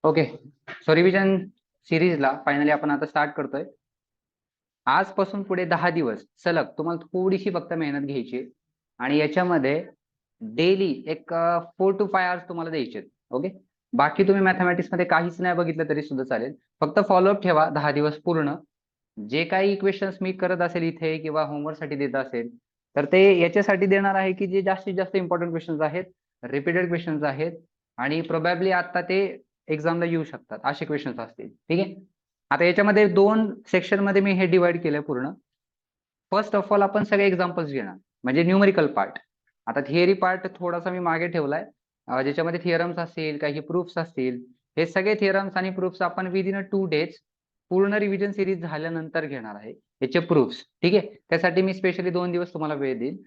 Okay. So revision सिरीजला finally आपण आता start करतोय. आजपासून पुढे 10 दिवस सलग तुम्हाला थोडीशी फक्त मेहनत घ्यायची आहे आणि याच्यामध्ये डेली एक 4 to 5 आवर्स तुम्हाला द्यायचे. ओके. बाकी तुम्ही मॅथमॅटिक्स मध्ये काहीच नाही बघितलं तरी सुद्धा चालेल. फक्त फॉलोअप ठेवा 10 दिवस पूर्ण. जे काही इक्वेशन्स मी करत असेल इथे किंवा होमवर्क साठी देत असेल तर ते याच्यासाठी देणार आहे की जे जास्तीत जास्त इम्पॉर्टंट क्वेश्चन्स आहेत, रिपीटेड क्वेश्चन्स आहेत आणि प्रोबॅबली आता ते एक्झामला येऊ शकतात असे क्वेश्चन्स असतील. ठीक आहे. आता याच्यामध्ये 2 सेक्शन मध्ये मी हे डिवाइड केलंय पूर्ण. फर्स्ट ऑफ ऑल आपण सगळे एक्झाम्पल्स घेणार म्हणजे न्यूमेरिकल पार्ट. आता थिअरी पार्ट थोडासा मी मागे ठेवलाय, ज्याच्यामध्ये थिअरम्स असतील, काही प्रूफ्स असतील. हे सगळे थिअरम्स आणि प्रूफ्स आपण विदिन 2 डेज पूर्ण रिव्हिजन सिरीज झाल्यानंतर घेणार आहे याचे प्रूफ्स. ठीक आहे. त्यासाठी मी स्पेशली 2 दिवस तुम्हाला वेळ देईन.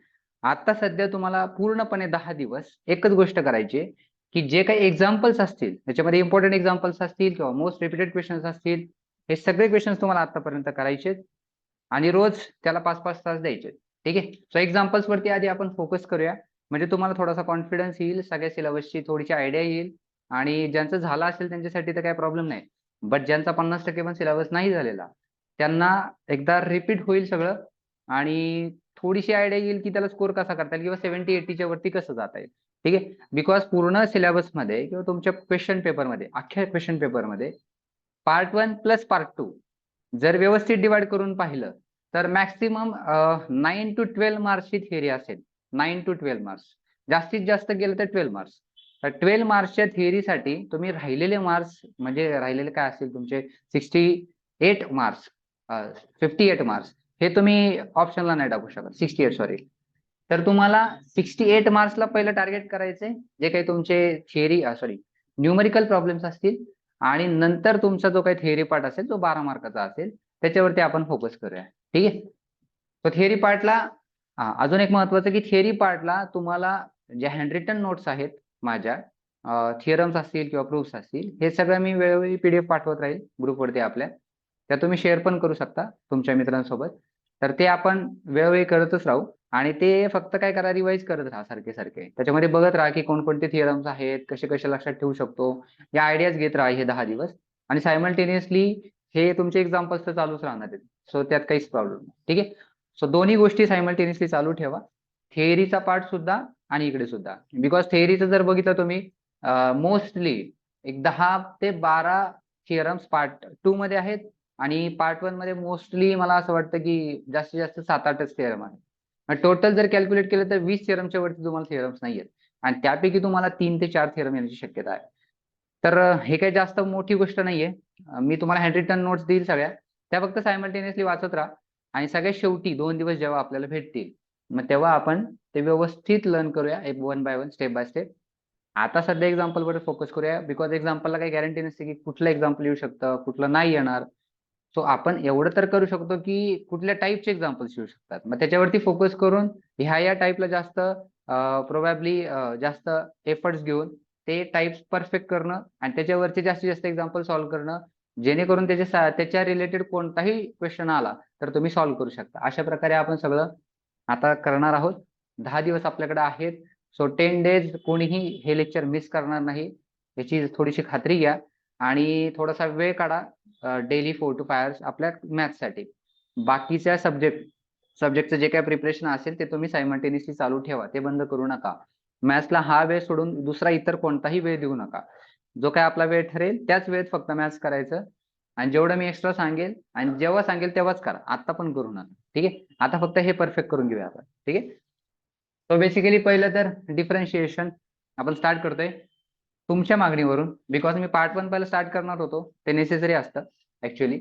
आता सध्या तुम्हाला पूर्णपणे 10 दिवस एकच गोष्ट करायची आहे की जे काही एक्झाम्पल्स असतील त्याच्यामध्ये इम्पॉर्टंट एक्झाम्पल्स असतील किंवा मोस्ट रिपीटेड क्वेश्चन्स असतील, हे सगळे क्वेश्चन्स तुम्हाला आतापर्यंत करायचे आणि रोज त्याला 5-5 तास द्यायचे. ठीक आहे. सो एक्झाम्पल्स वरती आधी आपण फोकस करूया म्हणजे तुम्हाला थोडासा कॉन्फिडन्स येईल, सगळ्या सिलेबसची थोडीशी आयडिया येईल आणि ज्यांचं झालं असेल त्यांच्यासाठी तर काही प्रॉब्लेम नाही. बट ज्यांचा 50% पण सिलेबस नाही झालेला त्यांना एकदा रिपीट होईल सगळं आणि थोडीशी आयडिया येईल की त्याला स्कोर कसा करता येईल किंवा 70-80च्या वरती कसं जाता येईल. ठीक आहे. बिकॉज पूर्ण सिलेबस मध्ये किंवा तुमच्या क्वेश्चन पेपरमध्ये, अख्ख्या क्वेश्चन पेपरमध्ये पार्ट 1 प्लस पार्ट 2 जर व्यवस्थित डिवाइड करून पाहिलं तर मॅक्सिमम 9 to 12 मार्क्सची थिअरी असेल. 9 to 12 मार्क्स, जास्तीत जास्त गेलं तर 12 मार्क्स. तर 12 मार्क्सच्या थिअरीसाठी तुम्ही राहिलेले मार्क्स म्हणजे राहिलेले काय असतील तुमचे 68 मार्क्स, 58 मार्क्स हे तुम्ही ऑप्शनला नाही टाकू शकत. 68 सॉरी. तर तुम्हाला 68 मार्क्सला पहिलं टार्गेट करायचंय जे काही तुमचे थिअरी सॉरी न्यूमेरिकल प्रॉब्लेम्स असतील आणि नंतर तुमचा जो काही थिअरी पार्ट असेल तो 12 मार्काचा असेल त्याच्यावरती आपण फोकस करूया. ठीक आहे. तो थिअरी पार्टला अजून एक महत्वाचं की थिअरी पार्टला तुम्हाला जे हँड रिटन नोट्स आहेत माझ्या, थिअरम्स असतील किंवा प्रूफ्स असतील, हे सगळं मी वेळोवेळी पीडीएफ पाठवत राहील ग्रुपवरती आपल्या. त्या तुम्ही शेअर पण करू शकता तुमच्या मित्रांसोबत. तर ते आपण वेळोवेळी करतच राहू आणि ते फक्त काय करा, रिवाइज करत राहा सारखे सारखे. त्याच्यामध्ये बघत राहा की कोणकोणते थिअरम्स आहेत, कसे कसे लक्षात ठेवू शकतो, या आयडियाज घेत राहा हे 10 दिवस. आणि सायमल्टेनियसली हे तुमचे एक्झाम्पल्स तर चालूच राहणार आहेत. सो त्यात काहीच प्रॉब्लेम नाही. ठीक आहे. सो दोन्ही गोष्टी सायमल्टेनियसली चालू ठेवा, थेअरीचा पार्ट सुद्धा आणि इकडे सुद्धा. बिकॉज थेअरीचं जर बघितलं तुम्ही मोस्टली एक 10 ते 12 थिअरम्स पार्ट 2 मध्ये आहेत आणि पार्ट 1 मध्ये मोस्टली मला असं वाटतं की जास्तीत जास्त 7-8च थिअरम आहेत. टोटल जर कॅल्क्युलेट केलं तर 20 थिअरमच्या वरती तुम्हाला थिअरम्स नाही आहेत आणि त्यापैकी तुम्हाला 3 ते 4 थिअरम येण्याची शक्यता आहे. तर हे काही जास्त मोठी गोष्ट नाहीये. मी तुम्हाला हँड रिटन नोट्स देईल सगळ्या, त्या फक्त सायमल्टेनियसली वाचत राहा आणि सगळ्यात शेवटी 2 दिवस जेव्हा आपल्याला भेटतील मग तेव्हा आपण ते व्यवस्थित लर्न करूया, एक 1 by 1 स्टेप बाय स्टेप. आता सध्या एक्झाम्पल वर फोकस करूया बिकॉज एक्झाम्पलला काही गॅरंटी नसते की कुठलं एक्झाम्पल येऊ शकतं, कुठलं नाही येणार. सो आपण एवढं तर करू शकतो की कुठल्या टाईपचे एक्झाम्पल्स येऊ शकतात, मग त्याच्यावरती फोकस करून ह्या टाईपला जास्त प्रोबॅबली जास्त एफर्ट्स घेऊन ते टाइप्स परफेक्ट करणं आणि त्याच्यावरचे जास्तीत जास्त एक्झाम्पल सॉल्व्ह करणं, जेणेकरून त्याच्या रिलेटेड कोणताही क्वेश्चन आला तर तुम्ही सॉल्व्ह करू शकता. अशा प्रकारे आपण सगळं आता करणार आहोत. 10 दिवस आपल्याकडे आहेत. सो 10 डेज कोणीही हे लेक्चर मिस करणार नाही याची थोडीशी खात्री घ्या आणि थोडासा वेळ काढा डेली 4 to 5 आवर्स आपल्या मॅथ्ससाठी. बाकीच्या सब्जेक्टचं जे काही प्रिपरेशन असेल ते तुम्ही सायमल्टेनियसली चालू ठेवा, ते बंद करू नका. मॅथ्सला हा वेळ सोडून दुसरा इतर कोणताही वेळ देऊ नका. जो काय आपला वेळ ठरेल त्याच वेळेत फक्त मॅथ्स करायचं आणि जेवढं मी एक्स्ट्रा सांगेल आणि जेव्हा सांगेल तेव्हाच करा, आता पण करू नका. ठीक आहे. आता फक्त हे परफेक्ट करून घेऊया आपण. ठीक आहे. सो बेसिकली पहिलं तर डिफरन्शिएशन आपण स्टार्ट करतोय तुमच्या मागणीवरून, बिकॉज मी पार्ट 1 पहिलं स्टार्ट करणार होतो, ते नेसेसरी असतं ऍक्च्युली.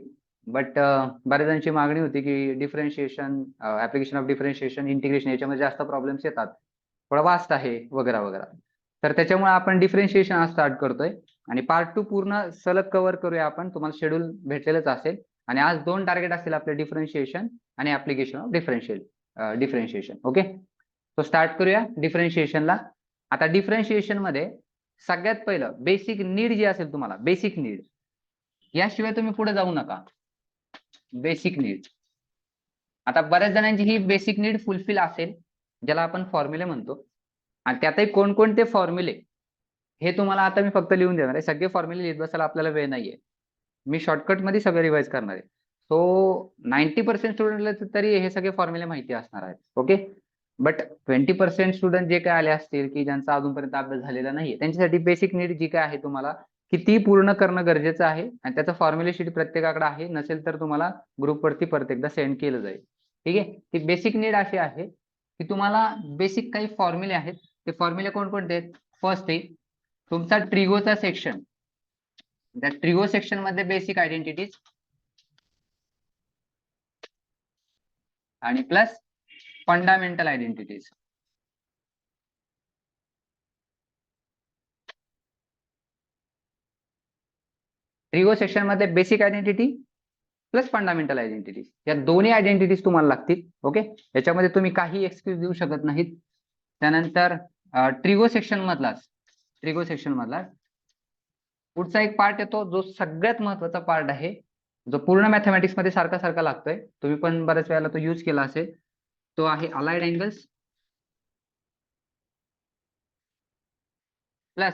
बट बऱ्याच जणांची मागणी होती की differentiation, application of differentiation, integration याच्यामध्ये जास्त प्रॉब्लेम्स येतात, थोडा वास्ट आहे वगैरे वगैरे. तर त्याच्यामुळे आपण डिफरन्शिएशन आज स्टार्ट करतोय आणि पार्ट 2 पूर्ण सलग कव्हर करूया आपण. तुम्हाला शेड्यूल भेटलेलंच असेल आणि आज 2 टार्गेट असतील आपले, डिफरन्शिएशन आणि ऍप्लिकेशन ऑफ डिफरन्शिएशन. ओके. तो स्टार्ट करूया डिफरन्शिएशनला. आता डिफरन्शिएशन मध्ये सगळ्यात पहिलं बेसिक नीड जी असेल तुम्हाला, बेसिक नीड याशिवाय तुम्ही पुढे जाऊ नका. Basic need. आता बऱ्याच जणांची ही बेसिक नीड फुलफिल असेल ज्याला आपण फॉर्म्युले म्हणतो आणि त्यातही कोणकोणते फॉर्म्युले हे तुम्हाला आता मी फक्त लिहून देणार आहे, सगळे फॉर्म्युले लिहित बसायला आपल्याला वेळ नाहीये. मी शॉर्टकट मध्ये सगळं रिवाइज करणार आहे. सो 90% स्टुडंटला तरी हे सगळे फॉर्म्युले माहिती असणार आहेत. ओके, बट 20% स्टुडंट जे काय आले असतील की ज्यांचा अजूनपर्यंत अभ्यास झालेला नाहीये, त्यांच्यासाठी बेसिक नीड जी काय आहे तुम्हाला की ती पूर्ण करणं गरजेचं आहे. आणि त्याचं फॉर्म्युले शीट प्रत्येकाकडे आहे, नसेल तर तुम्हाला ग्रुपवरती परत एकदा सेंड केलं जाईल. ठीक आहे, ती बेसिक नीड अशी आहे की तुम्हाला बेसिक काही फॉर्म्युले आहेत. ते फॉर्म्युले कोणकोणते आहेत? फर्स्ट आहे तुमचा ट्रिगोचा सेक्शन. त्या ट्रिगो सेक्शन मध्ये बेसिक आयडेंटिटीज आणि plus fundamental identities. Trigo section मध्ये basic identity plus fundamental identities, या दोन्ही आयडेंटिटीज तुम्हाला लागतील. ओके, याच्यामध्ये तुम्ही काही एक्सक्यूज देऊ शकत नाहीत. त्यानंतर ट्रिगो सेक्शन मधला पुढचा एक पार्ट येतो जो सगळ्यात महत्वाचा पार्ट आहे, जो पूर्ण मॅथमॅटिक्स मध्ये सारखा सारखा लागतोय, तुम्ही पण बऱ्याच वेळेला तो यूज केला असेल. तो आहे अलाइड अँगल्स प्लस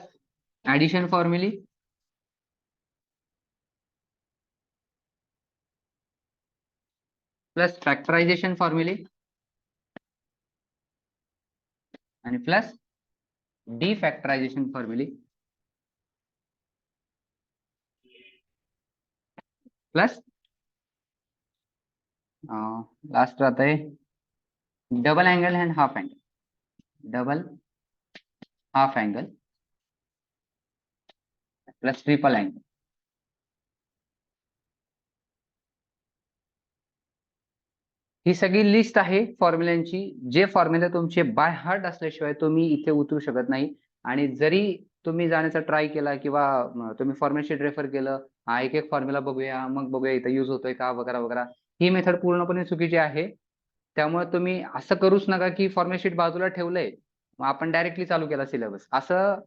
ऍडिशन फॉर्म्युली प्लस फॅक्टरायझेशन फॉर्म्युली आणि प्लस डिफॅक्टरायझेशन फॉर्म्युली प्लस लास्ट आता है double angle and half angle, double half angle plus triple angle. ही सगळी लिस्ट आहे फॉर्म्युल्यांची, जे फॉर्म्युले तुमचे बाय हार्ट असल्याशिवाय तुम्ही इथे उतरू शकत नाही. आणि जरी तुम्ही जाण्याचा ट्राय केला किंवा तुम्ही फॉर्म्युला शीट रेफर केलं, हा एक एक फॉर्म्युला बघूया मग बघूया इथं युज होतोय का वगैरे वगैरे, ही मेथड पूर्णपणे चुकीची आहे. त्यामुळे तुम्ही असं करूच नका की फॉर्म्युला शीट बाजूला ठेवलंय मग आपण डायरेक्टली चालू केला सिलेबस, असं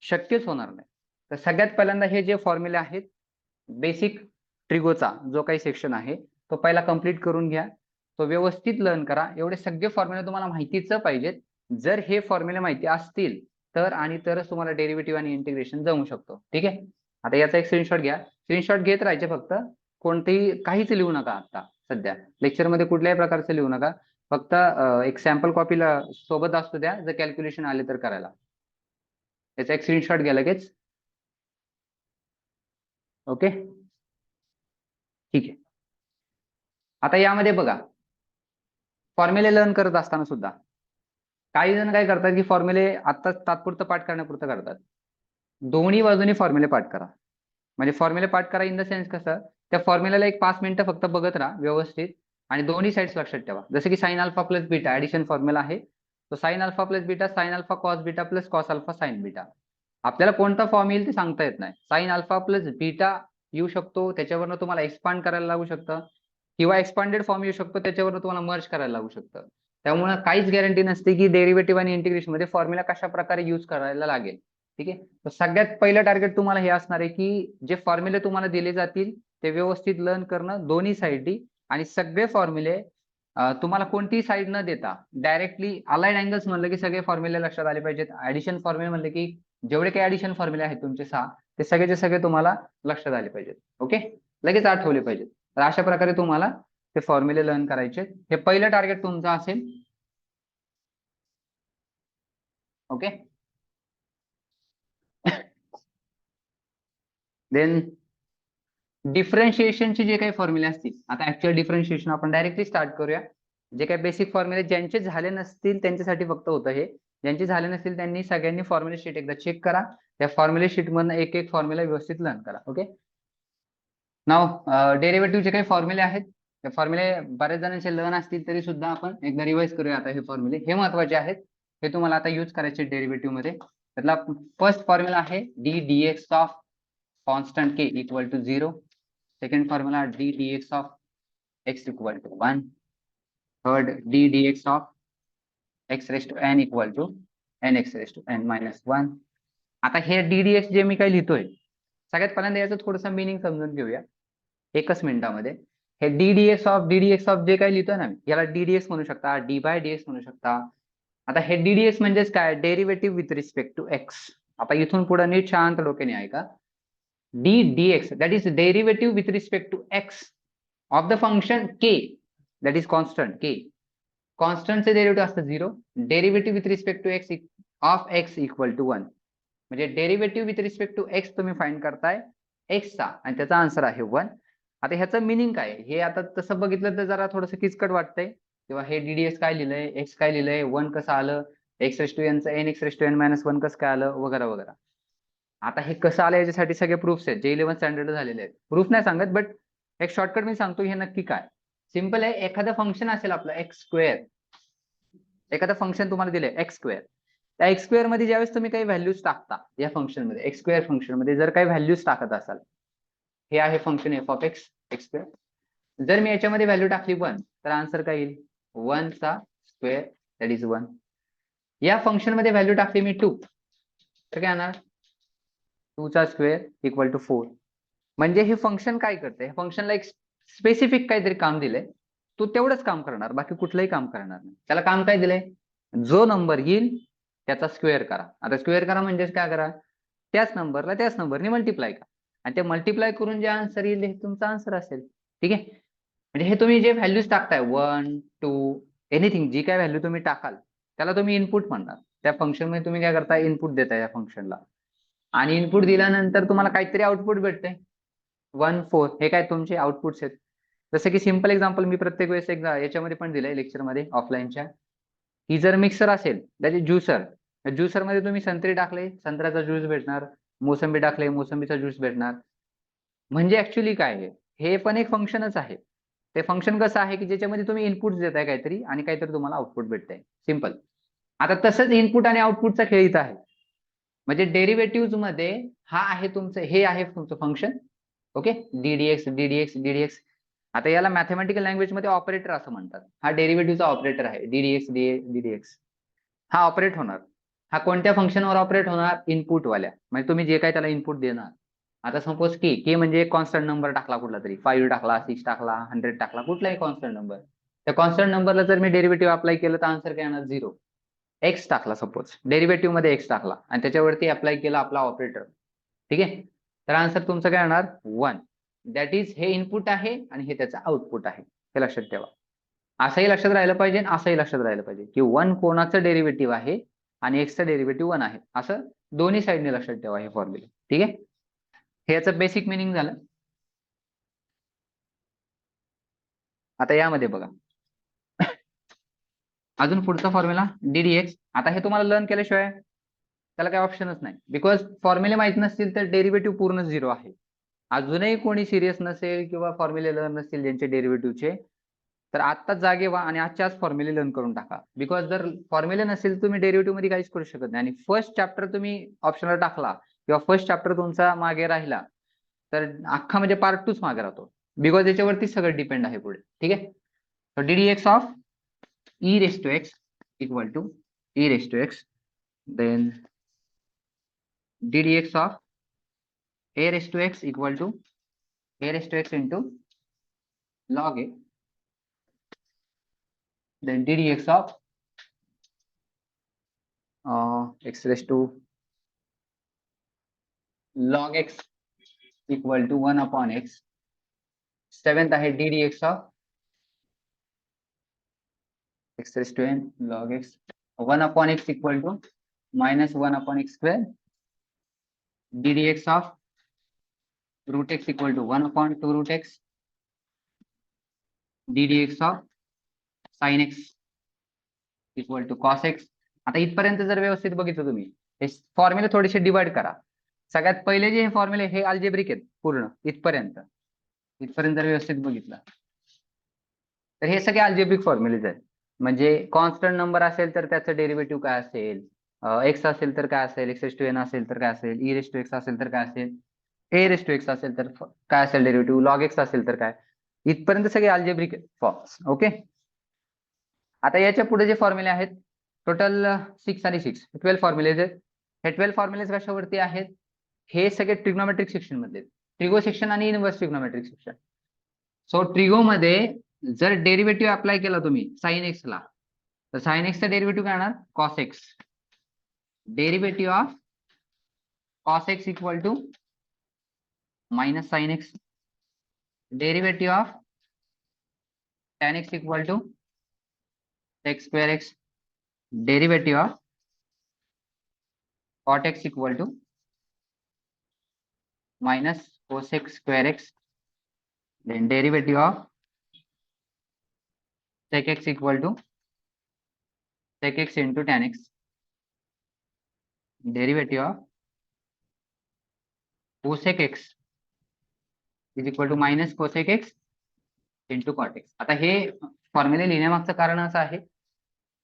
शक्यच होणार नाही. तर सगळ्यात पहिल्यांदा हे जे फॉर्म्युले आहेत बेसिक ट्रिगोचा जो काही सेक्शन आहे तो पहिला कंप्लीट करून घ्या, तो व्यवस्थित लर्न करा. एवढे सगळे फॉर्म्युले तुम्हाला माहितीच पाहिजेत. जर हे फॉर्म्युले माहिती असतील तर आणि तरच तुम्हाला डेरिव्हेटिव्ह आणि इंटिग्रेशन जमू शकतो. ठीक आहे, आता याचा एक स्क्रीनशॉट घ्या. स्क्रीनशॉट घेत राहायचे, फक्त कोणतेही काहीच लिहू नका. आता सध्या लेक्चरमध्ये कुठल्याही प्रकारचं लिहू नका, फक्त एक सॅम्पल कॉपीला सोबत असतो द्या, जर कॅल्क्युलेशन आले तर करायला. याचा एक स्क्रीनशॉट घ्या लगेच. ओके, ठीक आहे. आता यामध्ये बघा, फॉर्म्युले लर्न करत असताना सुद्धा काही जण काय करतात की फॉर्म्युले आता तात्पुरतं पाठ करण्यापुरतं करतात. दोन्ही बाजूनी फॉर्म्युले पाठ करा. म्हणजे फॉर्म्युले पाठ करा इन द सेन्स कसं, त्या फॉर्म्युल्याला एक 5 मिनिटं फक्त बघत राहा व्यवस्थित आणि दोन्ही साईड्स लक्षात ठेवा. जसं की sign alpha plus beta addition formula आहे, तो sign alpha plus beta sine alpha cos beta plus cos alpha sine beta. आपल्याला कोणता फॉर्म येईल ते सांगता येत नाही. साइन अल्फा प्लस बीटा येऊ शकतो, त्याच्यावरनं तुम्हाला एक्सपांड करायला लागू शकतं, किंवा एक्सपांडेड फॉर्म येऊ शकतो, त्याच्यावरनं तुम्हाला मर्ज करायला लागू शकतं. त्यामुळे काहीच गॅरंटी नसते की डेरिव्हेटिव्ह आणि इंटिग्रेशन मध्ये फॉर्म्युला कशा प्रकारे युज करायला लागेल. ठीक आहे, तर सगळ्यात पहिलं टार्गेट तुम्हाला हे असणार आहे की जे फॉर्म्युले तुम्हाला दिले जातील ते व्यवस्थित लर्न करणं दोन्ही साईडनी. आणि सगळे फॉर्म्युले तुम्हाला कोणतीही साईड न देता डायरेक्टली अलाइड अँगल्स म्हणलं की सगळे फॉर्म्युले लक्षात आले पाहिजेत. ऍडिशन फॉर्म्युले म्हणले की जेवढे काही ऍडिशन फॉर्म्युले आहेत तुमचे 6, ते सगळेचे सगळे तुम्हाला लक्षात आले पाहिजेत. ओके, लगेच आठवले पाहिजेत. तर अशा प्रकारे तुम्हाला ते फॉर्म्युले लर्न करायचे. हे पहिलं टार्गेट तुमचं असेल. ओके, देन डिफरन्शिएशनचे जे काही फॉर्म्युले असतील, आता ऍक्च्युअल डिफरन्शिएशन आपण डायरेक्टली स्टार्ट करूया. जे काही बेसिक फॉर्म्युले ज्यांचे झाले नसतील त्यांच्यासाठी फक्त होतं हे, ज्यांचे झाले नसतील त्यांनी सगळ्यांनी फॉर्म्युले शीट एकदा चेक करा. त्या फॉर्म्युले शीट मधून एक एक फॉर्म्युला व्यवस्थित लर्न करा. ओके, नाव डेरिव्हेटिव्हचे काही फॉर्म्युले आहेत. ते फॉर्म्युले बऱ्याच जणांचे लर्न असतील तरी सुद्धा आपण एकदा रिवाइज करूया. आता हे फॉर्म्युले हे महत्वाचे आहेत, हे तुम्हाला आता युज करायचे डेरिव्हेटिव्ह मध्ये. त्यातला फर्स्ट फॉर्म्युला आहे d dx of constant k equal to 0. Second formula d dx of x equal to 1. Third d dx of x raise to n equal to nx raise to n minus 1. आता हे D dx जे मी काही लिहितोय, सगळ्यात पहिल्यांदा याचं थोडंसं meaning समजून घेऊया एकच मिनिटामध्ये. हे डी डी एक्स ऑफ जे काही लिहितोय ना, याला डीडीएक्स म्हणू शकता, डी बाय डीएक्स म्हणू शकता. आता हे डीडीएक्स म्हणजेच काय, derivative with respect to x. आता इथून पुढे नीट शांत डोक्याने ऐका. D dx that is derivative with respect to x of the function k, that is constant k. constant चे डेरिव्हेटिव्ह असतं 0. Derivative with respect to x of x equal to 1. म्हणजे derivative with respect to x तुम्ही find करताय एक्सचा आणि त्याचा answer आहे 1. आता ह्याचं मिनिंग काय हे आता तसं बघितलं तर जरा थोडंसं किचकट वाटतंय किंवा हे डीडीएस काय लिहिलंय, एक्स काय लिहिलंय, 1 कसं आलं, एक्स रेस टू एन चं n x raise to n minus 1 कसं काय आलं वगैरे वगैरे. आता हे कसं आलं याच्यासाठी सगळे प्रूफ्स आहेत जे 11 स्टँडर्ड झालेले आहेत. प्रूफ नाही सांगत बट एक शॉर्टकट मी सांगतो हे नक्की काय. सिंपल आहे, एखादं फंक्शन असेल आपलं एक्स स्क्वेअर, एखादं फंक्शन तुम्हाला दिलंय एक्स स्क्वेअर. त्या एक्स स्क्वेअर मध्ये ज्यावेळेस तुम्ही काही व्हॅल्यूज टाकता या फंक्शन मध्ये, एक्स स्क्वेअर फंक्शन मध्ये जर काही व्हॅल्यूज टाकत असाल, हे आहे function F of x x square. जर मी याच्यामध्ये व्हॅल्यू टाकली 1 तर आन्सर काय येईल, 1 चा स्क्वेअर दॅट इज 1. या फंक्शन मध्ये व्हॅल्यू टाकली मी 2 तर काय येणार, 2 चा स्क्वेअर इक्वल टू 4. म्हणजे हे फंक्शन काय करते, फंक्शनला एक स्पेसिफिक काहीतरी काम दिलंय, तो तेवढंच काम करणार, बाकी कुठलंही काम करणार नाही. त्याला काम काय दिलंय, जो नंबर येईल त्याचा स्क्वेअर करा. आता स्क्वेअर करा म्हणजेच काय करा, त्याच नंबरला त्याच नंबरने मल्टिप्लाय करा आणि ते मल्टिप्लाय करून जे आन्सर येईल हे तुमचा आन्सर असेल. ठीक आहे. म्हणजे हे तुम्ही जे व्हॅल्यूज टाकताय 1 2 एनिथिंग, जी काय व्हॅल्यू तुम्ही टाकाल त्याला तुम्ही इनपुट म्हणणार. त्या फंक्शन मध्ये तुम्ही काय करता, इनपुट देताय या फंक्शनला आणि इनपुट दिल्यानंतर तुम्हाला काहीतरी आउटपुट भेटते 1 4. हे काय तुमचे आउटपुट्स आहेत. जसं की सिंपल एक्झाम्पल मी प्रत्येक वेळेस एक याच्यामध्ये पण दिलंय लेक्चरमध्ये ऑफलाईनच्या, ही जर मिक्सर असेल त्याचे ज्युसर, ज्युसर मध्ये तुम्ही संत्री टाकले संत्र्याचा ज्यूस भेटणार, मोसंबी टाकले मोसंबीचा ज्यूस भेटणार. म्हणजे ऍक्च्युली काय आहे, हे पण एक फंक्शनच आहे. ते फंक्शन कसं आहे की ज्याच्यामध्ये तुम्ही इनपुट देताय काहीतरी आणि काहीतरी तुम्हाला आउटपुट भेटतंय. सिंपल. आता तसंच इनपुट आणि आउटपुटचा खेळ इथं आहे. म्हणजे डेरिव्हेटिव्ह मध्ये हा आहे तुमचं, हे आहे तुमचं फंक्शन. ओके, डीडीएक्स डीडीएक्स डीडीएक्स. आता याला मॅथमॅटिकल लँग्वेज मध्ये ऑपरेटर असं म्हणतात. हा डेरिव्हेटिव्हचा ऑपरेटर आहे, डीडीएक्स डीडीएक्स. हा ऑपरेट होणार. हा कोणत्या फंक्शनवर ऑपरेट होणार, इनपुट वाल्या. म्हणजे तुम्ही जे काही त्याला इनपुट देणार. आता सपोज की के म्हणजे एक कॉन्स्टंट नंबर टाकला कुठला तरी, 5 टाकला, 6 टाकला, 100 टाकला, कुठलाही कॉन्स्टंट नंबर. त्या कॉन्स्टंट नंबरला जर मी डेरिव्हेटिव्ह अप्लाय केलं तर आन्सर काय येणार, 0. एक्स टाकला सपोज, डेरिव्हेटिव्ह मध्ये एक्स टाकला आणि त्याच्यावरती अप्लाय केला आपला ऑपरेटर. ठीक आहे. तर आन्सर तुमचं काय येणार, 1. दॅट इज हे इनपुट आहे आणि हे त्याचं आउटपुट आहे. हे लक्षात ठेवा. असंही लक्षात राहिलं पाहिजे आणि असंही लक्षात राहिलं पाहिजे की 1 कोणाचं डेरिव्हेटिव्ह आहे आणि एक्सचं डेरिव्हेटिव्ह 1 आहे. असं दोन्ही साईडने लक्षात ठेवा हे फॉर्म्युला. ठीक आहे. हे याचं बेसिक मिनिंग झालं. आता यामध्ये बघा अजून पुढचा फॉर्म्युला डीडीएक्स. आता हे तुम्हाला लर्न केल्याशिवाय त्याला काही ऑप्शनच नाही, बिकॉज फॉर्म्युले माहित नसतील तर डेरिव्हेटिव्ह पूर्ण 0 आहे. अजूनही कोणी सिरियस नसेल किंवा फॉर्म्युले लर्न नसतील ज्यांचे डेरिव्हेटिव्हचे, तर आत्ताच जागे व्हा आणि आजच्याच फॉर्म्युले लर्न करून टाका. बिकॉज जर फॉर्म्युले नसेल तुम्ही डेरिव्हेटिव्ह मध्ये काहीच करू शकत नाही. आणि फर्स्ट चॅप्टर तुम्ही ऑप्शनला टाकला किंवा फर्स्ट चॅप्टर तुमचा मागे राहिला तर अख्खा म्हणजे पार्ट 2च मागे राहतो, बिकॉज याच्यावरती सगळं डिपेंड आहे पुढे. ठीक आहे. तर डीडीएक्स of e raised to x equal to e raised to x, then ddx of a raised to x equal to a raised to x into log a, then ddx of x raised to log x equal to 1 upon x. 7th आहे ddx of x raised to n log x 1 upon x equal to minus 1 upon x square. ddx of root x equal to 1 upon 2 root x. ddx of sin x equal to cos x. आता इथपर्यंत जर व्यवस्थित बघितलं तुम्ही, हे फॉर्म्युले थोडेसे divide करा. सगळ्यात पहिले जे हे फॉर्म्युले हे अल्जेब्रिक आहेत पूर्ण इथपर्यंत. इथपर्यंत जर व्यवस्थित बघितलं तर हे सगळे अल्जेब्रिक फॉर्म्युलेज आहेत. म्हणजे कॉन्स्टंट नंबर असेल तर त्याचं डेरिव्हेटिव्ह काय असेल, एक्स असेल तर काय असेल, एक्स रेस टू एन असेल तर काय असेल, ई रेस टू एक्स असेल तर काय असेल, ए रेस टू एक्स असेल तर काय असेल डेरिव्हेटिव्ह, लॉग एक्स असेल तर काय. इथपर्यंत सगळे अल्जेब्रिक फॉर्म्स. ओके. आता याच्या पुढे जे फॉर्म्युले आहेत टोटल 6 आणि 6 12 फॉर्म्युलेज आहेत. हे 12 फॉर्म्युलेज कशावरती आहेत, हे सगळे ट्रिग्नोमेट्रिक सेक्शन मधले, ट्रिगो सेक्शन आणि inverse trigonometric section. So trigo मध्ये जर डेरिव्हेटिव्ह अप्लाय केला तुम्ही साइन एक्स ला तर साइन एक्सचा डेरिव्हेटिव्ह काय येणार, cos x. Derivative of cos x equal to minus sine x, derivative of tan x equal to sec square x, derivative of cot x equal to minus cosec square x, then derivative of sec x equal to sec x into tan x, derivative of cosec x is equal to minus cosec x into cot x. आता हे फॉर्म्युले लिहिण्यामागचं कारण असं आहे,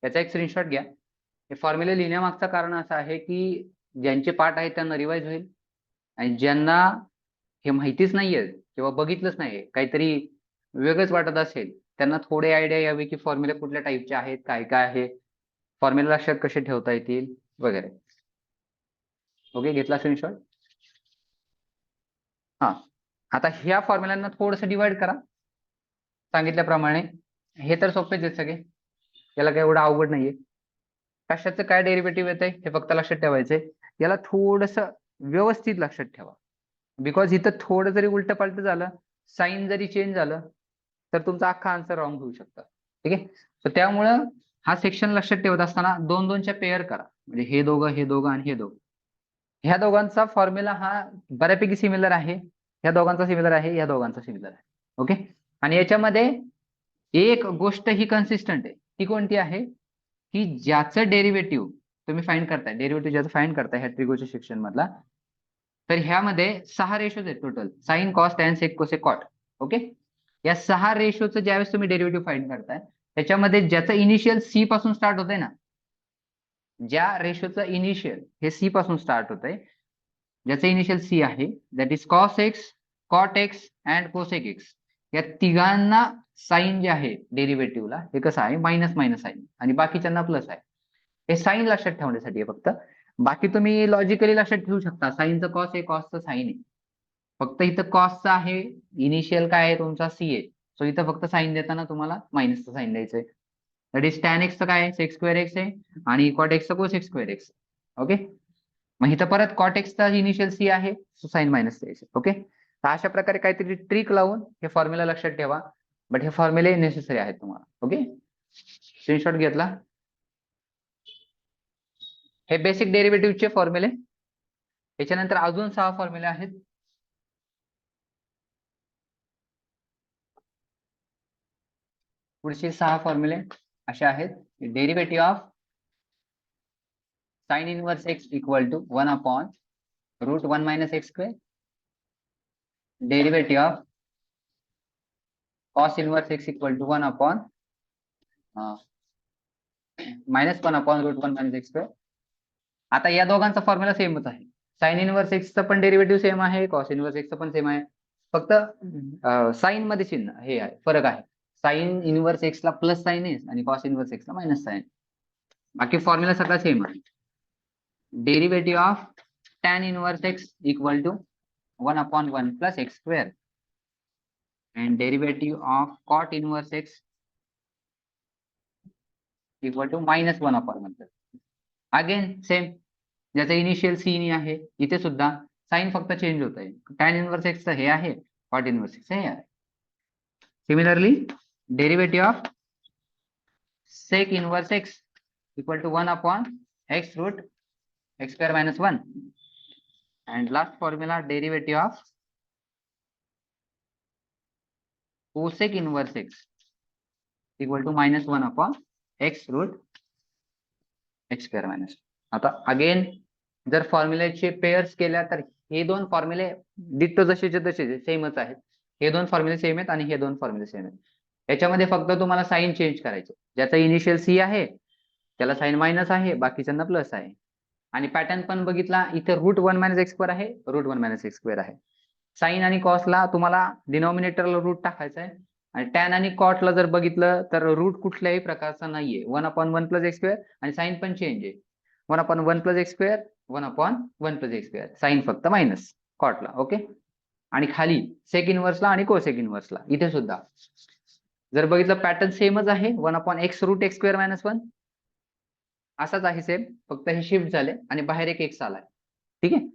याचा एक screenshot घ्या. हे फॉर्म्युले लिहिण्यामागचं कारण असं आहे की ज्यांचे पाठ आहेत त्यांना रिवाइज होईल आणि ज्यांना हे माहितीच नाहीये किंवा बघितलंच नाहीये, काहीतरी वेगळंच वाटत असेल, त्यांना थोडे आयडिया यावी की फॉर्म्युले कुठल्या टाईपचे आहेत, काय काय आहे, फॉर्म्युला लक्षात कसे ठेवता येतील वगैरे. ओके, घेतला स्क्रीनशॉट. हा, आता ह्या फॉर्म्युलांना थोडंसं डिवाइड करा सांगितल्याप्रमाणे. हे तर सोपेच आहेत सगळे, याला काही एवढं अवघड नाहीये. कशाचं काय डेरिव्हेटिव्ह येत आहे हे फक्त लक्षात ठेवायचंय. याला थोडस व्यवस्थित लक्षात ठेवा, बिकॉज इथं थोडं जरी उलट पालट झालं, साईन जरी चेंज झालं, तर तुमचा अख्खा आन्सर रॉंग होऊ शकतं. ठीक आहे, तर त्यामुळं हा सेक्शन लक्षात ठेवत असताना दोन दोनच्या पेअर करा, म्हणजे हे दोघं आणि हे दोघं. ह्या दोघांचा फॉर्म्युला हा बऱ्यापैकी सिमिलर आहे, ह्या दोघांचा सिमिलर आहे, ह्या दोघांचा सिमिलर आहे. ओके, आणि याच्यामध्ये एक गोष्ट ही कन्सिस्टंट आहे, ती कोणती आहे की ज्याचं डेरिव्हेटिव्ह तुम्ही फाइंड करताय, डेरिव्हेटिव्ह ज्याचं फाइंड करताय ह्या ट्रिगोच्या सेक्शन मधला, तर ह्यामध्ये 6 रेशोज आहेत total, sine cos tan sec cosec cot. Okay, या 6 रेशोचं ज्यावेळेस तुम्ही डेरिव्हेटिव्ह फाइंड करताय, त्याच्यामध्ये ज्याचं इनिशियल सी पासून स्टार्ट होतंय ना, ज्या रेशोचं इनिशियल हे सी पासून स्टार्ट होतंय, ज्याचं इनिशियल सी आहे, that is cos x, cot x and cosec x, या तिघांना साइन जे आहे डेरिव्हेटिव्हला हे कसं आहे, मायनस मायनस साइन, आणि बाकीच्यांना प्लस आहे. हे साइन लक्षात ठेवण्यासाठी आहे फक्त. बाकी तुम्ही लॉजिकली लक्षात ठेवू शकता, साइनचं कॉस आहे, कॉसचं साइन आहे. फक्त इथं कॉसचं आहे, इनिशियल काय आहे तुमचा सी आहे, सो इथं फक्त साइन देताना तुम्हाला मायनसचं साइन द्यायचंय. दॅट इज टॅन एक्सचं काय आहे, सेक स्क्वेअर एक्स आहे, आणि कॉट एक्सचं कोसेक स्क्वेअर एक्स. ओके, मग इथं परत कॉट एक्सचा इनिशियल सी आहे, सो साइन मायनस द्यायचे. ओके, तर अशा प्रकारे काहीतरी ट्रिक लावून हे फॉर्म्युला लक्षात ठेवा, बट हे फॉर्म्युले नेसेसरी आहेत तुम्हाला. ओके, स्क्रीनशॉट घेतला. हे बेसिक डेरिव्हेटिव्हचे फॉर्म्युले. याच्यानंतर अजून 6 फॉर्म्युले आहेत. पुढचे 6 फॉर्म्युले असे आहेत, derivative of sine inverse x equal to 1 upon root 1 minus x square, derivative of cos inverse x equal to 1 upon minus 1 upon root 1 minus x square. आता या दोघांचा फॉर्म्युला सेमच आहे, साइन इनवर्स एक्सचं पण डेरिव्हेटिव्ह सेम आहे, cos inverse एक्सचं पण same आहे, फक्त साइन मध्ये चिन्ह हे आहे, फरक आहे. साइन इनवर्स एक्सला प्लस साइन आहे आणि कॉस इनवर्स एक्सला मायनस साइन. बाकी फॉर्म्युला सगळा सेम आहे. Derivative of tan inverse x equal to 1 upon 1 plus x square, and derivative of cot inverse x equal to minus 1 upon 1. Again same, ज्याचं initial C आहे, इथे सुद्धा sign फक्त change होत आहे, टॅन इनवर्स एक्सचं हे आहे, कॉट इनवर्स एक्सचं हे आहे. Similarly derivative of sec inverse x equal to 1 upon x root x square minus 1, and last formula derivative of cosec inverse x equal to minus 1 upon x root x square minus. आता again जर फॉर्म्युलेचे pairs केल्या तर हे दोन फॉर्म्युले ditto जसेचे तसे सेमच आहेत, हे दोन फॉर्म्युले सेम आहेत आणि हे दोन फॉर्म्युले सेम आहेत. याच्यामध्ये फक्त तुम्हाला साइन चेंज करायचे, ज्याचा इनिशियल सी आहे त्याला साइन मायनस आहे, बाकीच्यांना प्लस आहे. आणि पॅटर्न पण बघितला, इथे रूट 1 मायनस एक्स स्क्वेअर आहे, रूट 1 मायनस एक्स स्क्वेअर आहे. साइन आणि कॉसला तुम्हाला डिनॉमिनेटरला रूट टाकायचा आहे, आणि टॅन आणि कॉटला जर बघितलं तर रूट कुठल्याही प्रकारचा नाहीये, 1 अपॉन 1 प्लस एक्स स्क्वेअर, आणि साइन पण चेंज आहे, 1 upon 1 plus x square, 1 upon 1 plus x square, sign फक्त मायनस कॉटला. ओके, आणि खाली सेक इनवर्सला आणि कोसेक इनवर्सला इथे सुद्धा जर बघितलं पॅटर्न सेमच आहे, 1 upon x root x square minus 1 असाच आहे सेम, फक्त हे शिफ्ट झाले आणि बाहेर एक एक्स आलाय. ठीक आहे,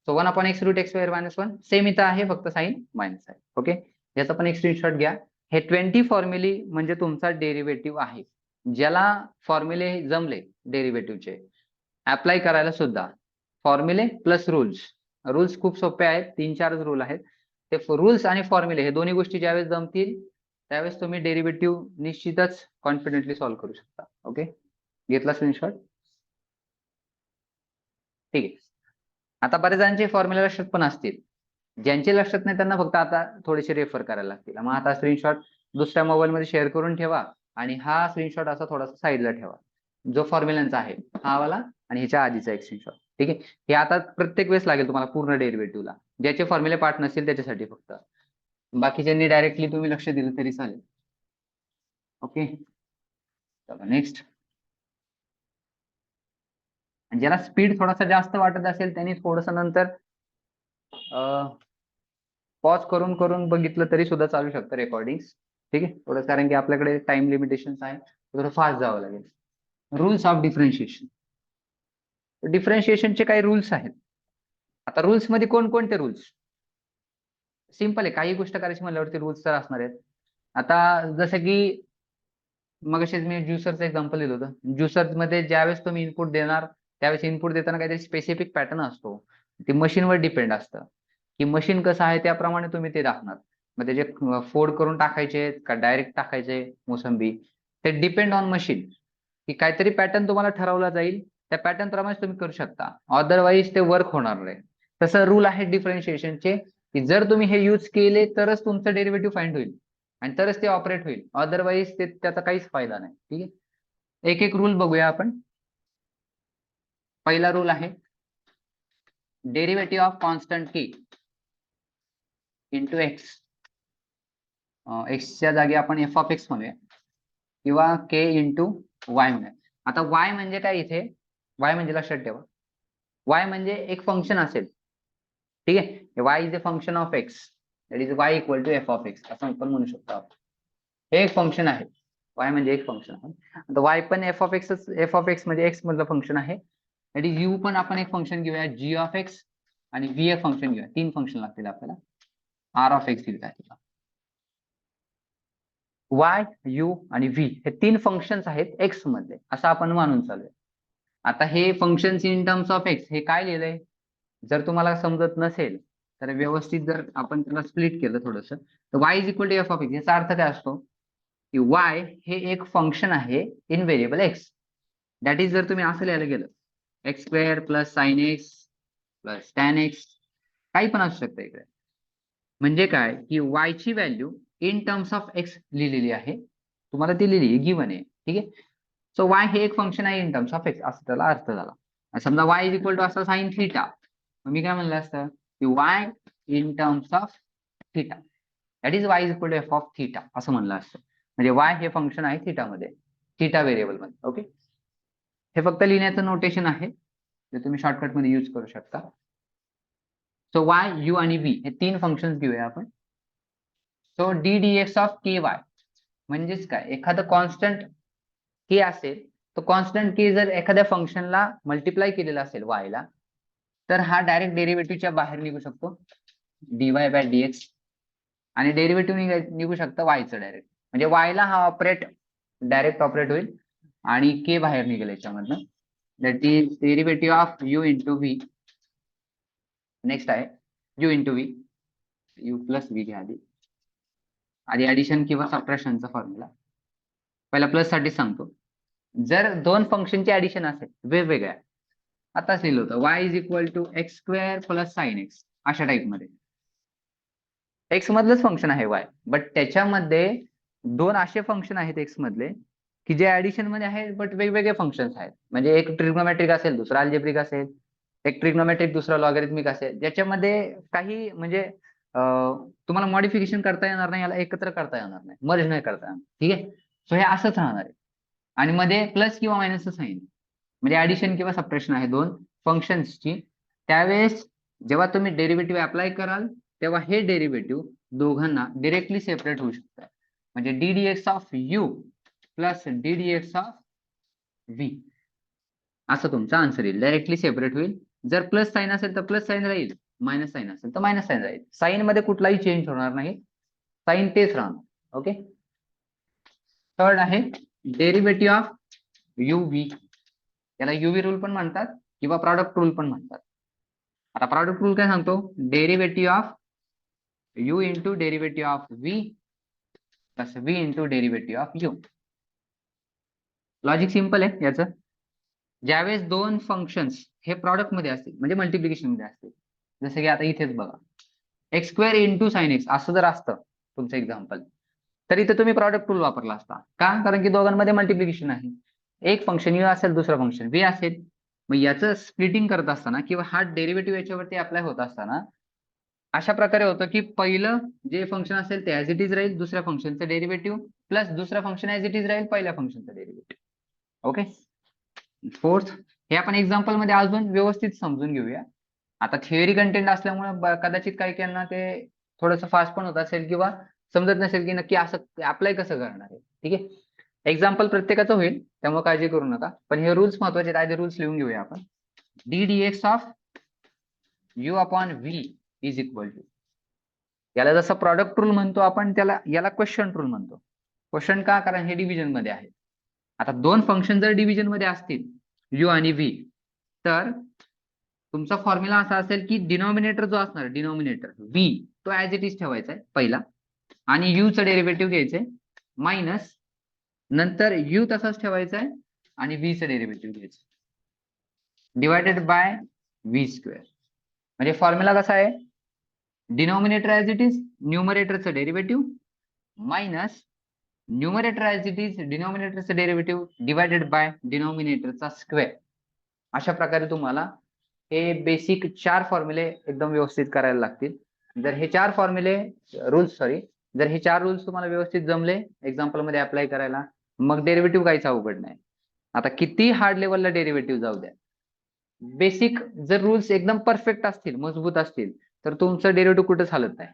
so 1/x route x² - 1 same इथं आहे, फक्त साइन मायनस आहे. ओके, याचा पण एक स्क्रीनशॉट घ्या. हे 20 फॉर्म्युले म्हणजे तुमचा डेरिव्हेटिव्ह आहे. ज्याला फॉर्म्युले जमले डेरिव्हेटिव्हचे अप्लाय करायला सुद्धा फॉर्म्युले प्लस रूल्स खूप सोपे आहेत, 3-4 रूल आहेत. ते रूल्स आणि फॉर्म्युले हे दोन्ही गोष्टी ज्यावेळेस जमतील त्यावेळेस तुम्ही डेरिव्हेटिव्ह निश्चितच कॉन्फिडेंटली सॉल्व्ह करू शकता. ओके, घेतला स्क्रीनशॉट? ठीक आहे. आता बऱ्याच जणांचे फॉर्म्युला लक्षात पण असतील, ज्यांचे लक्षात नाही त्यांना फक्त आता थोडेसे रेफर करायला लागतील. मग आता स्क्रीनशॉट दुसऱ्या मोबाईल मध्ये शेअर करून ठेवा आणि हा स्क्रीनशॉट असा थोडासा साईडला ठेवा, जो फॉर्म्युलांचा आहे हा वाला आणि ह्याच्या आधीचा एक स्क्रीनशॉट. ठीक आहे, हे आता प्रत्येक वेळेस लागेल तुम्हाला पूर्ण डेरिव्हेटिव्हला. ज्याचे फॉर्म्युले पार्ट नसेल त्याच्यासाठी फक्त, बाकीच्यांनी डायरेक्टली तुम्ही लक्ष दिलं तरी चालेल. ओके, चला नेक्स्ट. ज्याला स्पीड थोडासा जास्त वाटत असेल त्यांनी थोडस नंतर पॉज करून करून बघितलं तरी सुद्धा चालू शकतं रेकॉर्डिंग. ठीक आहे, थोडं कारण की आपल्याकडे टाइम लिमिटेशन आहे, थोडं फास्ट जावं लागेल. Rules of differentiation. डिफरन्शिएशनचे काही रूल्स आहेत. आता रूल्स मध्ये कोणकोणते रूल्स? सिंपल आहे, काही गोष्ट करायची म्हणल्यावरती रूल्स तर असणार आहेत. आता जसं की मगाशीच मी ज्युसरचं एक्झाम्पल दिलं होतं. ज्युसर मध्ये ज्यावेळेस तुम्ही इनपुट देणार त्यावेळेस इनपुट देताना काहीतरी स्पेसिफिक पॅटर्न असतो, ते मशीनवर डिपेंड असतं की मशीन कसं आहे त्याप्रमाणे तुम्ही ते टाकणार. मग त्याचे फोड करून टाकायचे का डायरेक्ट टाकायचे मोसंबी, ते डिपेंड ऑन मशीन, की काहीतरी पॅटर्न तुम्हाला ठरवला जाईल, त्या पॅटर्न प्रमाणे तुम्ही करू शकता, अदरवाईज ते वर्क होणार नाही. तसं रूल आहे डिफरन्शिएशनचे की जर तुम्ही हे यूज केले तरच तुमचं डेरिव्हेटिव्ह फाइंड होईल आणि तरच ते ऑपरेट होईल, अदरवाईज ते त्याचा काहीच फायदा नाही. ठीक आहे, एक एक रूल बघूया आपण. पहिला रूल आहे derivative of constant K into x. एक्सच्या जागी आपण एफ ऑफ एक्स म्हणूया किंवा के इंटू वाय म्हणूया. आता वाय म्हणजे काय इथे? वाय म्हणजे लक्षात ठेवा, वाय म्हणजे एक फंक्शन असेल. ठीक आहे, y is a function of x, that is y equal to f of x असं आपण म्हणू शकतो आपण. हे एक फंक्शन आहे, वाय म्हणजे एक फंक्शन आहे. आता वाय पण एफ ऑफ एक्स म्हणजे एक्स मधलं फंक्शन आहे. दॅट इज यू पण आपण एक फंक्शन घेऊया जी ऑफ एक्स आणि व्ही एक फंक्शन घेऊया. 3 फंक्शन लागतील आपल्याला. आर ऑफ एक्स दिलं आहे. वाय, यू आणि व्ही हे 3 फंक्शन्स आहेत एक्स मध्ये असं आपण मानून चालूया. आता हे functions in terms of x हे काय लिहिलंय? जर तुम्हाला समजत नसेल तर व्यवस्थित जर आपण त्याला स्प्लिट केलं थोडस, तर y is equal to f of x याचा अर्थ काय असतो की वाय हे एक फंक्शन आहे in variable x. That is जर तुम्ही असं लिहायला गेलं x² plus sine x plus tan x, काही पण असू शकतं इकडे. म्हणजे काय की y ची value in terms of x लिहिलेली आहे, तुम्हाला ती लिहिली गिवन आहे. ठीक आहे, सो y हे एक फंक्शन आहे इन टर्म्स ऑफ एक्स असं त्याला अर्थ झाला. समजा y इज इक्वल टू असा साइन थिटा, मी काय म्हणलं असतं की y in terms of theta, that is y is equal to f of theta असं म्हणलं असतं. म्हणजे y हे फंक्शन आहे थिटा मध्ये, थिटा व्हेरिएबल मध्ये. ओके, हे फक्त लिहिण्याचं नोटेशन आहे जे तुम्ही शॉर्टकट मध्ये यूज करू शकता. सो y, u आणि v हे 3 फंक्शन्स घेऊया आपण. So D d x of K Y म्हणजेच काय, एखादं कॉन्स्टंट के असेल, तो कॉन्स्टंट के जर एखाद्या फंक्शनला मल्टिप्लाय केलेला असेल वाय ला, तर हा डायरेक्ट डेरिव्हेटिव्हच्या बाहेर निघू शकतो dy बाय dx, आणि डेरिव्हेटिव्ह निघू शकतं वायचं डायरेक्ट. म्हणजे वायला हा डायरेक्ट ऑपरेट होईल आणि के बाहेर निघेल याच्यामधनं. That is derivative of u into v. Next आहे u into v, u plus v घ्या आधी ऍडिशन किंवा सबट्रॅक्शनचा फॉर्म्युला. पहिला प्लस साठी सांगतो, जर दोन फंक्शनचे ऍडिशन असेल वेगवेगळ्या, आताच लिहिलं होतं y is equal to x² plus sine x अशा टाइप मध्ये. एक्स मधलंच फंक्शन आहे y, बट त्याच्यामध्ये 2 असे फंक्शन आहेत एक्स मधले की जे ऍडिशन मध्ये आहेत बट वेगवेगळे फंक्शन्स आहेत. म्हणजे एक ट्रिग्नोमेट्रिक असेल, दुसरा अल्जेब्रिक असेल, एक ट्रिग्नोमेट्रिक दुसरा लॉगॅरिथमिक असेल, ज्याच्यामध्ये काही म्हणजे तुम्हाला मॉडिफिकेशन करता येणार नाही, याला एकत्र करता येणार नाही, मर्ज नाही करता येणार. ठीक आहे, सो हे असंच राहणार आहे आणि मध्ये प्लस किंवा मायनसचं साईन, म्हणजे ऍडिशन किंवा सबट्रॅक्शन आहे दोन फंक्शन्सची. त्यावेळेस जेव्हा तुम्ही डेरिव्हेटिव्ह अप्लाय कराल तेव्हा हे डेरिव्हेटिव्ह दोघांना डिरेक्टली सेपरेट होऊ शकतात. म्हणजे d d x of you plus D d x of V असं तुमचा आन्सर येईल, डायरेक्टली सेपरेट होईल जर प्लस साईन असेल तर प्लस साईन राहील, मायनस साईन असेल तर मायनस साईन राहील. साईन मध्ये कुठलाही चेंज होणार नाही, साईन तेच राहणार. ओके. थर्ड आहे डेरिव्हेटिव्ह ऑफ युव्ही. याला युव्ही रूल पण म्हणतात किंवा प्रॉडक्ट रूल पण म्हणतात. आता प्रॉडक्ट रूल काय सांगतो, derivative of u into derivative of V plus V into derivative of you. Logic simple आहे याचं. ज्यावेळेस दोन फंक्शन्स हे प्रॉडक्ट मध्ये असतील म्हणजे मल्टिप्लिकेशन मध्ये असतील, जसं की आता इथेच बघा x square into sine x असं जर असतं तुमचं एक्झाम्पल, तर इथे तुम्ही प्रॉडक्ट रूल वापरला असता. का? कारण की दोघांमध्ये मल्टिप्लिकेशन आहे. एक फंक्शन यू असेल, दुसरं फंक्शन व्ही असेल. मग याचं स्प्लिटिंग करत असताना किंवा हा डेरिव्हेटिव्ह याच्यावरती अप्लाय होत असताना अशा प्रकारे होतं की पहिलं जे फंक्शन असेल ते ऍज इट इज राहील, दुसऱ्या फंक्शनचं डेरिव्हेटिव्ह प्लस दुसरा फंक्शन ऍज इट इज राहील पहिल्या फंक्शनचं डेरिव्हेटिव्ह. ओके. फोर्थ, हे आपण एक्झाम्पल मध्ये अजून व्यवस्थित समजून घेऊया. आता थिअरी कंटेंट असल्यामुळे कदाचित काही त्यांना ते थोडंसं फास्ट पण होत असेल किंवा समजत नसेल की नक्की असं अप्लाय कसं करणार आहे. ठीक आहे. एक्झाम्पल प्रत्येकाचं होईल त्यामुळे काळजी करू नका, पण हे रूल्स महत्वाचे आहेत. आधी रूल्स लिहून घेऊया आपण. D d x of u upon v is equal to, याला जसं प्रॉडक्ट रूल म्हणतो आपण त्याला, याला क्वेश्चन रूल म्हणतो. क्वेश्चन का? कारण हे डिव्हिजन मध्ये आहे. आता दोन फंक्शन जर डिव्हिजन मध्ये असतील यू आणि व्ही, तर तुमचा फॉर्म्युला असा असेल की डिनॉमिनेटर जो असणार डिनॉमिनेटर व्ही तो ऍज इट इज ठेवायचा आहे पहिला, आणि यू चं डेरिव्हेटिव्ह घ्यायचंय मायनस, नंतर यू तसाच ठेवायचा आहे आणि व्ही चं डेरिव्हेटिव्ह घ्यायचं डिवायडेड बाय व्ही स्क्वेअर. म्हणजे फॉर्म्युला कसा आहे, डिनॉमिनेटर ऍज इट इज न्यूमरेटरचं derivative minus numerator as it is डिनॉमिनेटरचं डेरिव्हेटिव्ह डिवायडेड बाय डिनॉमिनेटरचा स्क्वेअर. अशा प्रकारे तुम्हाला हे बेसिक 4 फॉर्म्युले एकदम व्यवस्थित करायला लागतील. जर हे 4 फॉर्म्युले जर हे 4 रूल्स तुम्हाला व्यवस्थित जमले एक्झाम्पल मध्ये अप्लाय करायला, मग डेरिव्हेटिव्ह काहीच अवघड नाही. आता किती हार्ड लेवलला डेरिव्हेटिव्ह जाऊ द्या, बेसिक जर रूल्स एकदम परफेक्ट असतील, मजबूत असतील, तर तुमचं डेरिव्हेटिव्ह कुठेच हालत नाही,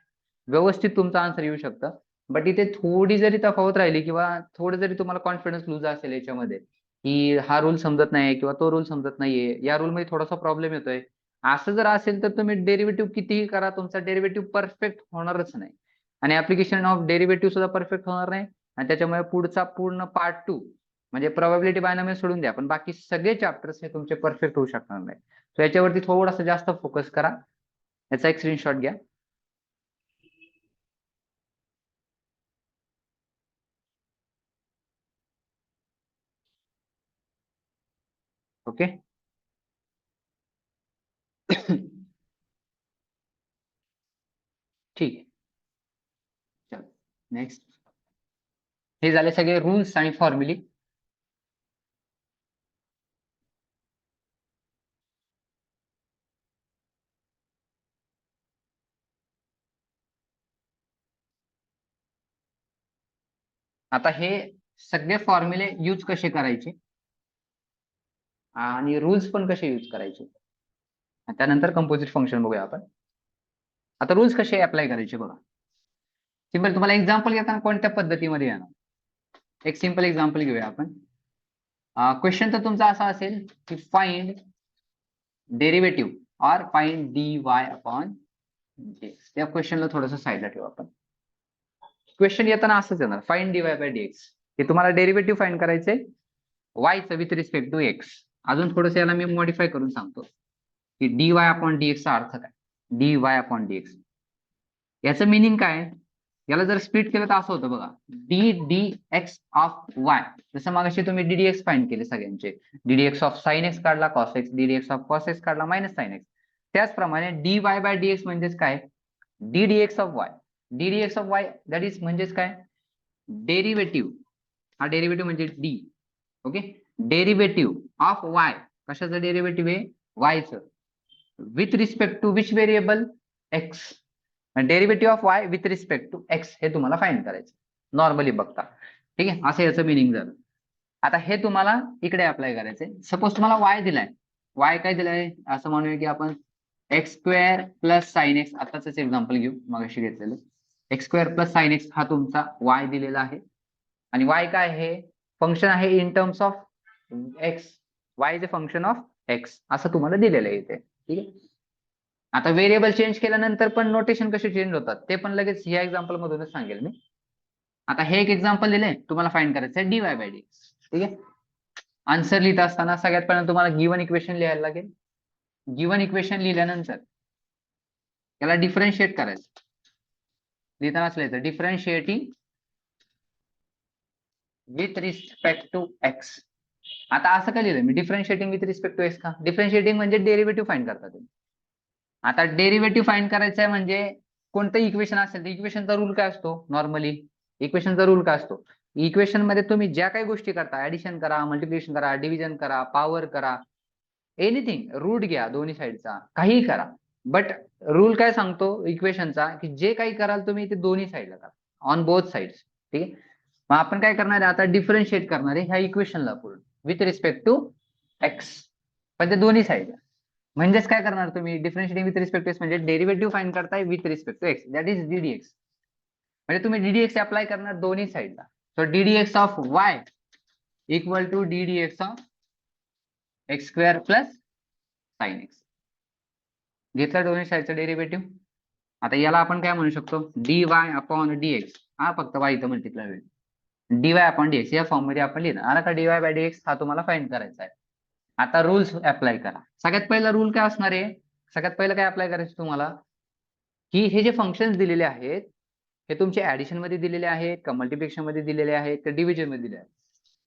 व्यवस्थित तुमचं आन्सर येऊ शकतं. बट इथे थोडी जरी तफावत राहिली किंवा थोडं जरी तुम्हाला कॉन्फिडन्स लूज असेल याच्यामध्ये की हा रूल समजत नाही किंवा तो रूल समजत नाहीये, या रूल मध्ये थोडासा प्रॉब्लेम येतोय, असं जर असेल तर तुम्ही डेरिव्हेटिव्ह कितीही करा, तुमचा डेरिव्हेटिव्ह परफेक्ट होणारच नाही आणि ऍप्लिकेशन ऑफ डेरिव्हेटिव्ह सुद्धा परफेक्ट होणार नाही. आणि त्याच्यामुळे पुढचा पूर्ण पार्ट 2 म्हणजे प्रोबॅबिलिटी बायनॉमियल सोडून द्या, पण बाकी सगळे चॅप्टर्स हे तुमचे परफेक्ट होऊ शकणार नाही. सो याच्यावरती थोडासा जास्त फोकस करा. याचा एक स्क्रीनशॉट घ्या. ओके. ठीक आहे. चल नेक्स्ट. हे झाले सगळे रूल्स आणि फॉर्म्युली. आता हे सगळे फॉर्म्युले यूज कसे करायचे आणि रूल्स पण कसे यूज करायचे, त्यानंतर कंपोजिट फंक्शन बघूया आपण. आता रूल्स कसे अप्लाय करायचे बघा. सिंपल, तुम्हाला एक्झाम्पल घेताना कोणत्या पद्धतीमध्ये येणार, एक सिंपल एक्झाम्पल घेऊया आपण. क्वेश्चन तर तुमचा असा असेल की find derivative or find D y upon x. त्या क्वेश्चनला थोडंसं साईडला ठेवू आपण. क्वेश्चन येताना असंच येणार, find D y by d x. हे तुम्हाला डेरिव्हेटिव्ह फाइंड करायचंय वायचं विथ रिस्पेक्ट टू एक्स. अजून थोडंसं याला मी मॉडिफाय करून सांगतो की डी वाय अपॉन डी एक्सचा अर्थ काय. D y upon d x याचं मिनिंग काय, याला जर स्प्लिट केलं तर असं होतं बघा, d d x of y. जसं मागाशी तुम्ही डी डी एक्स फाइंड केले सगळ्यांचे, d d x of sine x काढला, cos x, d d x of cos x काढला, मायनस साइन एक्स. त्याचप्रमाणे d y by d x म्हणजेच काय, d d x of y. D d x of Y that is म्हणजेच काय, derivative. हा derivative म्हणजे d. Okay. Derivative of y, कशाचं derivative आहे, वायचं, with respect to which variable, x. Derivative of y with respect to x हे तुम्हाला find करायचं नॉर्मली बघता. ठीक आहे, असं याचं मिनिंग झालं. आता हे तुम्हाला इकडे अप्लाय करायचंय. सपोज तुम्हाला वाय दिलाय, वाय काय दिलाय असं म्हणूया की आपण x square plus sine x. आताच एक्झाम्पल घेऊ मगाशी घेतलेलं. X square plus sine x हा तुमचा वाय दिलेला आहे आणि वाय काय आहे, फंक्शन आहे in terms of x. Y is a function of x असं तुम्हाला दिलेलं आहे इथे. ठीक आहे. आता व्हेरिएबल चेंज केल्यानंतर पण नोटेशन कसे चेंज होतात ते पण लगेच ह्या एक्झाम्पल मधूनच सांगेल मी. आता हे एक एक्झाम्पल दिलंय, तुम्हाला फाइंड करायचं आहे dy बाय dx. ठीक आहे. आन्सर लिहित असताना सगळ्यात पहिल्यांदा तुम्हाला गिवन इक्वेशन लिहायला लागेल. गिवन इक्वेशन लिहिल्यानंतर त्याला डिफरन्शिएट करायचं. लिहितानाच लिहायचं differentiating with respect to x. आता असं काय लिहिलं मी differentiating with respect to x का? डिफरन्शिएटिंग म्हणजे डेरिव्हेटिव्ह फाइंड करता तुम्ही. आता डेरिव्हेटिव्ह फाइंड करायचं आहे म्हणजे कोणतं इक्वेशन असेल तर इक्वेशनचा रूल काय असतो नॉर्मली? इक्वेशनचा रूल काय असतो? इक्वेशन मध्ये तुम्ही ज्या काही गोष्टी करता, ऍडिशन करा, मल्टिप्लिकेशन करा, डिव्हिजन करा, पॉवर करा, एनिथिंग, रूट घ्या दोन्ही साईडचा, काहीही करा, बट रूल काय सांगतो इक्वेशनचा की जे काही कराल तुम्ही ते दोन्ही साईडला करा, ऑन बोथ साइड्स. ठीक आहे. मग आपण काय करणार आहे आता? डिफरन्शिएट करणार आहे ह्या इक्वेशनला पूर्ण विथ रिस्पेक्ट टू एक्स, पण ते दोन्ही साईडला. म्हणजेच काय करणार तुम्ही? Differentiating with respect to x म्हणजे डेरिव्हेटिव्ह फाइंड करताय with respect to x, that is d dx. म्हणजे तुम्ही डीडीएक्स अप्लाय करणार दोन्ही साईडला. So d dx of y equal to डीडीएक्स of x square plus sine x. घेतला दोन्ही साईडचा डेरिव्हेटिव्ह. आता याला आपण काय म्हणू शकतो? dy upon dx. हा फक्त y इथं मल्टिप्लाय होईल. dy अपॉन dx या फॉर्म मध्ये आपण लिहिणार. आला का? dy बाय dx हा तुम्हाला फाइंड करायचा आहे. आता रूल्स अप्लाय करा. सगळ्यात पहिला रूल काय असणार आहे? सगळ्यात पहिलं काय अप्लाय करायचं तुम्हाला की हे जे फंक्शन्स दिलेले आहेत हे तुमचे ऍडिशन मध्ये दिलेले आहेत का मल्टिप्लिकेशन मध्ये दिलेले आहेत का डिव्हिजन मध्ये दिलेले आहेत,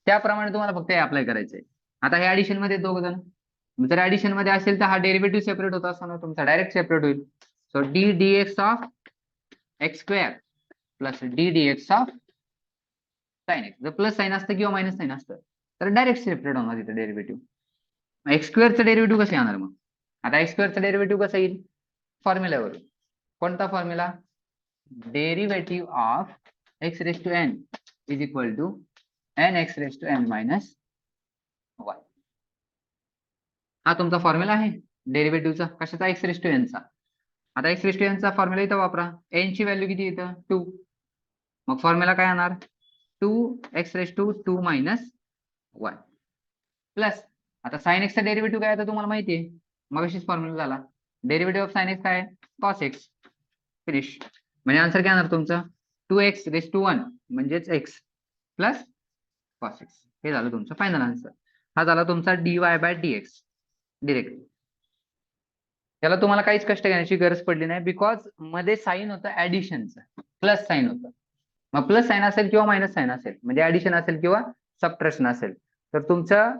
त्याप्रमाणे तुम्हाला फक्त हे अप्लाय करायचंय. आता हे ऍडिशन मध्ये दोघ जण, जर ऍडिशन मध्ये असेल तर हा डेरिव्हेटिव्ह सेपरेट होत असताना तुमचा डायरेक्ट सेपरेट होईल. So d dx of x square plus d dx of sine x. जर प्लस साइन असतं किंवा मायनस साइन असतं तर डायरेक्ट सेपरेट होणार इथं डेरिव्हेटिव्ह. एक्स स्क्वेअरचं डेरिव्हेटिव्ह कसं येणार मग? आता एक्स स्क्वेअरचं डेरिव्हेटिव्ह कसं येईल? फॉर्म्युल्यावरून. कोणता formula? Derivative of x raise to n is equal to n x raise to n minus y. हा तुमचा फॉर्म्युला आहे डेरिव्हेटिव्हचा. कशाचा? एक्स रेस टू एन चा. आता एक्स रेस टू एन चा फॉर्म्युला इथं वापरा. एन ची व्हॅल्यू किती येतं? 2. मग फॉर्म्युला काय येणार? 2x raise to 2 minus y plus. आता साइन एक्सचा डेरिव्हेटिव्ह काय आता तुम्हाला माहिती आहे, मग अशीच फॉर्म्युला झाला. डेरिव्हेटिव्ह ऑफ साइन एक्स काय? Cos x. फिनिश. म्हणजे आन्सर काय येणार तुमचं? 2x रेस टू 1 म्हणजेच x प्लस कॉस एक्स. हे झालं तुमचं फायनल आन्सर. हा झाला तुमचा dy बाय dx डिरेक्ट. त्याला तुम्हाला काहीच कष्ट घेण्याची गरज पडली नाही बिकॉज मध्ये साइन होतं ऍडिशनचं, प्लस साइन होतं. मग प्लस साइन असेल किंवा मायनस साइन असेल म्हणजे ऍडिशन असेल किंवा सबट्रॅक्शन असेल तर तुमचं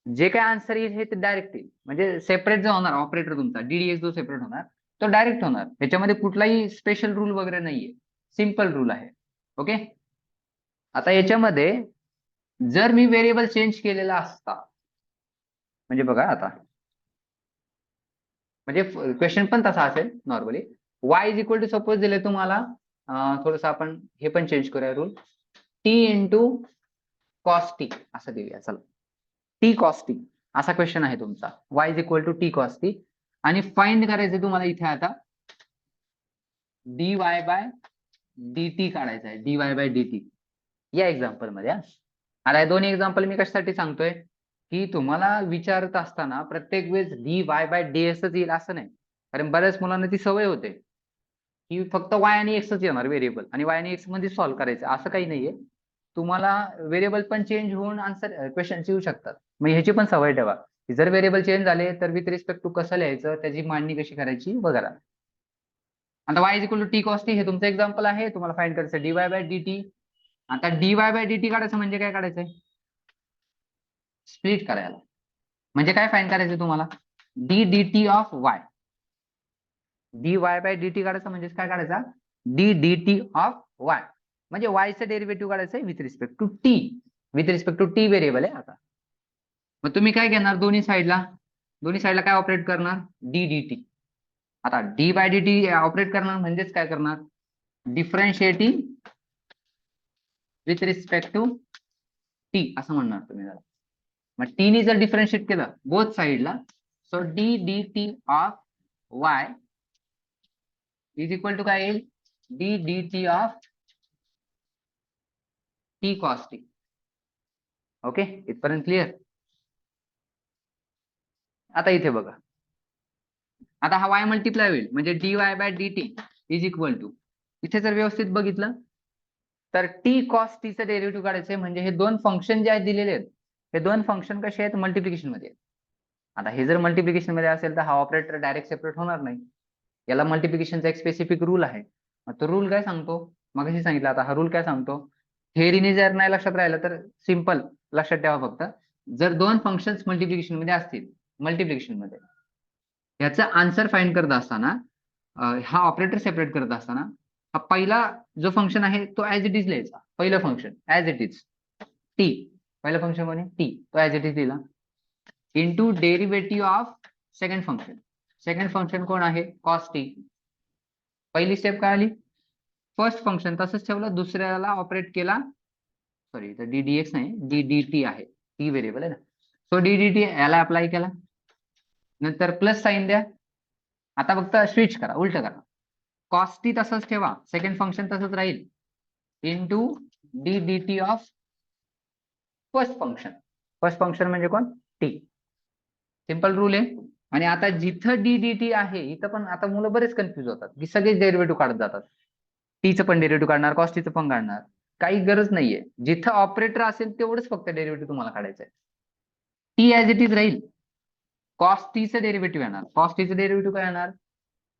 जे काय आन्सर येईल हे ते डायरेक्ट येईल. म्हणजे सेपरेट जो होणार ऑपरेटर तुमचा डीडीएक्स जो सेपरेट होणार तो डायरेक्ट होणार. याच्यामध्ये कुठलाही स्पेशल रूल वगैरे नाहीये, सिम्पल रूल आहे. ओके. आता याच्यामध्ये जर मी व्हेरिएबल चेंज केलेला असता म्हणजे बघा आता म्हणजे क्वेश्चन पण तसा असेल normally. y is equal to suppose दिले तुम्हाला थोडस आपण हे पण चेंज करूया rule. t into cos t असं देऊया. चला टी कॉस टी असा क्वेश्चन आहे तुमचा. y is equal to t cos t आणि फाइंड करायचं तुम्हाला इथे आता dy बाय dt काढायचा आहे. dy बाय dt या एक्झाम्पल मध्ये. आता हे दोन्ही एक्झाम्पल मी कशासाठी सांगतोय की तुम्हाला विचारत असताना प्रत्येक वेळेस dy बाय dx येईल असं नाही. कारण बऱ्याच मुलांना ती सवय होते की फक्त y आणि x येणार व्हेरिएबल आणि y आणि x मध्ये सॉल्व्ह करायचं. असं काही नाहीये. तुम्हाला व्हेरिएबल पण चेंज होऊन आन्सर क्वेश्चन येऊ शकतात. मग ह्याची पण सवय ठेवा की जर व्हेरिएबल चेंज झाले तर विथ रिस्पेक्ट टू कसं लिहायचं, त्याची मांडणी कशी करायची वगैरे. आता y is equal to t cos t हे तुमचं एक्झाम्पल आहे. तुम्हाला फाइंड करायचं dy बाय dt. आता dy बाय dt काढायचं म्हणजे काय काढायचंय? स्प्लिट करायला. म्हणजे काय फाइंड करायचं तुम्हाला? d dt of y. dy by dt काढायचं म्हणजेच काय काढायचा? d dt of y. म्हणजे y चं डेरिव्हेटिव्ह काढायचंय with respect to t. With respect to t variable आहे आता. मग तुम्ही काय घेणार दोन्ही साईडला? दोन्ही साईडला काय ऑपरेट करणार? d dt. आता d बाय dt ऑपरेट करणार म्हणजेच काय करणार? Differentiating with respect to t असं म्हणणार तुम्ही त्याला. मग t ने जर डिफरन्शिएट केलं बोथ साईडला so d dt of y is equal to काय येईल? d dt of t cos t. Okay. इथपर्यंत क्लिअर? आता इथे बघा आता हा y मल्टिप्लाय होईल म्हणजे dy by dt is equal to, इथे जर व्यवस्थित बघितलं तर टी कॉस टीचं डेरिव्हेटिव्ह काढायचंय म्हणजे हे दोन फंक्शन जे आहेत दिलेले आहेत हे दोन फंक्शन कसे आहेत मल्टिप्लिकेशन मध्ये. आता हे जर मल्टिप्लिकेशन मध्ये असेल तर हा ऑपरेटर डायरेक्ट सेपरेट होणार नाही. याला मल्टिप्लिकेशनचा एक स्पेसिफिक रूल आहे. तो रूल काय सांगतो मगाशी सांगितलं, आता हा रूल काय सांगतो, थेअरीने जर नाही लक्षात राहिलं तर सिंपल लक्षात ठेवा फक्त, जर दोन फंक्शन्स मल्टिप्लिकेशन मध्ये असतील मल्टिप्लिकेशन मध्ये, याचा आन्सर फाइंड करत असताना हा ऑपरेटर सेपरेट करत असताना हा पहिला जो फंक्शन आहे तो ऍज इट इज लिहायचा. पहिलं function as it is T, पहिलं फंक्शन कोणी टी, तो ऍज इट इज लिहिला into derivative of second function. Second function कोण आहे कॉस टी. पहिली स्टेप काय आली, फर्स्ट फंक्शन तसंच ठेवलं, दुसऱ्याला ऑपरेट केला, सॉरी तर ddx नाही ddt आहे, टी व्हेरिएबल आहे ना, सो ddt याला अप्लाय केला, नंतर प्लस साइन द्या. आता फक्त स्विच करा, उलट करा, कॉस टी तसंच ठेवा, सेकंड फंक्शन तसंच राहील into ddt of first function. First function म्हणजे कोण टी. सिंपल रूल आहे. आणि आता जिथं ddt आहे इथं पण आता मुलं बरेच कन्फ्युज होतात की सगळेच डेरिव्हेटिव्ह काढत जातात, टीचं पण डेरिव्हेटिव्ह काढणार, कॉस टीचं पण काढणार, काही गरज नाहीये. जिथं ऑपरेटर असेल तेवढंच फक्त डेरिव्हेटिव्ह तुम्हाला काढायचंय. टी ऍज इट इज राहील, कॉस टीचं डेरिव्हेटिव्ह येणार, कॉस टीचं डेरिव्हेटिव्ह काय येणार,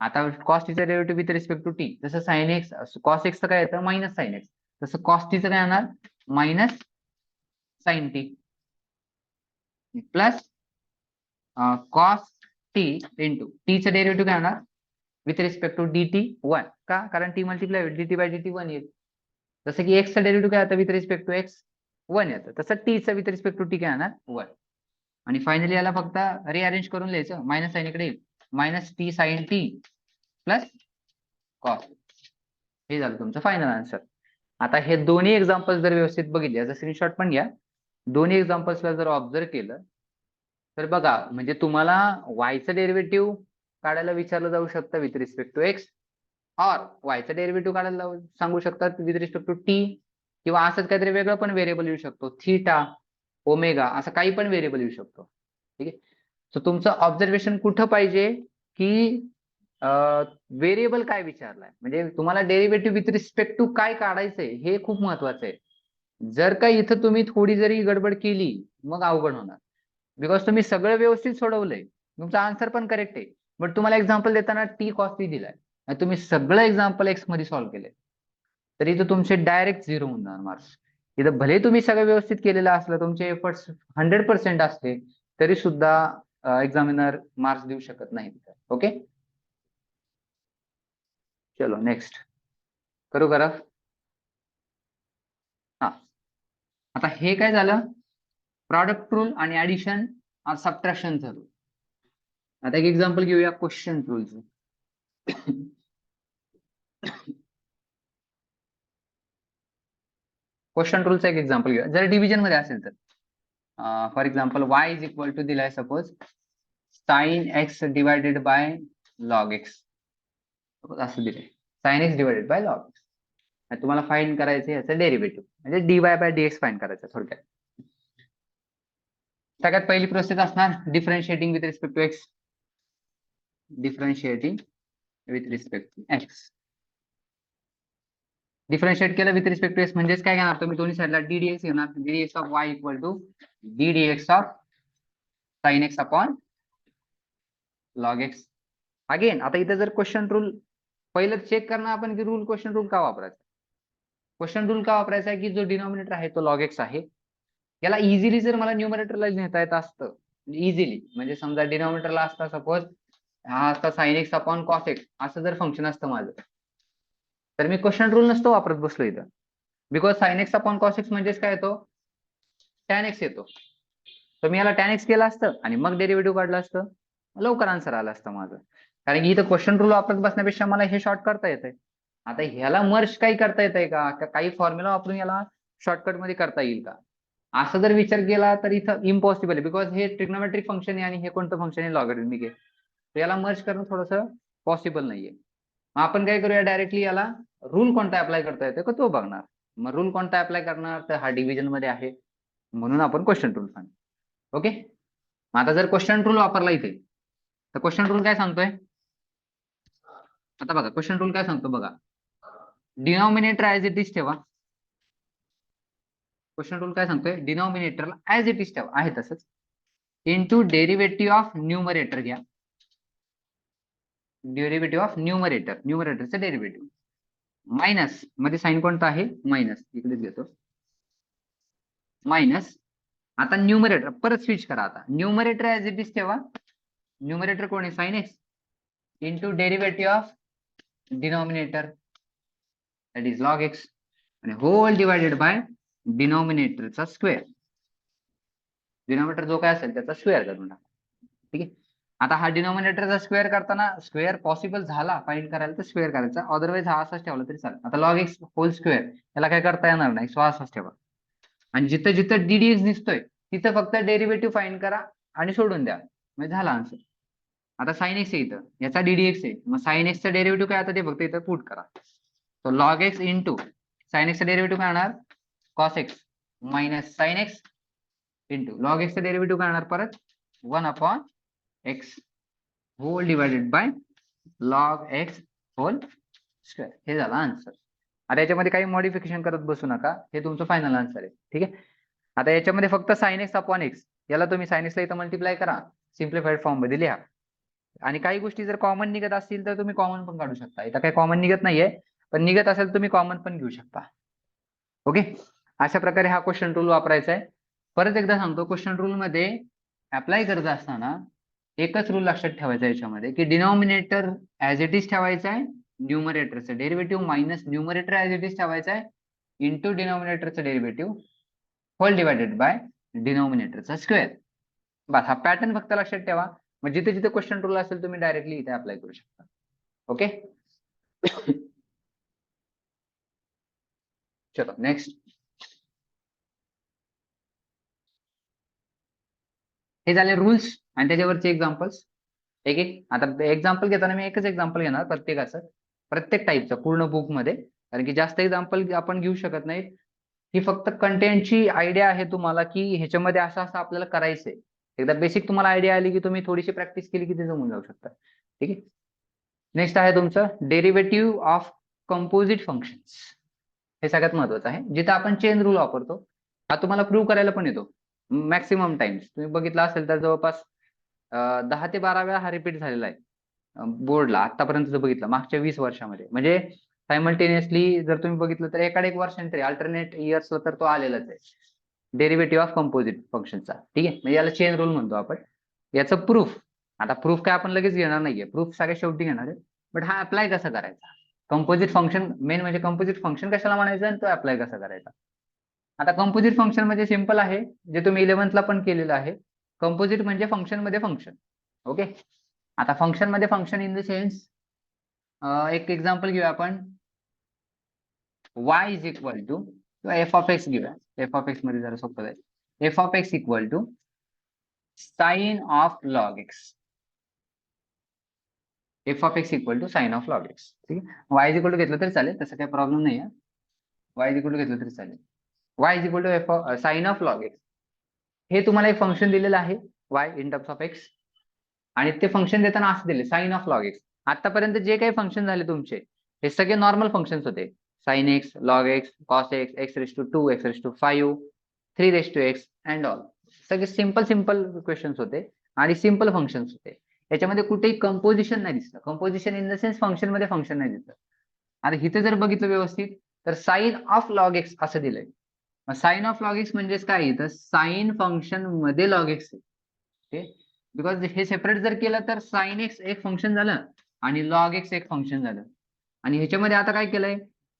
आता कॉस टीचं derivative with respect to t, जसं साइन एक्स कॉस एक्सचं काय येतं मायनस साइन एक्स, तसं कॉस टीचं काय येणार minus sine t plus cos t into टीचं डेरिव्हेटिव्ह काय येणार विथ रिस्पेक्ट टू dt 1, का, कारण टी मल्टिप्लाय होईल dt बाय dt 1 येईल. जसं की एक्सचं डेरिव्हेटिव्ह काय येतं विथ रिस्पेक्ट टू एक्स 1 येतं, तसं टीचं विथ रिस्पेक्ट टू टी काय येणार 1. आणि फायनली याला फक्त रिअरेंज करून लिहायचं, मायनस साइन इकडे येईल, minus t sine t plus cos. हे झालं तुमचं फायनल आन्सर. आता हे दोन्ही एक्झाम्पल्स जर व्यवस्थित बघितले, याचा स्क्रीनशॉट पण घ्या, दोन्ही एक्झाम्पल्सला जर ऑब्झर्व केलं तर बघा म्हणजे तुम्हाला वायचं डेरिव्हेटिव्ह काढायला विचारलं जाऊ शकतं विथ रिस्पेक्ट टू एक्स, और वायचं डेरिव्हेटिव्ह काढायला सांगू शकतात विथ रिस्पेक्ट टू टी, किंवा असंच काहीतरी वेगळं पण व्हेरिएबल येऊ शकतो, थीटा ओमेगा असं काही पण व्हेरिएबल येऊ शकतो. ठीक आहे, सो तुमचं ऑब्झर्वेशन कुठं पाहिजे की व्हेरिएबल काय विचारलाय, म्हणजे तुम्हाला डेरिव्हेटिव्ह विथ रिस्पेक्ट टू काय काढायचंय हे खूप महत्वाचं आहे. जर का इथं तुम्ही थोडी जरी गडबड केली मग अवघड होणार, बिकॉज तुम्ही सगळं व्यवस्थित सोडवलंय, तुमचा आन्सर पण करेक्ट आहे, बट तुम्हाला एक्झाम्पल देताना टी कॉस टी दिलाय आणि तुम्ही सगळं एक्झाम्पल एक्स मध्ये सॉल्व्ह केले, तर इथं तुमचे डायरेक्ट 0 होऊन जाणार मार्क्स. इथं भले तुम्ही सगळं व्यवस्थित केलेलं असलं, तुमचे एफर्ट्स 100% असले तरी सुद्धा एक्झामिनर मार्क्स देऊ शकत नाही. ओके, चलो नेक्स्ट करू करा. हा, आता हे काय झालं प्रॉडक्ट रूल आणि ऍडिशन सबट्रॅक्शनचं रूल. आता एक एक्झाम्पल घेऊया क्वेश्चन रूलचं. क्वेश्चन रूलचं एक एक्झाम्पल घेऊया, जर डिव्हिजन मध्ये असेल तर for example y is equal to दिलाय suppose sine x divided by log x, असं दिलंय sine x divided by log x. तुम्हाला फाइंड करायचं याचं डेरिव्हेटिव्ह म्हणजे dy बाय dx फाइंड करायचं. थोडक्यात सगळ्यात पहिली प्रोसेस असणार differentiating with respect to x, differentiating with respect to x. Differentiate केलं विथ रिस्पेक्ट टू एक्स म्हणजेच काय घेणार तुम्ही दोन्ही साईडला ddx घेणार, ddx of y equal to ddx of sine x upon log x. Again आता इथे जर क्वेश्चन रूल पहिलं चेक करणार आपण की रूल क्वेश्चन रूल का वापरायचा. क्वेश्चन रूल का वापरायचा आहे की जो डिनॉमिनेटर आहे तो लॉग एक्स आहे, याला इझिली जर मला न्यूमरेटरला लिहिता येत असतं इझिली, म्हणजे समजा डिनॉमिनेटरला असता सपोज हा असता sign x upon cos x असं जर फंक्शन असतं माझं, तर मी क्वेश्चन रूल नसतो वापरत बसलो इथं, because sign x upon cos x म्हणजेच काय येतो टॅन एक्स येतो. तर मी याला टॅन एक्स केलं असतं आणि मग डेरिव्हेटिव्ह काढलं असतं, लवकर आन्सर आलं असतं माझं, कारण की इथं क्वेश्चन रूल वापरत बसण्यापेक्षा मला हे शॉर्ट करता येतंय. आता ह्याला मर्ज काही करता येतंय का, काही फॉर्म्युला वापरून याला शॉर्टकट मध्ये करता येईल का, असं जर विचार केला तर इथं इम्पॉसिबल आहे, बिकॉज हे ट्रिग्नोमेट्रिक फंक्शन आहे आणि हे कोणतं फंक्शन आहे लॉगरिथमिक आहे, तर याला मर्ज करणं थोडंसं पॉसिबल नाहीये. मग आपण काय करूया डायरेक्टली याला रूल कोणता अप्लाय करता येतो का तो बघणार. मग रूल कोणता अप्लाय करणार तर हा डिव्हिजन मध्ये आहे म्हणून आपण क्वेश्चन रूल सांगतो. ओके, मग आता जर क्वेश्चन रूल वापरला इथे तर क्वेश्चन रूल काय सांगतोय आता बघा क्वेश्चन रूल काय सांगतो बघा, डिनॉमिनेटर ऍज इट इज ठेवा. क्वेश्चन रूल काय सांगतोय, डिनॉमिनेटरला ऍज इट इज ठेवा, आहे तसंच, इंटू डेरिव्हेटिव्ह ऑफ न्यूमरेटर घ्या. डेरिव्हेटिव्ह ऑफ न्यूमरेटरचं डेरिव्हेटिव्ह मायनस मध्ये साइन कोणता आहे, मायनस, इकडेच घेतो मायनस. आता न्यूमरेटर परत स्विच करा, आता न्यूमरेटर ऍज इट इज ठेवा. न्यूमरेटर कोण आहे, sine x, into derivative of denominator that is log x, आणि होल डिवायडेड बाय डिनॉमिनेटरचा स्क्वेअर. डिनॉमिनेटर जो काय असेल त्याचा स्क्वेअर करून टाका. ठीक आहे. आता हा डिनॉमिनेटरचा स्क्वेअर करताना स्क्वेअर पॉसिबल झाला फाइंड करायला तर स्क्वेअर करायचा, अदरवाईज हा असाच ठेवला तरी चालेल. आता लॉग एक्स होल स्क्वेअर याला काय करता येणार नाही, सो असाच ठेवा. आणि जिथं जिथं डीडीएक्स दिसतोय तिथं फक्त डेरिव्हेटिव्ह फाइंड करा आणि सोडून द्या, म्हणजे झाला आन्सर. आता साइन एक्स आहे इथं, याचा डीडीएक्स आहे, मग साइन एक्सचा डेरिव्हेटिव्ह काय, आता ते फक्त इथं पुट करा. तो लॉग एक्स इंटू साइन एक्सचा डेरिव्हेटिव्ह काय होणार, cos x minus sine x into log एक्सचा डेरिव्हेटिव्ह काय होणार परत 1/x whole divided by log x whole square. हे झालं आन्सर. आता याच्यामध्ये काही मॉडिफिकेशन करत बसू नका, हे तुमचं फायनल आन्सर आहे. ठीक आहे. आता याच्यामध्ये फक्त साइन एक्स अपॉन एक्स, याला तुम्ही साइन एक्सला इथं मल्टिप्लाय करा, सिम्प्लिफाईड फॉर्म मध्ये लिहा. आणि काही गोष्टी जर कॉमन निघत असतील तर तुम्ही कॉमन पण काढू शकता. इथं काही कॉमन निघत नाहीये, पण निघत असेल तुम्ही कॉमन पण घेऊ शकता. ओके. अशा प्रकारे हा क्वेश्चन रूल वापरायचा आहे. परत एकदा सांगतो, क्वेश्चन रूल मध्ये अप्लाय करत असताना एकच रूल लक्षात ठेवायचा याच्यामध्ये, की डिनॉमिनेटर ऍज इट इज ठेवायचा आहे, न्यूमरेटरचं derivative minus numerator as it is ठेवायचा आहे, इंटू डिनॉमिनेटरचं डेरिव्हेटिव्ह होल डिवायडेड बाय डिनॉमिनेटरचा स्क्वेअर. बस हा पॅटर्न फक्त लक्षात ठेवा, मग जिथे जिथे क्वेश्चन रूल असेल तुम्ही डायरेक्टली इथे अप्लाय करू शकता. ओके. चलो नेक्स्ट. हे झाले रूल्स आणि त्याच्यावरचे एक्झाम्पल्स. एक एक आता एक्झाम्पल घेताना मी एकच एक्झाम्पल घेणार प्रत्येकाचं, प्रत्येक टाईपचं पूर्ण बुक मध्ये, कारण की जास्त एक्झाम्पल आपण घेऊ शकत नाही. ही फक्त कंटेंटची आयडिया आहे तुम्हाला, की ह्याच्यामध्ये असं असं आपल्याला करायचंय. एकदा बेसिक तुम्हाला आयडिया आली की तुम्ही थोडीशी प्रॅक्टिस केली की ते जमून जाऊ शकतं. ठीक आहे. नेक्स्ट आहे तुमचं डेरिव्हेटिव्ह ऑफ कंपोजिट फंक्शन्स. हे सगळ्यात महत्वाचं आहे, जिथं आपण चेन रूल वापरतो. हा तुम्हाला प्रूव्ह करायला पण येतो मॅक्सिमम टाइम्स. तुम्ही बघितला असेल तर जवळपास 10 ते 12 वेळा हा रिपीट झालेला आहे बोर्डला आतापर्यंत जर बघितलं मागच्या 20 वर्षामध्ये. म्हणजे सायमल्टेनियसली जर तुम्ही बघितलं तर एकाड एक वर्षांतरी अल्टरनेट इयर्सला तर तो आलेलाच आहे, डेरिव्हेटिव्ह ऑफ कंपोजिट फंक्शनचा. ठीक आहे. म्हणजे याला चेन रूल म्हणतो आपण. याचं प्रूफ, आता प्रूफ काय आपण लगेच घेणार नाहीये, प्रूफ सगळ्या शेवटी घेणार आहे, बट हा अप्लाय कसा करायचा, कंपोजिट फंक्शन मेन म्हणजे कंपोजिट फंक्शन कशाला म्हणायचं आणि तो अप्लाय कसा करायचा. आता कंपोजिट फंक्शन म्हणजे सिंपल आहे, जे तुम्ही 11th ला पण केलेलं आहे. कंपोजिट म्हणजे फंक्शन मध्ये फंक्शन. ओके. आता फंक्शन मध्ये फंक्शन इन द सेन्स, एक एक्झाम्पल घेऊया आपण, y इज इक्वल टू किंवा एफ ऑफ एक्स घेऊया. एफ ऑफ एक्स मध्ये जरा सोपं जाईल. F of x equal to sine of log x. F of x equal to sine of log x. ठीक आहे. वाय इज इक्वल टू घेतलं तरी चालेल, तसं काही प्रॉब्लेम नाही आहे. वाय इज इक्वल टू घेतलं तरी चालेल. Y is equal to f sine of log x. हे तुम्हाला एक फंक्शन दिलेलं आहे y in terms of x, आणि ते फंक्शन देताना असं दिले साइन ऑफ लॉग एक्स. आतापर्यंत जे काही फंक्शन झाले तुमचे हे सगळे नॉर्मल फंक्शन्स होते. Sine x, log x, cos x, x raise to 2, x raise to 5, 3 raise to x and all. सगळे सिंपल सिंपल क्वेश्चन्स होते आणि सिंपल फंक्शन्स होते. याच्यामध्ये कुठेही कंपोजिशन नाही दिसलं. Composition in the sense function मध्ये फंक्शन नाही दिसलं. आता इथे जर बघितलं व्यवस्थित तर साइन ऑफ लॉग एक्स असं दिलंय. साइन ऑफ लॉग एक्स म्हणजेच काय, तर साइन फंक्शन मध्ये लॉग एक्स आहे. बिकॉज हे सेपरेट जर केलं तर साइन एक्स एक फंक्शन झालं आणि लॉग एक्स एक फंक्शन झालं. आणि ह्याच्यामध्ये आता काय केलंय,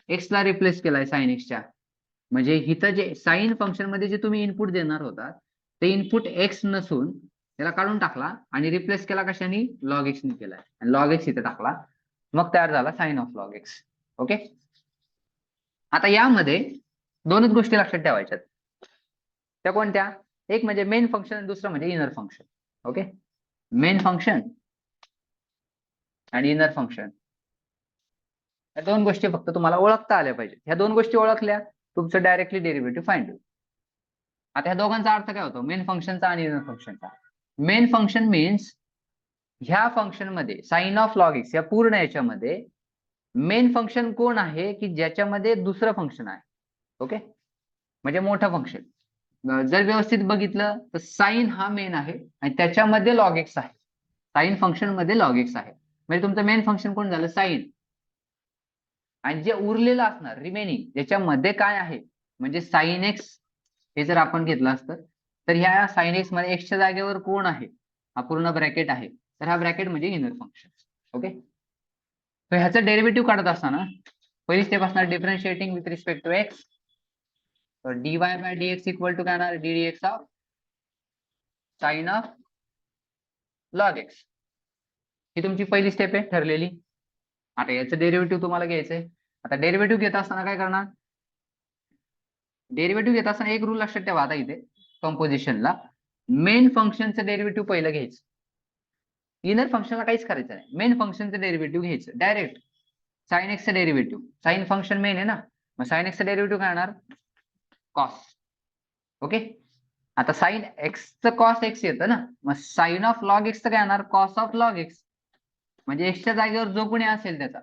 एक्स ला रिप्लेस केलाय साइन एक्सच्या. म्हणजे इथं जे साइन फंक्शन मध्ये जे तुम्ही इनपुट देणार होता ते इनपुट एक्स नसून त्याला काढून टाकला आणि रिप्लेस केला कशाने, लॉग एक्स ने केलाय. आणि लॉग एक्स इथे टाकला, मग तयार झाला sine of log x. Okay. आता यामध्ये दोनच गोष्टी लक्षात ठेवायच्यात. त्या कोणत्या, एक म्हणजे मेन फंक्शन आणि दुसरं म्हणजे inner function. Okay. Main function आणि इनर फंक्शन, या दोन गोष्टी फक्त तुम्हाला ओळखता आल्या पाहिजे. ह्या दोन गोष्टी ओळखल्या तुमचं डायरेक्टली डेरिव्हेटिव्ह फाइंड होईल. आता ह्या दोघांचा अर्थ काय होतो, मेन फंक्शनचा आणि इनर फंक्शनचा. मेन फंक्शन मीन्स ह्या फंक्शन मध्ये साइन ऑफ लॉग एक्स या पूर्ण याच्यामध्ये मेन फंक्शन कोण आहे की ज्याच्यामध्ये दुसरं फंक्शन आहे. ओके, म्हणजे मोठं फंक्शन. जर व्यवस्थित बघितलं तर साइन हा मेन आहे आणि त्याच्यामध्ये लॉग एक्स आहे. साइन फंक्शन मध्ये लॉग एक्स आहे, म्हणजे तुमचं मेन फंक्शन कोण झालं साइन. आणि जे उरलेलं असणार रिमेनिंग ज्याच्यामध्ये काय आहे म्हणजे साइन एक्स, हे जर आपण घेतलं असतं तर ह्या साइन एक्स मध्ये एक्सच्या जागेवर कोण आहे, हा पूर्ण ब्रॅकेट आहे, तर हा ब्रॅकेट म्हणजे इनर फंक्शन. ओके, तर ह्याचं डेरिव्हेटिव्ह काढत असताना पहिली स्टेप असणार differentiating with respect to x. तर dy by dx equal to काय येणार ddx of sine of log x. ही तुमची पहिली स्टेप आहे ठरलेली. आता याचं डेरिव्हेटिव्ह तुम्हाला घ्यायचंय. आता डेरिव्हेटिव्ह घेत असताना काय करणार, डेरिव्हेटिव्ह घेत असताना एक रूल लक्षात ठेवा. आता इथे कंपोजिशनला मेन फंक्शनचं डेरिव्हेटिव्ह पहिलं घ्यायचं. इनर फंक्शनला काहीच करायचं नाही, मेन फंक्शनचं डेरिव्हेटिव्ह घ्यायचं डायरेक्ट. साइन एक्सचं डेरिव्हेटिव्ह, साइन फंक्शन मेन आहे ना, मग साइन एक्सचं डेरिव्हेटिव्ह काय येणार कॉस. ओके, आता साइन एक्सचं कॉस एक्स येतं ना, मग साइन ऑफ लॉग एक्सचं काय येणार कॉस ऑफ लॉग एक्स. म्हणजे एक्सच्या जागेवर जो कोणी असेल त्याचा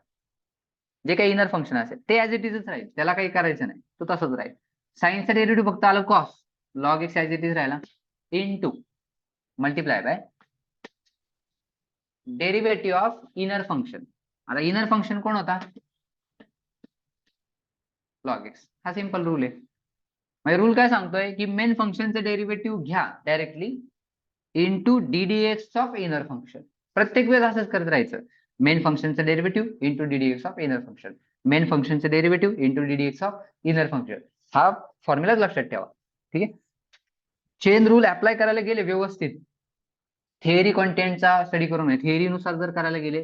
जे काही इनर फंक्शन असेल ते ऍज इट इजच राहील, त्याला काही करायचं नाही, तो तसंच राहील. साइनचा डेरिव्हेटिव्ह फक्त आलं cos, log x as it is राहिला into multiply by derivative of inner function. आता इनर फंक्शन कोण होता लॉग एक्स. हा सिंपल रूल आहे. म्हणजे रूल काय सांगतोय की मेन फंक्शनचं डेरिव्हेटिव्ह घ्या directly into d d x of inner function. प्रत्येक वेळेस असंच करत राहायचं, मेन फंक्शनचं derivative into d d x of inner function, main फंक्शनचं derivative into d d x of inner function. हा फॉर्म्युलाच लक्षात ठेवा. ठीक आहे, चेन रूल अप्लाय करायला गेले व्यवस्थित, थिअरी कॉन्टेंटचा स्टडी करून थिअरीनुसार जर करायला गेले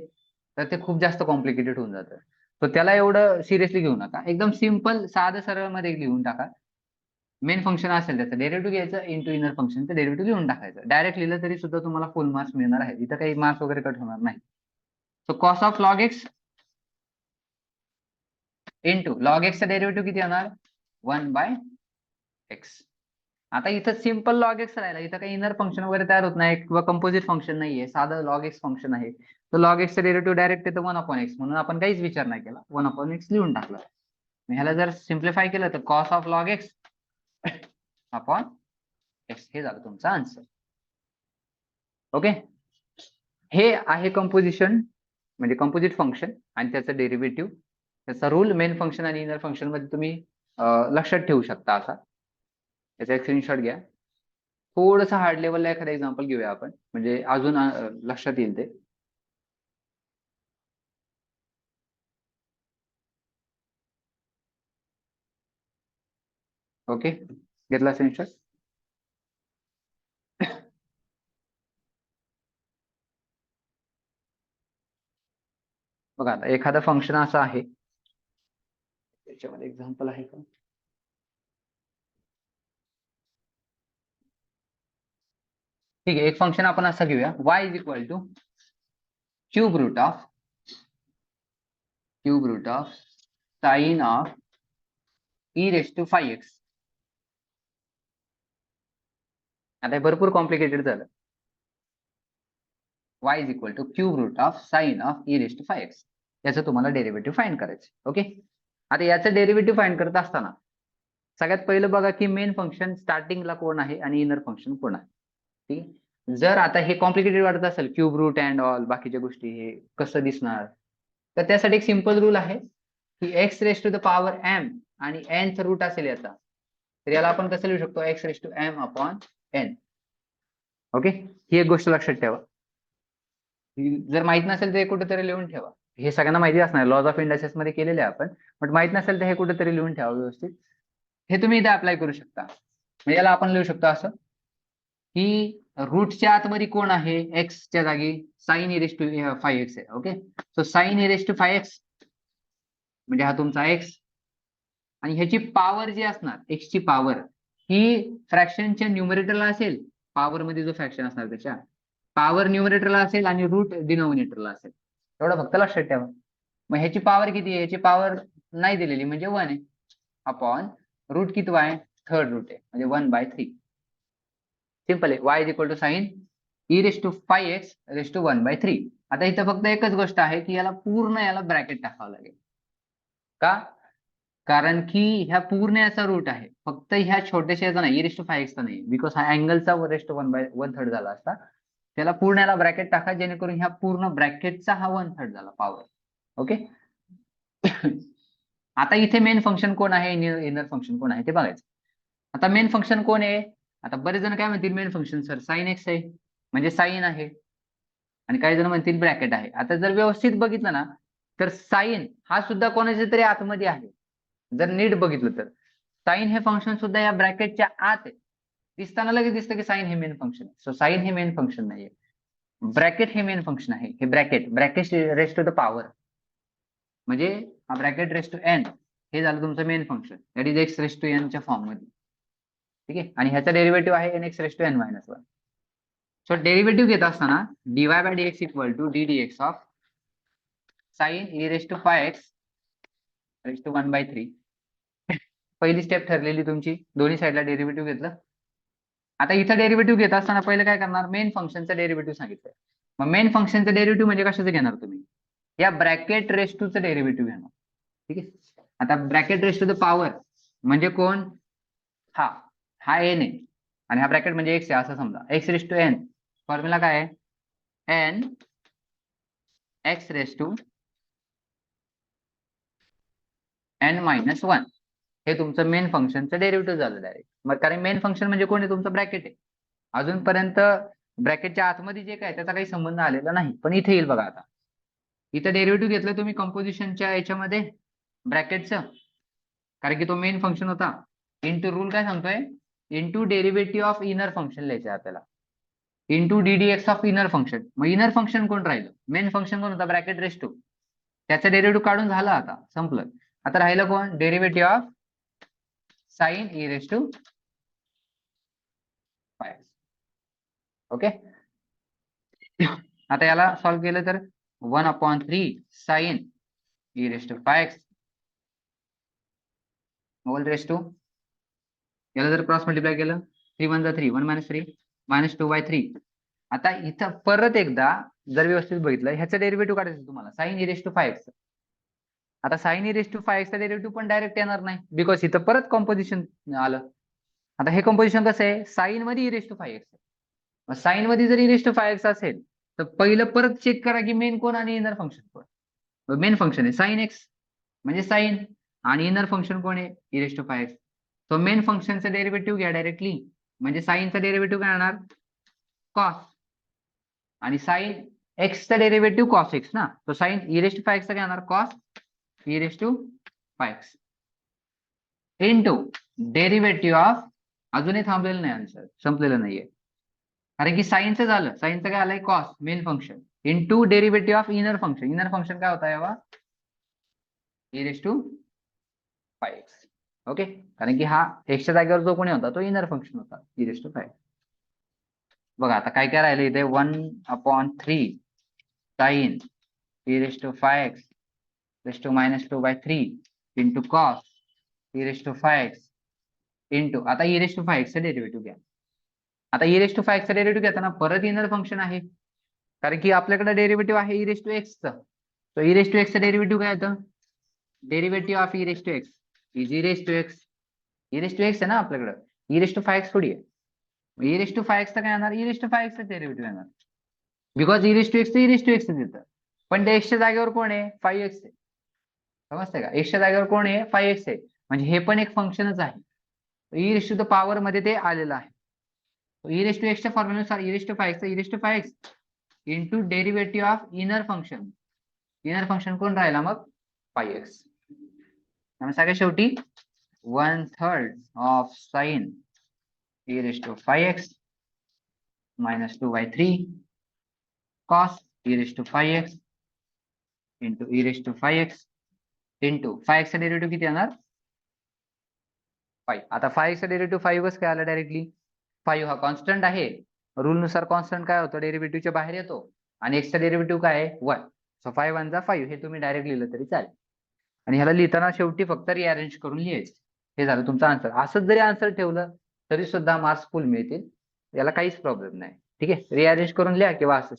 तर ते खूप जास्त कॉम्प्लिकेटेड होऊन जातं. तर त्याला एवढं सिरियसली घेऊ नका, एकदम सिंपल साधं सरळ मध्ये लिहून टाका. मेन फंक्शन असेल त्याचं डेरिव्हेटिव्ह घ्यायचं इंटू इनर फंक्शनचं डेरिव्हेटिव्ह लिहून टाकायचं. डायरेक्ट लिहिलं तरी सुद्धा तुम्हाला फुल मार्क्स मिळणार आहे, इथं काही मार्क्स वगैरे कट होणार नाही. So cos of log x into log एक्सचं डेरिव्हेटिव्ह किती येणार 1/x. आता इथं सिंपल लॉग एक्स राहिला, इथं काही इनर फंक्शन वगैरे तयार होत नाही किंवा कंपोजिट फंक्शन नाहीये, साधं लॉग एक्स फंक्शन आहे. तर लॉग एक्सचं डेरिव्हेटिव्ह डायरेक्ट येतं 1/x, म्हणून आपण काहीच विचार नाही केला, 1/x लिहून टाकलं. ह्याला जर सिम्प्लिफाय केलं तर cos of log x upon x, हे झालं तुमचा आन्सर. ओके, हे आहे कंपोजिशन म्हणजे कंपोजिट फंक्शन आणि त्याचं डेरिव्हेटिव्ह. त्याचा रूल मेन फंक्शन आणि इनर फंक्शन मध्ये तुम्ही लक्षात ठेवू शकता. असा याचा एक स्क्रीनशॉट घ्या. थोडंसं हार्ड लेवलला एखादा एक्झाम्पल घेऊया आपण, म्हणजे अजून लक्षात येईल ते. ओके, घेतला स्क्रीनशॉट. बघा आता एखादं फंक्शन असं आहे, त्याच्यामध्ये एक्झाम्पल आहे का. ठीक आहे, एक फंक्शन आपण असं घेऊया y is equal to cube root of sine of e raise to 5x. आता हे भरपूर कॉम्प्लिकेटेड झालं. y is equal to cube root of sine of e raise to 5x, याचं तुम्हाला डेरिव्हेटिव्ह फाइंड करायचं. ओके, आता याचं डेरिव्हेटिव्ह फाइंड करत असताना सगळ्यात पहिलं बघा की मेन फंक्शन स्टार्टिंगला कोण आहे आणि इनर फंक्शन कोण आहे. ठीक, जर आता हे कॉम्प्लिकेटेड वाटत असेल क्यूब रूट अँड ऑल बाकीच्या गोष्टी, हे कसं दिसणार, तर त्यासाठी एक सिंपल रूल आहे की x raise to the power m आणि nचा रूट असेल याचा, तर याला आपण कसं लिहू शकतो एक्स रेस टू m अपॉन n. ओके, ही एक गोष्ट लक्षात ठेवा. जर माहित नसेल तर हे कुठेतरी लिहून ठेवा. हे सगळ्यांना माहिती असणार, लॉज ऑफ इंडायसेस मध्ये केलेले आहे आपण, बट माहित नसेल तर हे कुठेतरी लिहून ठेवा व्यवस्थित. हे तुम्ही इथे अप्लाय करू शकता. म्हणजे याला आपण लिहू शकतो असं की रूटच्या आतमध्ये कोण आहे एक्सच्या जागी sign e raise to 5x आहे. Okay, so sine e raise to 5x म्हणजे हा तुमचा एक्स, आणि ह्याची पॉवर जी असणार एक्सची पॉवर ही फ्रॅक्शनच्या न्यूमरेटरला असेल, पॉवर मध्ये जो फ्रॅक्शन असणार त्याच्या पॉवर न्यूमरेटरला असेल आणि रूट डिनोमिनेटरला असेल, एवढं फक्त लक्षात ठेवा. मग ह्याची पॉवर किती आहे, ह्याची पॉवर नाही दिलेली म्हणजे 1 आहे, अपॉन रूट किती आहे थर्ड रूट आहे म्हणजे 1/3. सिंपल आहे, y is equal to sine e⁵ आता इथं फक्त एकच गोष्ट आहे की याला पूर्ण याला ब्रॅकेट टाकावं लागेल. का? कारण की ह्या पूर्ण याचा रूट आहे, फक्त ह्या छोट्याशा याचा नाही, e⁵ चा नाही, बिकॉज हा अँगलचा √1/1/3 झाला असता. त्याला पूर्ण याला ब्रॅकेट टाका, जेणेकरून ह्या पूर्ण ब्रॅकेटचा हा 1/3 झाला पॉवर. ओके. आता इथे मेन फंक्शन कोण आहे, इनर फंक्शन कोण आहे ते बघायचं. आता मेन फंक्शन कोण आहे? आता बरेच जण काय म्हणतील main function sir sine x आहे, म्हणजे साइन आहे, आणि काही जण म्हणतील ब्रॅकेट आहे. आता जर व्यवस्थित बघितलं ना, तर साइन हा सुद्धा कोणाच्या तरी आतमध्ये आहे. जर नीट बघितलं तर साइन हे फंक्शन सुद्धा या ब्रॅकेटच्या आत आहे. दिसताना लगेच दिसतं की साइन हे मेन फंक्शन आहे. सो साइन हे मेन फंक्शन नाहीये, ब्रॅकेट हे मेन फंक्शन आहे. हे bracket raise to the power, म्हणजे हा ब्रॅकेट रेस टू एन हे झालं तुमचं main function, that is x raise to n च्या फॉर्म मध्ये. ठीक आहे. आणि ह्याचा डेरिव्हेटिव्ह आहे nx raise to n - 1. So derivative घेत असताना dy/dx equal to ddx of sine e⁵x raise to 1/3. पहिली स्टेप ठरलेली तुमची, दोन्ही साईडला डेरिव्हेटिव्ह घेतलं. आता इथं डेरिव्हेटिव्ह घेत असताना पहिलं काय करणार, मेन फंक्शनचं डेरिव्हेटिव्ह सांगितलंय. मग मेन फंक्शनचं डेरिव्हेटिव्ह म्हणजे कशाचं घेणार तुम्ही, या ब्रॅकेट रेस टू चं डेरिव्हेटिव्ह घेणार. ठीक आहे. आता bracket raise to the power म्हणजे कोण, हा हा एन आहे, आणि हा ब्रॅकेट म्हणजे एक्स आहे असं समजा. X raise to n formula काय आहे, n x raise to n-1 हे तुमचं मेन फंक्शनचं डेरिव्हेटिव्ह झालं डायरेक्ट. मग कारण मेन फंक्शन म्हणजे कोण आहे, तुमचं ब्रॅकेट आहे. अजूनपर्यंत ब्रॅकेटच्या आतमध्ये जे काय त्याचा काही संबंध आलेला नाही, पण इथे येईल बघा. आता इथं डेरिव्हेटिव्ह घेतलं तुम्ही कंपोजिशनच्या याच्यामध्ये ब्रॅकेटचं, कारण की तो मेन फंक्शन होता. इंटू रूल काय सांगतोय, into derivative of inner function लिहायचं आपल्याला, into ddx of inner function. मग इनर फंक्शन कोण राहिलं, मेन फंक्शन कोण होता, ब्रॅकेट रेस टू, त्याचा डेरिव्हेटिव्ह काढून झाला, आता संपलं. आता राहिलं कोण, derivative of sign e⁵ okay. आता याला सॉल्व्ह केलं तर 1/3 sine e⁵x whole raise to, याला जर क्रॉस मल्टिप्लाय केलं 3 1 3 1 - 3 -2/3. आता इथं परत एकदा जर व्यवस्थित बघितलं, ह्याचं डेरिव्हेटिव्ह काढायचं तुम्हाला साइन e⁵x. आता साइन e⁵x चा डेरिव्हेटिव्ह पण डायरेक्ट येणार नाही, बिकॉज इथं परत कॉम्पोजिशन आलं. आता हे कॉम्पोजिशन कसं आहे, साइन मध्ये e⁵x. साइन मध्ये जर e⁵x असेल तर पहिलं परत चेक करा की मेन कोण आणि इनर फंक्शन कोण. मेन फंक्शन आहे साइन एक्स म्हणजे साइन, आणि इनर फंक्शन कोण आहे e⁵x. तो मेन फंक्शनचं डेरिव्हेटिव्ह घ्या डायरेक्टली, म्हणजे साइनचा डेरिव्हेटिव्ह काय येणार, कॉस, आणि साइन एक्सचा डेरिव्हेटिव्ह कॉस एक्स ना, तो साइन e⁵x चा काय येणार, cos e⁵x into derivative of, अजूनही थांबलेलं नाही आन्सर, संपलेलं नाहीये, कारण की साइनचं झालं, साइनचं काय आलंय, cos main function, into derivative of inner function. Inner function काय होता यावा, e⁵x. ओके. कारण की हा एक्सच्या जागेवर जो कोणी होता तो इनर फंक्शन होता e⁵x. बघा आता काय काय राहिलं इथे, 1/3 sine e⁵x raise to -2/3 into cos e⁵x into, आता e⁵x चा डेरिव्हेटिव्ह घ्या. आता e⁵x चा डेरिव्हेटिव्ह घेताना परत इनर फंक्शन आहे, कारण की आपल्याकडे डेरिव्हेटिव्ह आहे e⁵x चा. तो e⁵x चा डेरिव्हेटिव्ह काय येतं, derivative of e⁵x is e⁵x. e⁵x आहे ना आपल्याकडे, e⁵x थोडी आहे. e⁵x चा काय येणार, e⁵x चा डेरिव्हेटिव्ह येणार, बिकॉज e⁵x येतं. पण त्या एक्सच्या जागेवर कोण आहे, 5x आहे. समजतंय का, एक्सच्या जागेवर कोण आहे, 5x आहे, म्हणजे हे पण एक फंक्शनच आहे. e⁵ मध्ये ते आलेलं आहे. e⁵x च्या फॉर्म्युल्यानुसार e⁵x into derivative of inner function. Inner function कोण राहिला मग, 5x. त्यामुळे सगळ्यात शेवटी 1/3 of sine e⁵x -2/3 cos e⁵x into e⁵x into 5x चा डेरिव्हेटिव्ह किती येणार, 5. आता 5x चा डेरिव्हेटिव्ह 5च काय आला डायरेक्टली, 5 हा कॉन्स्टंट आहे, रूल नुसार कॉन्स्टंट काय होतं, डेरिव्हेटिव्हच्या बाहेर येतो, आणि x चा डेरिव्हेटिव्ह काय आहे 1. सो 5 1 जा 5, हे तुम्ही डायरेक्ट लिहिलं तरी चालेल, आणि ह्याला लिहिताना शेवटी फक्त रिअरेंज करून लिहायचं. हे झालं तुमचं आन्सर. असंच जरी आन्सर ठेवलं तरी सुद्धा मार्क्स फुल मिळतील, याला काहीच प्रॉब्लेम नाही. ठीक आहे, रिअरेंज करून लिहा किंवा असं.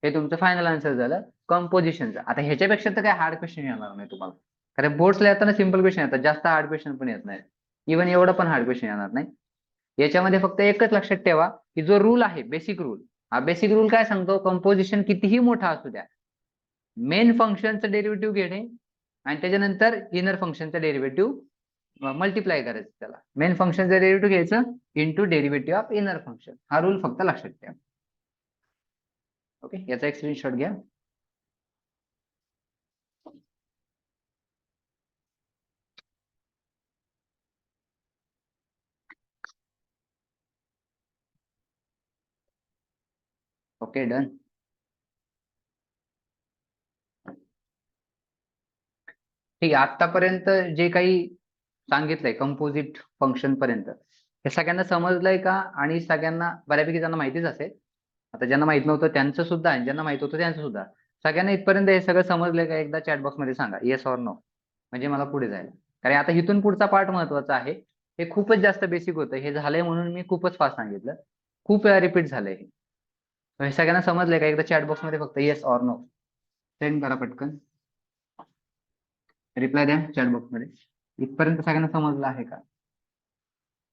हे तुमचं फायनल आन्सर झालं कंपोजिशनचं. आता ह्याच्यापेक्षा तर काय हार्ड क्वेश्चन येणार नाही तुम्हाला, कारण बोर्ड्सला येताना सिम्पल क्वेश्चन येतात, जास्त हार्ड क्वेश्चन पण येत नाही, इव्हन एवढं पण हार्ड क्वेश्चन येणार नाही. याच्यामध्ये फक्त एकच लक्षात ठेवा की जो रूल आहे, बेसिक रूल, हा बेसिक रूल काय सांगतो, कंपोजिशन कितीही मोठा असू द्या, मेन फंक्शनचं डेरिव्हेटिव्ह घेणे आणि त्याच्यानंतर इनर फंक्शनचं डेरिव्हेटिव्ह मल्टिप्लाय करायचं, त्याला मेन फंक्शनचं डेरिव्हेटिव्ह घ्यायचं into derivative of inner function. हा रूल फक्त लक्षात ठेवा. ओके, याचा एक स्क्रीनशॉट घ्या. Okay, done. ठीक आहे, आतापर्यंत जे काही सांगितलंय कंपोजिट फंक्शन पर्यंत, हे सगळ्यांना समजलंय का? आणि सगळ्यांना बऱ्यापैकी ज्यांना माहितीच असेल, आता ज्यांना माहित नव्हतं त्यांचं सुद्धा आणि ज्यांना माहित होतं त्यांचं सुद्धा, सगळ्यांना इथपर्यंत हे सगळं समजलंय का? एकदा चॅट बॉक्स मध्ये सांगा येस ऑर नो, म्हणजे मला पुढे जायला. कारण आता इथून पुढचा पार्ट महत्वाचा आहे. हे खूपच जास्त बेसिक होतं, हे झालंय म्हणून मी खूपच फास्ट सांगितलं, खूप वेळा रिपीट झालंय हे. हे सगळ्यांना समजलंय का? एकदा चॅट बॉक्स मध्ये फक्त येस ऑर नो सेंड करा पटकन, रिप्लाय द्या चॅट बॉक्स मध्ये. इथपर्यंत सगळ्यांना समजलं आहे का?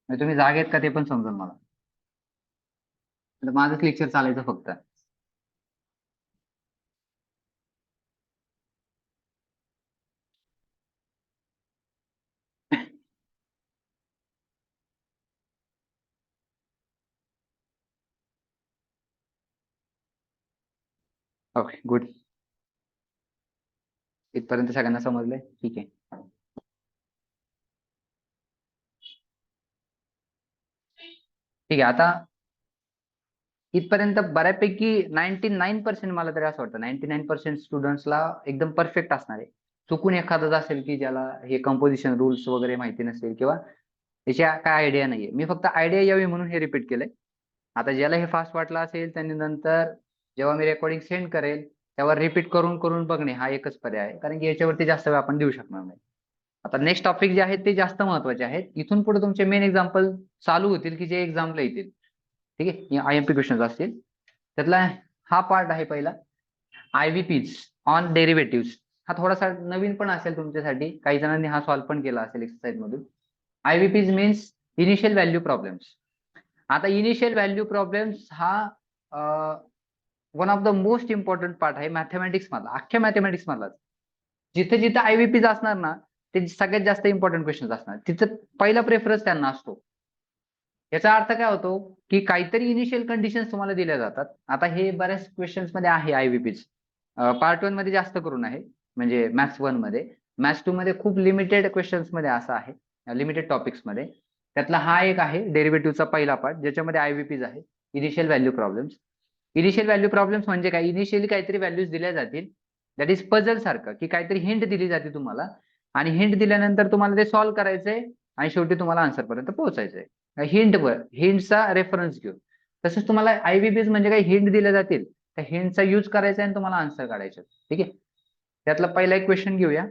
म्हणजे तुम्ही जागेत का ते पण समजेल मला. माझंच लेक्चर चालायचं फक्त. Okay, good. इथपर्यंत सगळ्यांना समजलंय, ठीक आहे. ठीक आहे, आता इथपर्यंत बऱ्यापैकी 99% मला तरी असं वाटतं 99% स्टुडंट्सला एकदम परफेक्ट असणार आहे. चुकून एखादंच असेल की ज्याला हे कंपोजिशन रूल्स वगैरे माहिती नसेल किंवा त्याची काय आयडिया नाहीये. मी फक्त आयडिया यावी म्हणून हे रिपीट केलंय. आता ज्याला हे फास्ट वाटलं असेल त्यांनी नंतर जेव्हा मी रेकॉर्डिंग सेंड करेल तेव्हा रिपीट करून करून बघणे हा एकच पर्याय आहे, कारण की याच्यावरती जास्त वेळ आपण देऊ शकणार नाही. आता नेक्स्ट टॉपिक जे आहेत ते जास्त महत्वाचे आहेत. इथून पुढे तुमचे मेन एक्झाम्पल चालू होतील की जे एक्झामला येतील. ठीक आहे, IMP क्वेश्चन असतील त्यातला हा पार्ट आहे पहिला, IVPs ऑन डेरिव्हेटिव्ह. हा थोडासा नवीन पण असेल तुमच्यासाठी, काही जणांनी हा सॉल्व्ह पण केला असेल एक्सरसाइज मधून. IVPs means initial value problems. आता इनिशियल व्हॅल्यू प्रॉब्लेम्स हा one of the most important part आहे मॅथमॅटिक्स मधला, अख्ख्या मॅथमॅटिक्स मधला. जिथे जिथे IVPs असणार ना ते सगळ्यात जास्त इम्पॉर्टंट क्वेश्चन असणार, तिथं पहिला प्रेफरन्स त्यांना असतो. याचा अर्थ काय होतो की काहीतरी इनिशियल कंडिशन्स तुम्हाला दिल्या जातात. आता हे बऱ्याच क्वेश्चन्स मध्ये आहे IVPs. पार्ट 1 मध्ये जास्त करून आहे, म्हणजे मॅथ्स 1 मध्ये. मॅथ्स 2 मध्ये खूप लिमिटेड क्वेश्चन्स मध्ये असं आहे, लिमिटेड टॉपिक्स मध्ये. त्यातला हा एक आहे डेरिव्हेटिव्हचा पहिला पार्ट, ज्याच्यामध्ये IVPs आहे, initial value problems. Initial value problems म्हणजे काय? इनिशियली काहीतरी व्हॅल्यूज दिल्या जातील, दॅट इज पझल सारखं, की काहीतरी हिंट दिली जाते तुम्हाला आणि हिंट दिल्यानंतर तुम्हाला ते सॉल्व्ह करायचंय आणि शेवटी तुम्हाला आन्सर पर्यंत पोहोचायचंय हिंटवर, हिंटचा रेफरन्स घेऊन. तसंच तुम्हाला IVPs म्हणजे काही हिंट दिल्या जातील, त्या हिंटचा यूज करायचा आणि तुम्हाला आन्सर काढायचे. ठीक आहे, त्यातला पहिला एक क्वेश्चन घेऊया.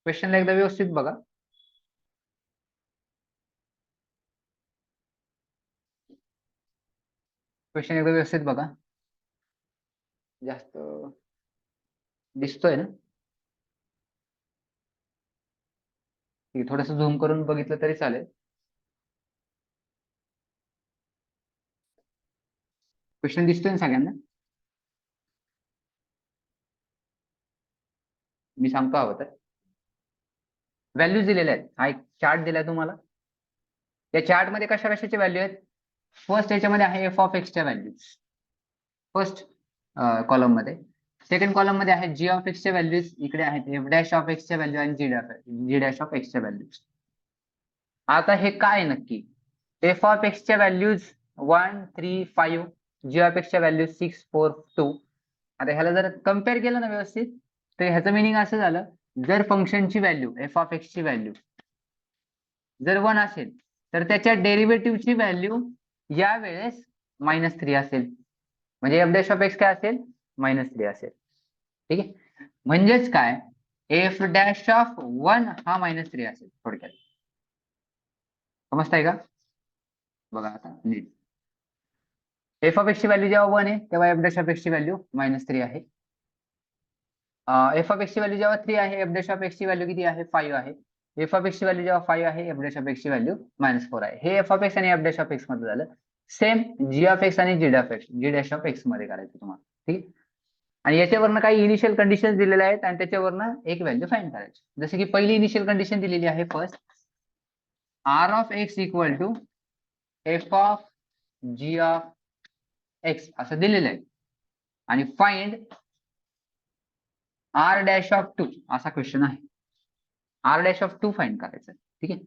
क्वेश्चनला एकदा व्यवस्थित बघा. क्वेश्चन एकदा व्यवस्थित बघा, जास्त दिसतोय ना? थोडस झूम करून बघितलं तरी चालेल. क्वेश्चन दिसतोय ना सगळ्यांना? मी सांगतो हवं तर. व्हॅल्यूज दिलेल्या आहेत, हा एक चार्ट दिलाय तुम्हाला. या चार्ट मध्ये कशा कशाचे व्हॅल्यू आहेत? फर्स्ट याच्यामध्ये आहे f(x)च्या व्हॅल्यूज फर्स्ट कॉलम मध्ये. सेकंड कॉलम मध्ये आहे g(x) च्या व्हॅल्यूज, इकडे आहेत f'(x) च्या व्हॅल्यू आणि g'(x) च्या व्हॅल्यूज. आता हे काय नक्की? f(x) च्या व्हॅल्यूज 1 3 5, g(x) च्या व्हॅल्यूज 6 4 2. आता ह्याला जर कम्पेअर केलं ना व्यवस्थित तर ह्याचं मिनिंग असं झालं, जर फंक्शनची व्हॅल्यू f(x) ची व्हॅल्यू जर 1 असेल तर त्याच्या डेरिव्हेटिव्हची व्हॅल्यू या वेळेस -3 असेल, म्हणजे f'(x) काय असेल? -3 असेल. ठीक आहे, म्हणजेच काय f'(1) हा -3 असेल थोडक्यात. समजताय का? बघा आता नीट. एफ ऑफ एक्सची व्हॅल्यू जेव्हा 1 आहे तेव्हा एफ डॅश ऑफ एक्सची व्हॅल्यू -3 आहे. एफ ऑफ एक्सची व्हॅल्यू जेव्हा 3 आहे एफ डॅश ऑफ एक्सची व्हॅल्यू किती आहे? 5 आहे. एफ ऑफ एक्सची व्हॅल्यू जेव्हा 5 आहे एफ डॅश ऑफ एक्सची व्हॅल्यू -4 आहे. हे एफ ऑफ एक्स आणि एफ डॅश ऑफ एक्स मध्ये झालं. सेम जी ऑफ एक्स आणि जी डॅश ऑफ एक्स मध्ये करायचं तुम्हाला. ठीक. आणि याच्यावरनं काही इनिशियल कंडिशन दिलेल्या आहेत आणि त्याच्यावरनं एक व्हॅल्यू फाइंड करायची. जसे की पहिली इनिशियल कंडिशन दिलेली आहे first, r of x equal to f of g of x असं दिलेलं आहे. आणि फाइंड आर डॅश ऑफ 2 असा क्वेश्चन आहे. आर डॅश ऑफ 2 फाइंड करायचं. ठीक आहे.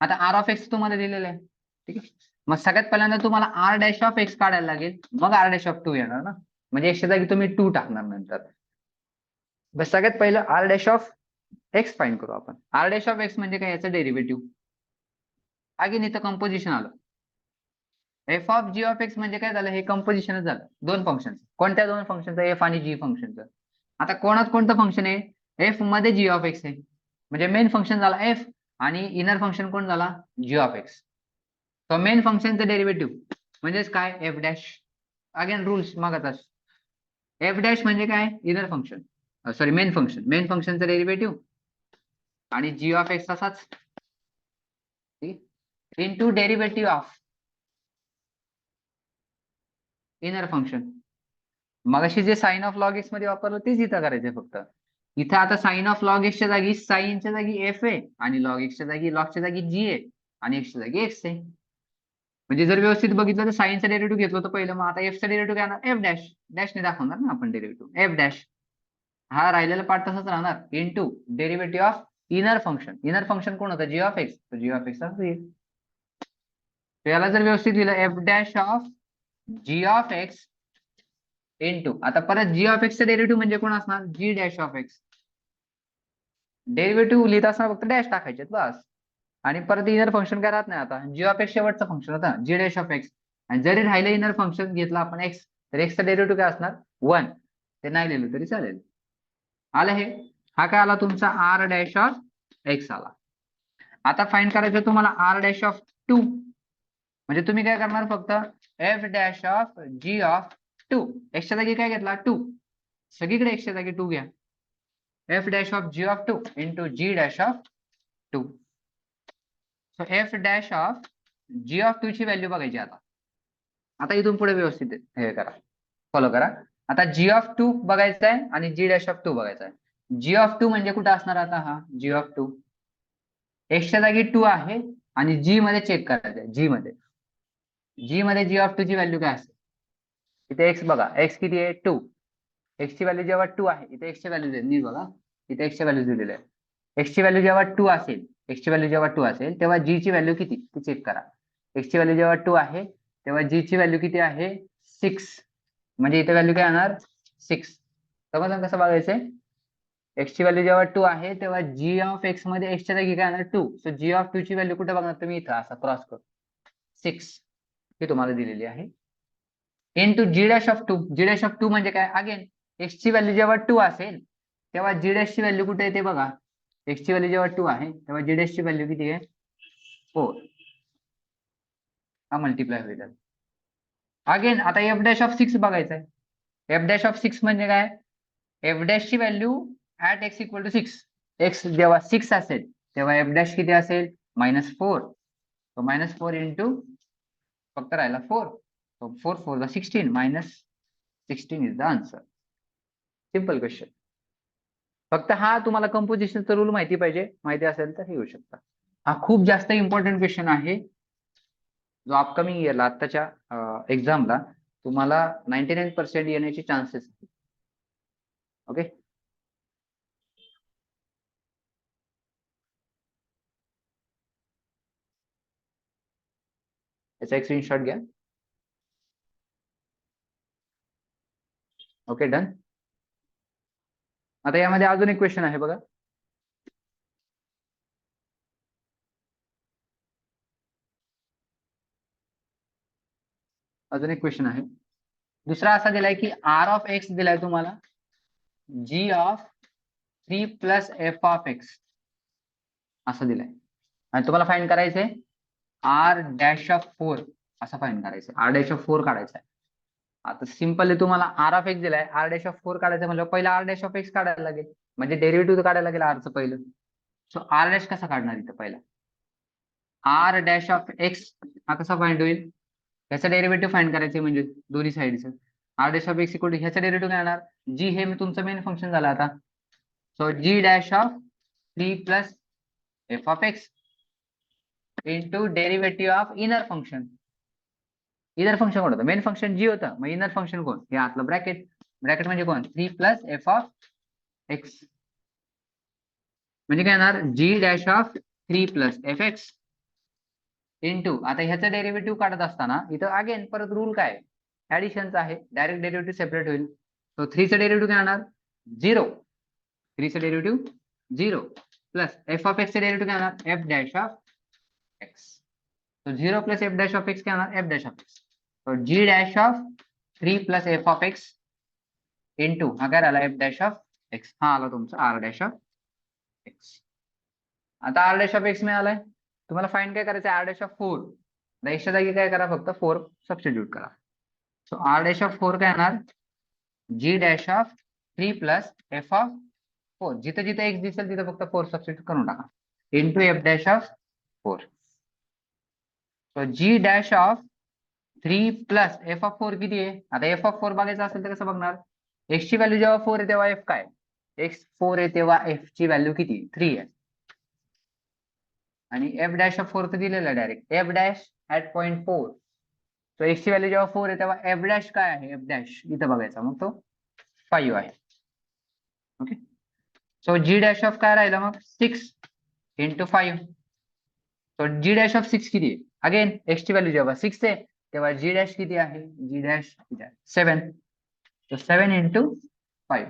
आता आर ऑफ एक्स तुम्हाला दिलेलं आहे. ठीक आहे. मग सगळ्यात पहिल्यांदा तुम्हाला आर डॅश ऑफ एक्स काढायला लागेल, मग आर डॅश ऑफ 2 येणार ना. म्हणजे एक्सच्या जागी तुम्ही 2 टाकणार नंतर. बस सगळ्यात पहिलं r dash of x find करू आपण. आर डॅश ऑफ एक्स म्हणजे काय? याचं डेरिव्हेटिव्ह. अगेन इथं कंपोजिशन आलं. F of g of x म्हणजे काय झालं? हे कंपोजिशनच झालं दोन फंक्शन. कोणत्या दोन फंक्शनचं? एफ आणि जी फंक्शनचं. आता कोणात कोणतं फंक्शन आहे? एफ मध्ये जी ऑफ एक्स आहे. म्हणजे मेन फंक्शन झाला एफ आणि इनर फंक्शन कोण झाला? G of x. तर मेन फंक्शनचं डेरिव्हेटिव्ह म्हणजेच काय? F dash. अगेन रूल्स मागताच. एफ डॅश म्हणजे काय? Inner function, sorry main function. Main फंक्शनचं डेरिव्हेटिव्ह आणि जी ऑफ एक्स असाच into derivative of inner function. मगाशी जे साइन ऑफ लॉग एक्स मध्ये वापरलं तेच इथं करायचंय फक्त. इथं आता साइन ऑफ लॉग एक्सच्या जागी साइनच्या जागी एफ आहे आणि लॉग एक्सच्या जागी लॉगच्या जागी जी आहे आणि एक्सच्या जागी एक्स आहे. म्हणजे जर व्यवस्थित बघितलं तर साइनचा डेरिव्हेटिव्ह घेतलं होतं पहिलं, मग आता एफचा डेरिव्हेटिव्ह काय येणार? F dash. डॅशने दाखवणार ना आपण डेरिव्हेटिव्ह. एफ डॅश हा राहिलेला पार्ट तसाच राहणार into derivative of inner function. Inner function कोण होतं? जी ऑफ एक्स. तर जी ऑफ एक्स असं येईल. याला जर व्यवस्थित लिहिलं f dash of g of x into, आता परत जी ऑफ एक्सचं डेरिव्हेटिव्ह म्हणजे कोण असणार? G dash of x. Derivative लिहित असताना फक्त डॅश टाकायचे बस. आणि परत इनर फंक्शन काय राहत नाही. आता जी ऑफ एक्स शेवटचं फंक्शन होतं जी डॅश ऑफ एक्स. आणि जरी राहिलं इनर फंक्शन घेतलं आपण एक्स, तर एक्सचं डेरिव्हेटिव्ह काय असणार? 1. ते नाही लिहिलं तरी चालेल. आलं हे. हा काय आला तुमचा? आर डॅश ऑफ एक्स आला. आता फाइंड करायचं तुम्हाला आर डॅश ऑफ 2. म्हणजे तुम्ही काय करणार? फक्त f dash of g of 2. एक्सच्या जागी काय घेतला? 2. सगळीकडे एक्सच्या जागी 2 घ्या. F dash of g of 2 into g dash of 2. So f dash of g of 2 ची व्हॅल्यू बघायची आता. आता इथून पुढे व्यवस्थित हे करा, फॉलो करा. आता जी ऑफ 2 बघायचा आहे आणि जी डॅश ऑफ 2 बघायचा आहे. जी ऑफ 2 म्हणजे कुठे असणार आता? हा जी ऑफ 2 एक्सच्या जागी 2 आहे आणि जी मध्ये चेक करायचं आहे. जी मध्ये जी ऑफ 2 ची व्हॅल्यू काय असते? इथे एक्स बघा, एक्स किती आहे? 2. एक्सची व्हॅल्यू जेव्हा 2 आहे, इथे एक्सची व्हॅल्यू दिली नीट बघा, इथे एक्सची व्हॅल्यू दिलेली आहे. एक्सची व्हॅल्यू जेव्हा 2 असेल, एक्सची व्हॅल्यू जेव्हा 2 असेल तेव्हा जी ची व्हॅल्यू किती ती चेक करा. एक्सची व्हॅल्यू जेव्हा 2 आहे तेव्हा जी ची व्हॅल्यू किती आहे? 6. म्हणजे इथे व्हॅल्यू काय येणार? 6. समजलं कसं बघायचंय? एक्सची व्हॅल्यू जेव्हा 2 आहे तेव्हा जी ऑफ एक्स मध्ये एक्सच्या जागी काय येणार? 2. सो जी ऑफ 2 ची व्हॅल्यू कुठे बघणार तुम्ही? इथं असा क्रॉस करून 6 ही तुम्हाला दिलेली आहे. Into g dash of 2. G dash of 2 म्हणजे काय? अगेन एक्स ची व्हॅल्यू जेव्हा 2 असेल तेव्हा जी डॅश ची व्हॅल्यू कुठे येते बघा. एक्स ची व्हॅल्यू जेव्हा 2 आहे तेव्हा जी डॅश ची व्हॅल्यू किती आहे? 4. हा मल्टिप्लाय होईल. अगेन आता एफ डॅश ऑफ 6 बघायचा आहे. एफ डॅश ऑफ 6 म्हणजे काय? एफ डॅश ची value at x equal to 6. X जेव्हा 6 असेल तेव्हा एफ डॅश किती असेल? -4. तो -4 इंटू फक्त राहिला 4. So 4 4 16 -16 is the answer. Simple question. फक्त हा तुम्हाला कंपोजिशनचा रूल माहिती पाहिजे. माहिती असेल तर हे येऊ शकता. हा खूप जास्त इम्पॉर्टंट क्वेश्चन आहे जो अपकमिंग इयरला आत्ताच्या एक्झामला तुम्हाला 99% येण्याचे चान्सेस आहेत. ओके. याचा एक स्क्रीनशॉट घ्या. Okay done. आता यामध्ये अजून एक क्वेश्चन आहे बघा. अजून एक क्वेश्चन आहे. दुसरा असा दिलाय की आर ऑफ एक्स दिलाय तुम्हाला g of 3 plus f of x असं दिलंय आणि तुम्हाला फाइंड करायचंय आर डॅश ऑफ 4 असं फाईंड करायचं, आर डॅश ऑफ 4 काढायचा आहे. आता सिंपली तुम्हाला आर ऑफ एक्स दिलाय, आर डॅश ऑफ 4 काढायचं म्हणजे पहिला आर डॅश ऑफ एक्स काढायला लागेल, म्हणजे डेरिव्हेटिव्ह काढायला लागेल आरचं पहिलं. सो आर डॅश कसा काढणार इथं पहिला, आर डॅश ऑफ एक्स हा कसा फाइंड होईल, ह्याचा डेरिव्हेटिव्ह फाइंड करायचे म्हणजे दोन्ही साईडचं. R dash of x equal to ह्याचा डेरिव्हेटिव्ह काय येणार, जी हे तुमचं मेन फंक्शन झालं आता. So G dash of 3 plus f of x into derivative of inner function. Inner function कोण होतं, मेन फंक्शन जी होतं, मग इनर फंक्शन कोण, हे आतलं ब्रॅकेट, ब्रॅकेट म्हणजे कोण 3 प्लस एफ ऑफ एक्स, म्हणजे काय येणार g dash of 3 plus f x into, आता ह्याचा डेरिव्हेटिव्ह काढत असताना इथं अगेन परत रूल काय ऍडिशनचा आहे, डायरेक्ट डेरिव्हेटिव्ह सेपरेट होईल. तो 3चा डेरिव्हेटिव्ह काय येणार 0, 3चा डेरिव्हेटिव्ह 0 प्लस एफ ऑफ एक्सचा डेरिव्हेटिव्ह काय येणार एफ डॅश ऑफ एक्स. तो 0 plus f dash of x काय येणार एफ डॅश ऑफ एक्स. तो g dash of 3 plus f of x into हा काय आला एफ डॅश ऑफ एक्स, हा आला तुमचा आर डॅश ऑफ एक्स. आता आर डॅश ऑफ एक्स मिळालाय, तुम्हाला फाइंड काय करायचं आर डॅश ऑफ 4, एक्सच्या जागी काय करा फक्त 4 सबस्टिट्यूट करा. सो आर डॅश ऑफ 4 काय येणार g dash of 3 plus f of 4, जिथे जिथे एक्स दिसेल तिथे फक्त 4 सबस्टिट्यूट करून टाका into f dash of 4. So G dash of 3 plus f of 4 किती आहे, आता एफ ऑफ 4 बघायचं असेल तर कसं बघणार, एक्स ची व्हॅल्यू जेव्हा 4 आहे तेव्हा एफ काय, एक्स 4 आहे तेव्हा एफ ची व्हॅल्यू किती 3 आहे, आणि एफ डॅश ऑफ 4 तर दिलेलं आहे direct F dash at point 4. तो एक्स ची व्हॅल्यू जेव्हा 4 आहे तेव्हा एफ डॅश काय आहे, एफ डॅश इथं बघायचा, मग तो 5 आहे. Okay, so G dash of काय राहिलं मग 6 इंटू 5. सो जी डॅश ऑफ 6 किती आहे, अगेन एक्स ची व्हॅल्यू जेव्हा 6 आहे तेव्हा जी डॅश किती आहे, जी डॅश 7. तो 7 इंटू 5,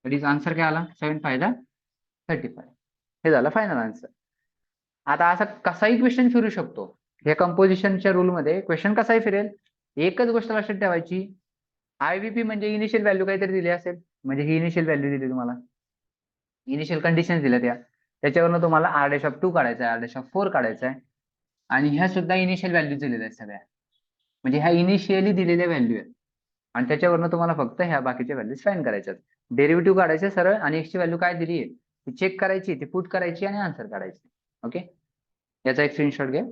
दॅट इज आन्सर काय आला 7 5 35. हे झालं फायनल आन्सर. आता असा कसाही क्वेश्चन फिरू शकतो, या कंपोजिशनच्या रूलमध्ये क्वेश्चन कसाही फिरेल. एकच गोष्ट लक्षात ठेवायची, आयव्हीपी म्हणजे इनिशियल व्हॅल्यू काहीतरी दिली असेल, म्हणजे ही इनिशियल व्हॅल्यू दिली तुम्हाला, इनिशियल कंडिशन दिल्या त्याच्यावरनं तुम्हाला आर डॅश ऑफ 2 काढायचा आहे, आर डॅश ऑफ 4 काढायचा आहे, आणि ह्या सुद्धा इनिशियल व्हॅल्यू दिलेल्या आहेत सगळ्या, म्हणजे ह्या इनिशियली दिलेल्या व्हॅल्यू आहेत, आणि त्याच्यावरनं तुम्हाला फक्त ह्या बाकीच्या व्हॅल्यूज फाइंड करायच्या आहेत. डेरिव्हेटिव्ह काढायचे सरळ, आणि एक्सची व्हॅल्यू काय दिली आहे ती चेक करायची, ती पुट करायची आणि आन्सर काढायची. ओके, याचा एक स्क्रीनशॉट घ्या.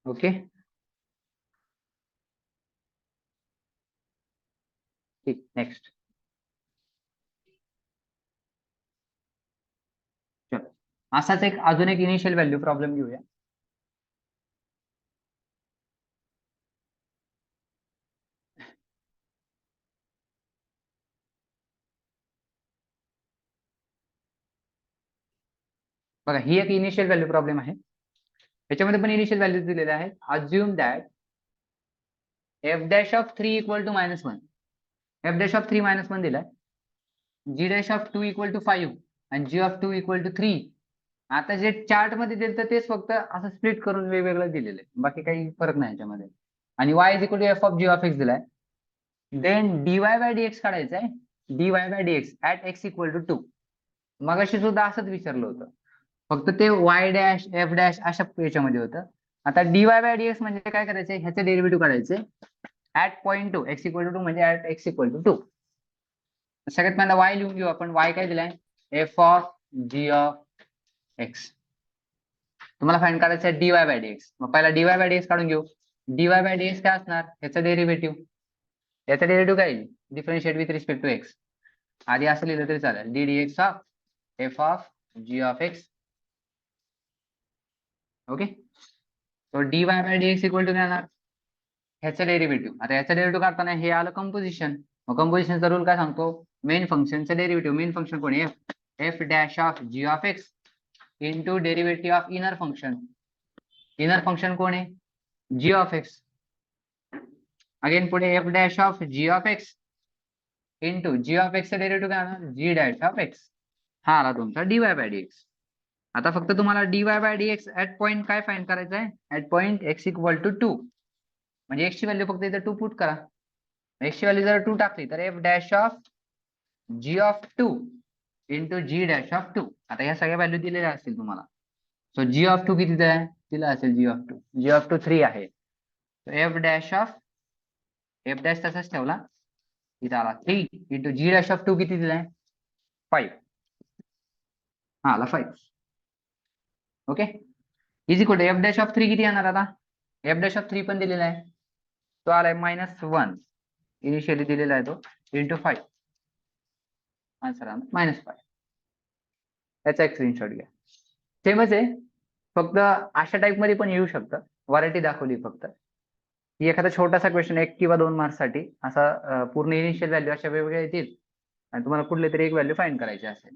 ओके, ठीक, नेक्स्ट. चलो, असाच एक अजून एक इनिशियल व्हॅल्यू प्रॉब्लेम घेऊया. बघा, ही एक इनिशियल व्हॅल्यू प्रॉब्लेम आहे, याच्यामध्ये पण इनिशियल व्हॅल्यूज दिलेल्या आहेत. Assume that f dash of 3 equal to -1, f dash of 3 -1 दिलाय, g dash of 2 equal to 5 आणि जी ऑफ 2 इक्वल टू 3. आता जे चार्ट मध्ये दिलं तेच फक्त असं स्प्लिट करून वेगवेगळं दिलेलं आहे, बाकी काही फरक नाही याच्यामध्ये. आणि y is equal to f of g of x दिलाय, देन dy बाय dx काढायचं आहे, dy by dx at x equal to 2. मगाशी सुद्धा असंच विचारलं होतं, फक्त ते y डॅश एफ डॅश अशा याच्यामध्ये होतं. आता dy बाय dx म्हणजे काय करायचंय, ह्याचे डेरिव्हेटिव्ह काढायचे at point 2 x equal to 2 म्हणजे ऍट x इक्वल टू 2. सगळ्यात पहिला y लिहून घेऊ आपण, y काय दिलाय f of g of x. तुम्हाला फाइंड करायचं आहे dy बाय dx, मग पहिला dy बाय dx काढून घेऊ. dy बाय dx काय असणार, याचा डेरिव्हेटिव्ह, याचा डेरिव्हेटिव्ह काय differentiate with respect to x, आधी असं लिहिलं तरी चालेल, d dx of f of g of x. Okay, तो dy by dx equal to काय येणार, ह्याचं डेरिव्हेटिव्ह. आता याचं डेरिव्हेटिव्ह काढताना हे आलं कंपोजिशन, मग कंपोजिशनचा रूल काय सांगतो, मेन फंक्शनचं डेरिव्हेटिव्ह, मेन फंक्शन कोण आहे f dash of g of x into derivative of inner function, inner function कोण आहे जी ऑफ एक्स. अगेन पुढे f dash of g of x into g of एक्सचं derivative काय होणार जी dash of x, हा आला तुमचा dy बाय dx. आता फक्त तुम्हाला dy by dx at point काय फाइंड करायचं आहे, at point x equal to 2, म्हणजे x ची व्हॅल्यू फक्त इथं 2 पुट करा. x ची व्हॅल्यू जर 2 टाकली तर f dash of g of 2 into g dash of 2. आता ह्या सगळ्या व्हॅल्यू दिलेल्या असतील तुम्हाला. सो जी ऑफ 2 किती आहे, दिला असेल जी ऑफ 2. जी ऑफ 2 3 आहे. एफ डॅश तसाच ठेवला, इथं आला 3 इंटू जी डॅश ऑफ 2 किती दिलाय 5. हा आला 5. Okay, is equal to f dash of 3 किती येणार आता, एफ डॅश ऑफ 3 पण दिलेला आहे, तो आलाय -1 इनिशियली दिलेला आहे तो, इंटू 5. आन्सर आला -5. याचा एक स्क्रीनशॉट घ्या. सेमच आहे, फक्त अशा टाइप मध्ये पण येऊ शकतं. व्हरायटी दाखवली फक्त. ही एखादा छोटासा क्वेश्चन 1 किंवा 2 मार्क्स साठी असा पूर्ण इनिशियल व्हॅल्यू अशा वेगवेगळ्या येतील आणि तुम्हाला कुठले तरी एक व्हॅल्यू फाइंड करायची असेल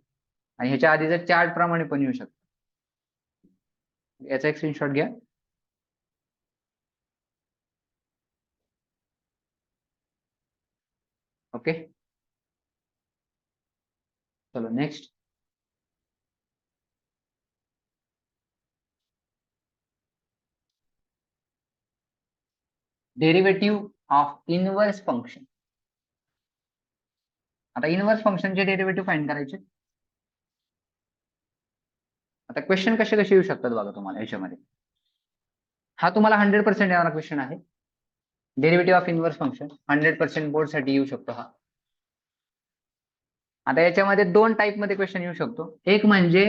आणि ह्याच्या आधीचं चार्ट प्रमाणे पण येऊ शकतं. याचा एक स्क्रीनशॉट घ्या. ओके, चलो next. Derivative of inverse function. आता इनव्हर्स फंक्शनचे डेरिव्हेटिव्ह फाइंड करायचे. आता क्वेश्चन कसे कसे येऊ शकतात बघा तुम्हाला याच्यामध्ये. हा तुम्हाला 100% येणारा क्वेश्चन आहे. Derivative of inverse function 100% board साठी येऊ शकतो हा. आता याच्यामध्ये 2 टाइप मध्ये क्वेश्चन येऊ शकतो. एक म्हणजे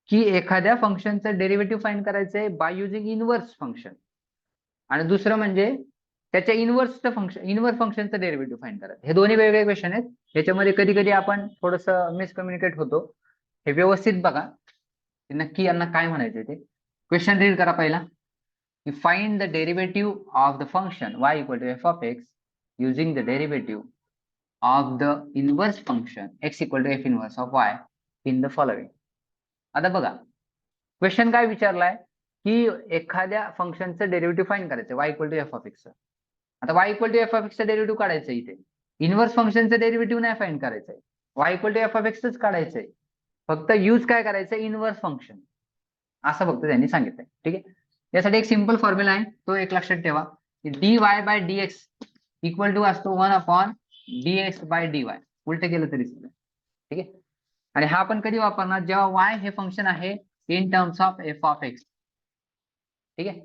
की एखाद्या फंक्शनचं डेरिव्हेटिव्ह फाइंड करायचंय बाय युजिंग इनव्हर्स फंक्शन, आणि दुसरं म्हणजे त्याच्या इनव्हर्स फंक्शनचं डेरिव्हेटिव्ह फाइंड करायचं. हे दोन्ही वेगवेगळे क्वेश्चन आहेत. याच्यामध्ये कधी कधी आपण थोडस मिसकम्युनिकेट होतो. हे व्यवस्थित बघा नक्की यांना काय म्हणायचंय ते. क्वेश्चन रीड करा पहिला. Find the derivative of the function y equal to f of x using the derivative of the inverse function x equal to f inverse of y in the following. आता बघा question काय विचारलाय की एखाद्या फंक्शनचं derivative find करायचं y equal to f of x. आता y equal to f of एक्सचं डेरिव्हेटिव्ह काढायचं इथे. इनव्हर्स फंक्शनचं डेरिव्हेटिव्ह नाही फाइंड करायचंय, y equal to f of एक्सच काढायचंय. फक्त यूज काय करायचं इनव्हर्स फंक्शन, असं फक्त त्यांनी सांगितलंय. ठीक आहे, यासाठी एक सिंपल फॉर्म्युला आहे, तो एक लक्षात ठेवा. dy by dx equal to असतो 1/dx बाय dy. उलट केलं तरी चालेल. ठीक आहे, आणि हा आपण कधी वापरणार जेव्हा y हे फंक्शन आहे in terms of f of x. ठीक आहे,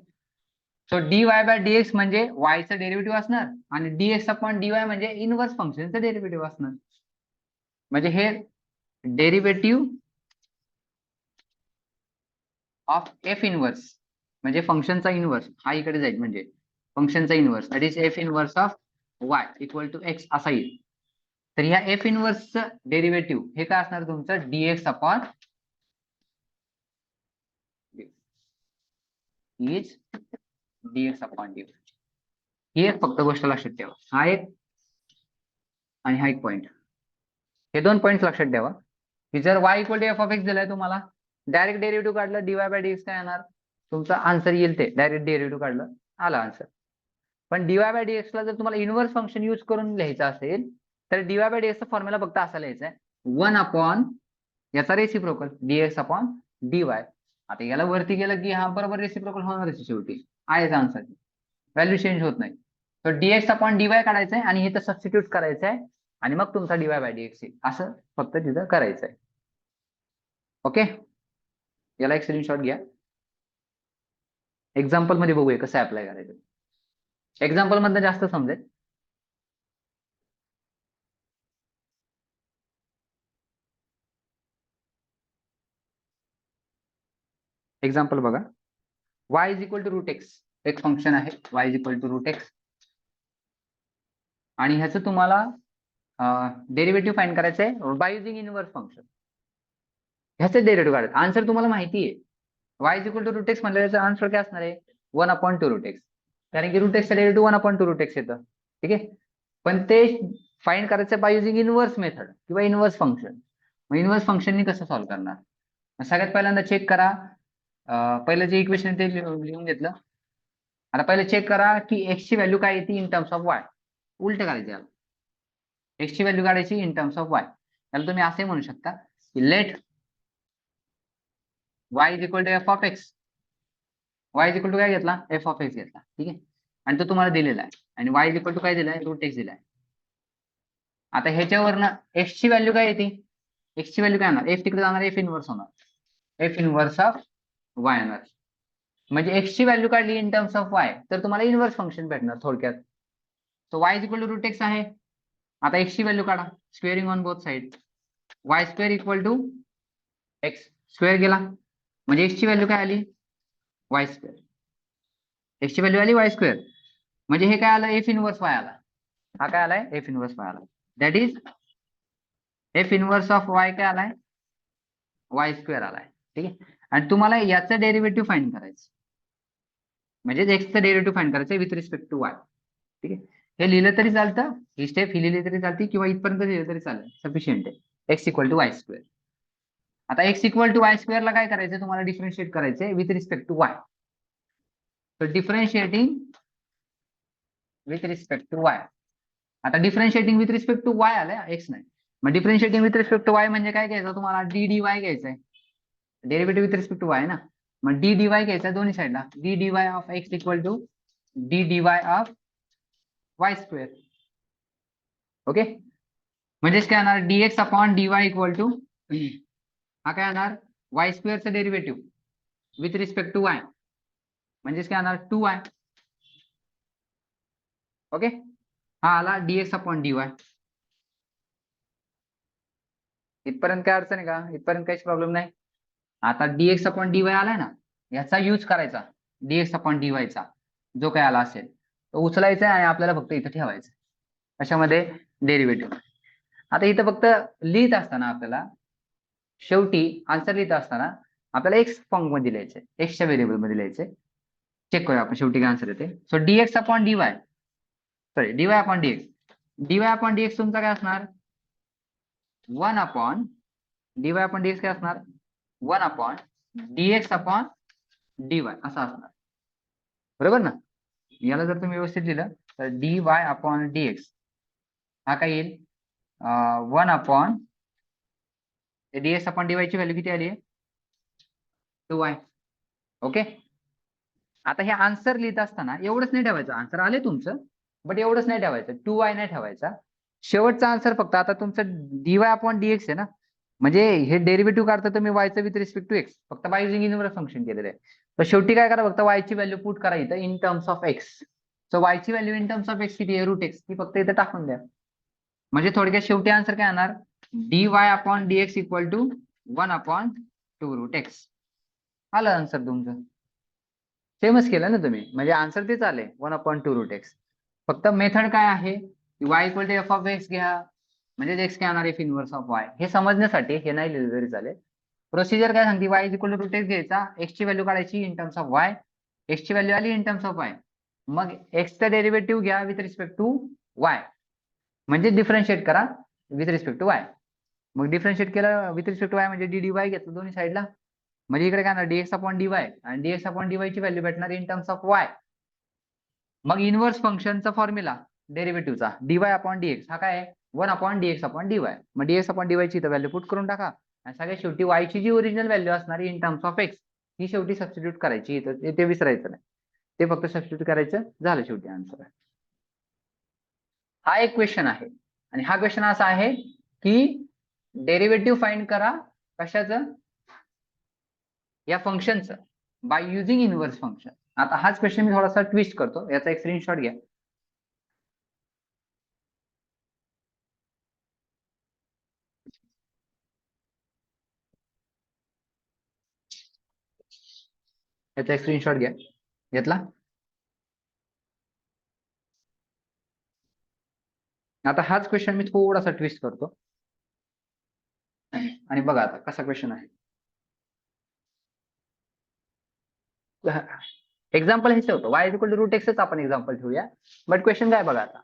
सो dy बाय dx म्हणजे y चं डेरिव्हेटिव्ह असणार आणि dx अपॉन dy म्हणजे इनव्हर्स फंक्शनचं डेरिव्हेटिव्ह असणार. म्हणजे हे डेरिव्हेटिव्ह ऑफ एफ इनव्हर्स म्हणजे फंक्शनचा इनव्हर्स हा इकडे जाईल, म्हणजे फंक्शनचा inverse that is f inverse of y equal to x असा येईल. तर ह्या एफ इनव्हर्सचं डेरिव्हेटिव्ह हे काय असणार तुमचं dx upon is dx upon dy. ही एक फक्त गोष्ट लक्षात ठेवा. हा एक आणि हा एक पॉईंट, हे 2 पॉईंट लक्षात ठेवा की जर y equal to f of x दिलाय तुम्हाला, डायरेक्ट डेरिव्हेटिव्ह काढलं dy बाय dx काय येणार तुमचा आन्सर येईल. ते डायरेक्ट डेरिव्हेटिव्ह काढलं आला आन्सर. पण dy बाय dx ला जर तुम्हाला इनव्हर्स फंक्शन यूज करून लिहायचं असेल तर dy बाय dx चा फॉर्म्युला फक्त असा लिहायचा आहे 1 अपॉन याचा रेसिप्रोकल dx अपॉन dy. आता याला वरती गेलं की हा बरोबर रेसिप्रोकल होणारच शेवटी, आहेच आन्सर, व्हॅल्यू चेंज होत नाही. तर dx अपॉन dy काढायचं आहे आणि हे तर सबस्टिट्यूट करायचं आहे आणि मग तुमचा dy बाय dx येईल. असं फक्त तिथं करायचं आहे. ओके, याला एक स्क्रीनशॉट घ्या. एक्झाम्पल मध्ये बघूया कसं अप्लाय करायचं. एक्झाम्पल मधनं जास्त समजेल. एक्झाम्पल बघा. y is equal to root x एक फंक्शन आहे y is equal to root x, आणि ह्याचं तुम्हाला डेरिव्हेटिव्ह फाइंड करायचं आहे बाय युजिंग इनव्हर्स फंक्शन. ह्याचं डेरिव्हेटिव्ह काढायचं. आन्सर तुम्हाला माहिती आहे y is equal to root x म्हणलं याचा आन्सर काय असणार आहे 1 अपॉन टू रूट एक्स, कारण की रूट एक्सचं derivative 1 upon two root x येतं. ठीक आहे, पण ते फाइंड करायचं बाय युजिंग इनव्हर्स मेथड किंवा इनव्हर्स फंक्शन. मग इनव्हर्स फंक्शननी कसं सॉल्व्ह करणार. सगळ्यात पहिल्यांदा चेक करा, पहिलं जे इक्वेशन ते लिहून घेतलं. आता पहिले चेक करा की एक्स ची व्हॅल्यू काय येते इन टर्म्स ऑफ वाय. उलट करायचं याला, एक्स ची व्हॅल्यू काढायची इन टर्म्स ऑफ वाय. याला तुम्ही असे म्हणू शकता की let y is equal to f of x. Y is equal to काय घेतला एफ ऑफ एक्स घेतला. ठीक आहे, आणि तो तुम्हाला दिलेला आहे आणि वाय इज इक्वल टू काय दिलाय रूट एक्स दिलाय. आता ह्याच्यावरनं एक्स ची व्हॅल्यू काय येते? एक्स ची व्हॅल्यू काय येणार? एफ तिकडे जाणार, एफ इनवर्स होणार, एफ इनवर्स ऑफ वाय येणार. म्हणजे एक्स ची व्हॅल्यू काढली इन टर्म्स ऑफ वाय तर तुम्हाला इनवर्स फंक्शन भेटणार थोडक्यात. So y is equal to root x आहे. आता एक्स ची व्हॅल्यू काढा, squaring on both side, y square equal to x square गेला, म्हणजे एक्स ची व्हॅल्यू काय आली? Y square. एक्स ची व्हॅल्यू आली वाय स्क्वेअर, म्हणजे हे काय आलं? एफ इनवर्स वाय आला. हा काय आलाय? एफ इनवर्स वाय आला. That is F inverse of Y काय आलाय? वाय स्क्वेअर आलाय. ठीक आहे. आणि तुम्हाला याचं डेरिव्हेटिव्ह फाइंड करायचं, म्हणजे एक्सचं डेरिव्हेटिव्ह फाइंड करायचं विथ रिस्पेक्ट टू वाय. ठीक आहे. हे लिहिलं तरी चालतं, ही स्टेप ही लिहिली तरी चालते, किंवा इथपर्यंत लिहिलं तरी चालेल, सफिशियंट आहे. X equal to y square. आता एक्स इक्वल टू वाय स्क्वेअरला काय करायचं? तुम्हाला डिफरन्शिएट करायचंय विथ रिस्पेक्ट टू वाय. तर differentiating with respect to y. आता differentiating with respect to y आलाय, एक्स नाही. मग differentiating with respect to y म्हणजे काय घ्यायचं तुम्हाला? डी डी वाय घ्यायचंय. Derivative with respect to y ना, मग डी डी वाय घ्यायचा दोन्ही साईडला. D d y of x equal to d d y of y square. Okay. म्हणजेच काय येणार? D x upon d y equal to, हा काय येणार? वाय स्क्वेअरचं derivative with respect to y, म्हणजेच काय येणार? 2y. ओके. हा आला डीएक्स अपॉन डी वाय. इथपर्यंत काय अडचण आहे का? इथपर्यंत काहीच प्रॉब्लेम नाही. आता डीएक्स अपॉन डी वाय आलाय ना, याचा यूज करायचा डीएक्स अपॉन डी वायचा, जो काय आला असेल तो उचलायचा आहे आणि आपल्याला फक्त इथं ठेवायचं. कशामध्ये? डेरिव्हेटिव्ह. आता इथं फक्त लिहित असताना आपल्याला शेवटी आन्सर लिहित असताना आपल्याला एक्स फॉर्म मध्ये लिहायचे, एक्सच्या व्हेरिएबल मध्ये लिहायचे. चेक करूया आपण शेवटी काय आन्सर येते. So d x upon d y, sorry d y upon d x, d y upon d x तुमचा काय असणार? 1 अपॉन डीवाय अपॉन डीएक्स काय असणार? 1 अपॉन डीएक्स अपॉन डीवाय असं असणार. बरोबर ना? याला जर तुम्ही व्यवस्थित लिहिलं तर डीवाय अपॉन डीएक्स हा काय येईल? 1 अपॉन डीएक्स अपॉन डीवाय ची व्हॅल्यू किती आली आहे? 2y. ओके. आता हे आन्सर लिहित असताना एवढंच नाही ठेवायचं, आन्सर आले तुमचं, बट एवढंच नाही ठेवायचं, 2y नाही ठेवायचा. शेवटचा आन्सर फक्त आता तुमचं डीवाय अपॉन डीएक्स आहे ना, म्हणजे हे डेरिव्हेटिव्ह काढता तुम्ही वायचं विथ रिस्पेक्ट टू एक्स, फक्त बाय युजिंग इनवर्स फंक्शन केलेलं आहे. तर शेवटी काय करा? फक्त वायची व्हॅल्यू पुट करा इथं in terms of x. So वायची value in terms of x किती आहे? Root x. ती फक्त इथं टाकून द्या. म्हणजे थोडक्यात शेवटी आन्सर काय येणार? D y upon d x equal to 1 upon 2 root x. आलं आन्सर तुमचं. सेमच केलं ना तुम्ही, म्हणजे आन्सर तेच आले 1 अपॉन 2 रूट एक्स. फक्त मेथड काय आहे? Y equal to f of x घ्या, म्हणजे एक्स काय येणार? F inverse of y. हे समजण्यासाठी हे नाही लिहिलं तरी चालेल. प्रोसिजर काय सांगते? Y equal to root x घ्यायचा, एक्स ची व्हॅल्यू काढायची in terms of y, x ची व्हॅल्यू आली इन टर्म्स ऑफ वाय, मग एक्सचा डेरिव्हेटिव्ह घ्या विथ रिस्पेक्ट टू वाय, म्हणजे डिफरन्शिएट करा विथ रिस्पेक्ट टू वाय. मग डिफरन्शिएट केलं विथ रिस्पेक्ट टू वाय म्हणजे डी डी वाय घेतलं दोन्ही साईडला, म्हणजे इकडे काय ना डीएक्स अपॉन डीवाय, आणि डीएक्स अपॉन डीवाय ची व्हॅल्यू भेटणार इन टर्म्स ऑफ वाय. मग इनवर्स फंक्शनचा फॉर्म्युला डेरिव्हेटिव्हचा डीवाय अपॉन डीएक्स हा काय आहे? 1 अपॉन डीएक्स अपॉन डीवाय. मग डीएक्स अपॉन डीवाय ची इथं व्हॅल्यू पुट करून टाका, आणि सगळ्यात शेवटी वाय ची जी ओरिजिनल व्हॅल्यू असणार इन टर्म्स ऑफ एक्स ही शेवटी सबस्टिट्यूट करायची इथं, ते विसरायचं नाही, ते फक्त सबस्टिट्यूट करायचं, झालं शेवटी आन्सर. हा एक क्वेश्चन आहे, आणि हा क्वेश्चन असा आहे की डेरिव्हेटिव्ह फाइंड करा कशाचं? या फंक्शनचं बाय युजिंग इनवर्स फंक्शन. आता हाच क्वेश्चन मी थोडासा ट्विस्ट करतो, याचा एक स्क्रीनशॉट घ्या. याचा एक स्क्रीनशॉट घ्या. घेतला? आता हाच क्वेश्चन मी थोडासा ट्विस्ट करतो, आणि बघा आता कसा क्वेश्चन आहे. एक्झाम्पल हेच होतं, वाय इक्वल टू रूट एक्सच आपण एक्झाम्पल ठेवूया. बट क्वेश्चन काय बघा आता,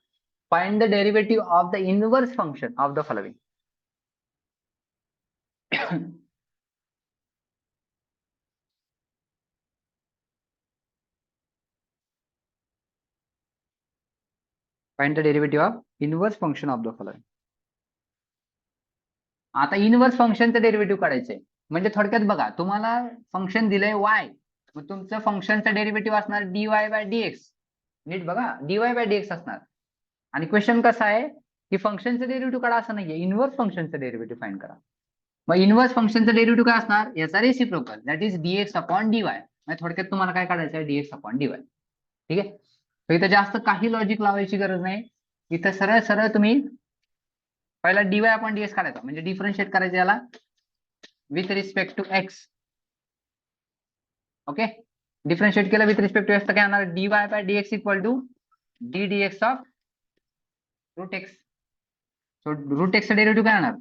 find the derivative of the inverse function of the following. Find the derivative of inverse function of the following. आता इनवर्स फंक्शनचं डेरिव्हेटिव्ह काढायचंय, म्हणजे थोडक्यात बघा, तुम्हाला फंक्शन दिलंय वाय, मग तुमचं फंक्शनचं डेरिव्हेटिव्ह असणार dy बाय dx. नीट बघा, dy बाय dx असणार. आणि क्वेश्चन कसा आहे? की फंक्शनचं डेरिव्हेटिव्ह काढा असं नाहीये, इनव्हर्स फंक्शनचं डेरिव्हेटिव्ह फाइंड करा. मग इनव्हर्स फंक्शनचं डेरिव्हेटिव्ह काय असणार, याचा reciprocal that is d x upon d y. थोडक्यात तुम्हाला काय काढायचं आहे, डीएक्स अपॉन डीवाय. ठीक आहे, तर इथं जास्त काही लॉजिक लावायची गरज नाही. इथं सरळ सरळ तुम्ही पहिला डीवाय अपॉन डीएक्स काढायचा, म्हणजे डिफरन्शिएट करायचं याला with respect to x. Okay, differentiate केलं विथ रिस्पेक्ट टू एक्स तर काय येणार, d y by d x equal to d dx of root x. So root एक्सचं डेरिव्हेटिव्ह काय येणार,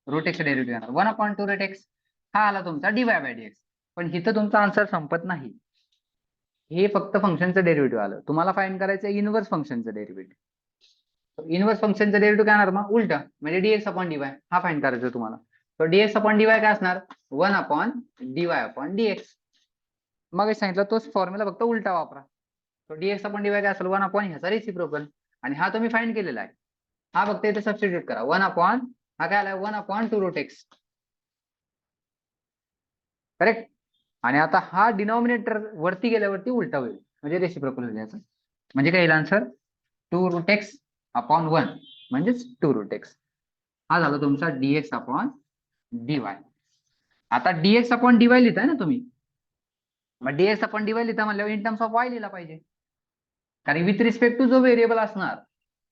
रूट एक्सचं डेरिव्हेटिव्ह येणार 1/2 रूट एक्स. हा आला तुमचा डीवाय बाय डीएक्स. पण इथं तुमचा आन्सर संपत नाही. हे फक्त फंक्शनचं डेरिव्हेटिव्ह आलं, तुम्हाला फाइंड करायचं इनव्हर्स फंक्शनचं डेरिव्हेटिव्ह. इनव्हर्स फंक्शनचं डेरिव्हेटिव्ह काय येणार मग उलटा, म्हणजे डीएक्स अपॉन डीवाय हा फाइंड करायचा तुम्हाला. तर डीएक्स अपॉन डीवाय काय असणार, 1/dy अपॉन डीएक्स. मग सांगितलं तोच फॉर्म्युला फक्त उलटा वापरा. तो डीएक्स अपॉन डीवाय काय असेल, 1 अपॉन ह्याचा रेसिप्रोकल, आणि हा तुम्ही फाइंड केलेला आहे. हा फक्त इथे सबस्टिट्यूट करा, 1 अपॉन हा काय आलाय 1/2 रूट एक्स. करेक्ट. आणि आता हा डिनॉमिनेटर वरती गेल्यावरती उलटा होईल, म्हणजे रेसिप्रोकल होईल याचा. म्हणजे काय येईल आन्सर, 2 रूट एक्स अपॉन 1 म्हणजेच 2 रूट एक्स. हा झाला तुमचा डीएक्स अपॉन डीवाय. आता डीएक्स अपॉन डीवाय लिहिताय ना तुम्ही, मग डीएक्स अपॉन डीवाय लिहिता म्हणल्यावर इन टर्म्स ऑफ वाय लिहिला पाहिजे, कारण विथ रिस्पेक्ट टू जो व्हेरिएबल असणार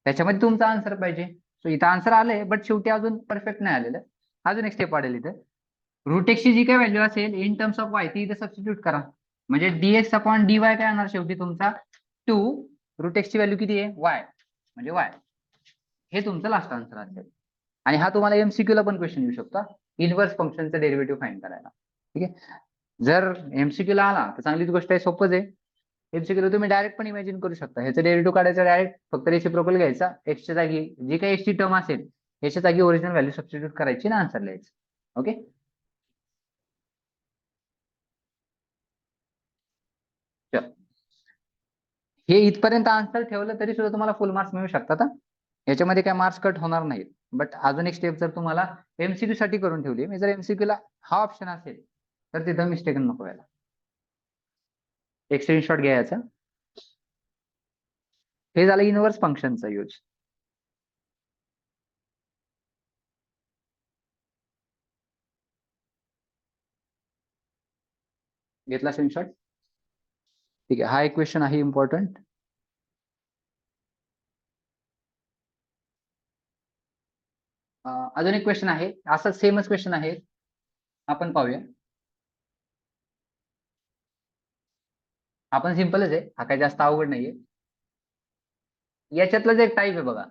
त्याच्यामध्ये तुमचा आन्सर पाहिजे. सो इथं आन्सर आलंय, बट शेवटी अजून परफेक्ट नाही आलेलं, अजून एक स्टेप वाढेल इथं. रूट एक्सची जी काय व्हॅल्यू असेल इन टर्म्स ऑफ वाय ती इथे सबस्टिट्यूट करा, म्हणजे डीएक्स अपॉन डीवाय काय येणार शेवटी तुमचा 2 रूट एक्सची व्हॅल्यू किती आहे वाय, म्हणजे वाय. हे तुमचं लास्ट आन्सर असेल. आणि हा तुम्हाला एमसीक्यू ला पण क्वेश्चन येऊ शकतो, इनव्हर्स फंक्शनचं डेरिव्हेटिव्ह फाइंड करायला. ठीक आहे, जर एमसीक्यू ला आला तर चांगलीच गोष्ट आहे, सोपंच आहे. एमसीक्यू ला तुम्ही डायरेक्ट पण इमॅजिन करू शकता, ह्याचं डेरिव्हेटिव्ह काढायचं डायरेक्ट, फक्त रेसिप्रोकल घ्यायचा, एक्सच्या जागी जी काही एक्सची टर्म असेल याच्या जागी ओरिजिनल व्हॅल्यू सबस्टिट्यूट करायची ना आन्सर लिहायचं. ओके, हे इथपर्यंत आन्सर ठेवलं तरी सुद्धा तुम्हाला फुल मार्क्स मिळू शकतात. याच्यामध्ये काय मार्क्स कट होणार नाहीत. बट अजून एक स्टेप जर तुम्हाला एमसीक्यू साठी करून ठेवली, मी जर एमसीक्यू ला हा ऑप्शन असेल तर तिथं मिस्टेक नको व्हायला. एक स्क्रीनशॉट घ्यायचा. हे झालं इनव्हर्स फंक्शनचा यूज. घेतला स्क्रीनशॉट. ठीक आहे, हा एक क्वेश्चन आहे इम्पॉर्टंट. अजून एक क्वेश्चन आहे, असा सेमच क्वेश्चन आहे, आपण पाहूया. आपण सिंपलच आहे, हा काही जास्त अवघड नाहीये. याच्यातलं जे एक टाईप आहे बघा,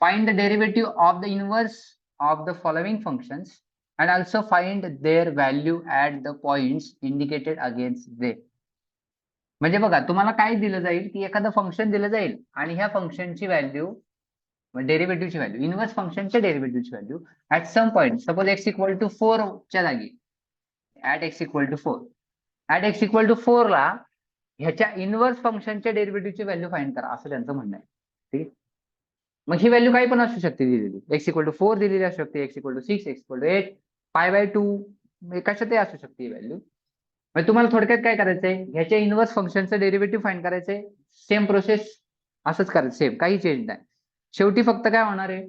find the derivative of the inverse of the following functions and also find their value at the points indicated against they. म्हणजे बघा तुम्हाला काय दिलं जाईल, की एखादं फंक्शन दिलं जाईल आणि ह्या फंक्शनची व्हॅल्यू, डेरिव्हेटिव्हची व्हॅल्यू, इनव्हर्स फंक्शनच्या डेरिव्हेटिव्हची value at some point, suppose x equal to 4 च्या जागी, at x equal to 4, at x equal to 4 ला ह्याच्या इनव्हर्स फंक्शनच्या डेरिव्हेटिव्हची व्हॅल्यू फाइंड करा, असं त्यांचं म्हणणं आहे. ठीक आहे, मग ही व्हॅल्यू काही पण असू शकते दिलेली, एक्स इक्वल टू 4 दिलेली असू शकते, x equal to 6, x equal to 8, π/2, कशातही असू शकते ही व्हॅल्यू. म्हणजे तुम्हाला थोडक्यात काय करायचंय, ह्याच्या इनव्हर्स फंक्शनचं डेरिव्हेटिव्ह फाइंड करायचंय. सेम प्रोसेस असंच करायचं, सेम काही चेंज नाही. शेवटी फक्त काय होणार आहे,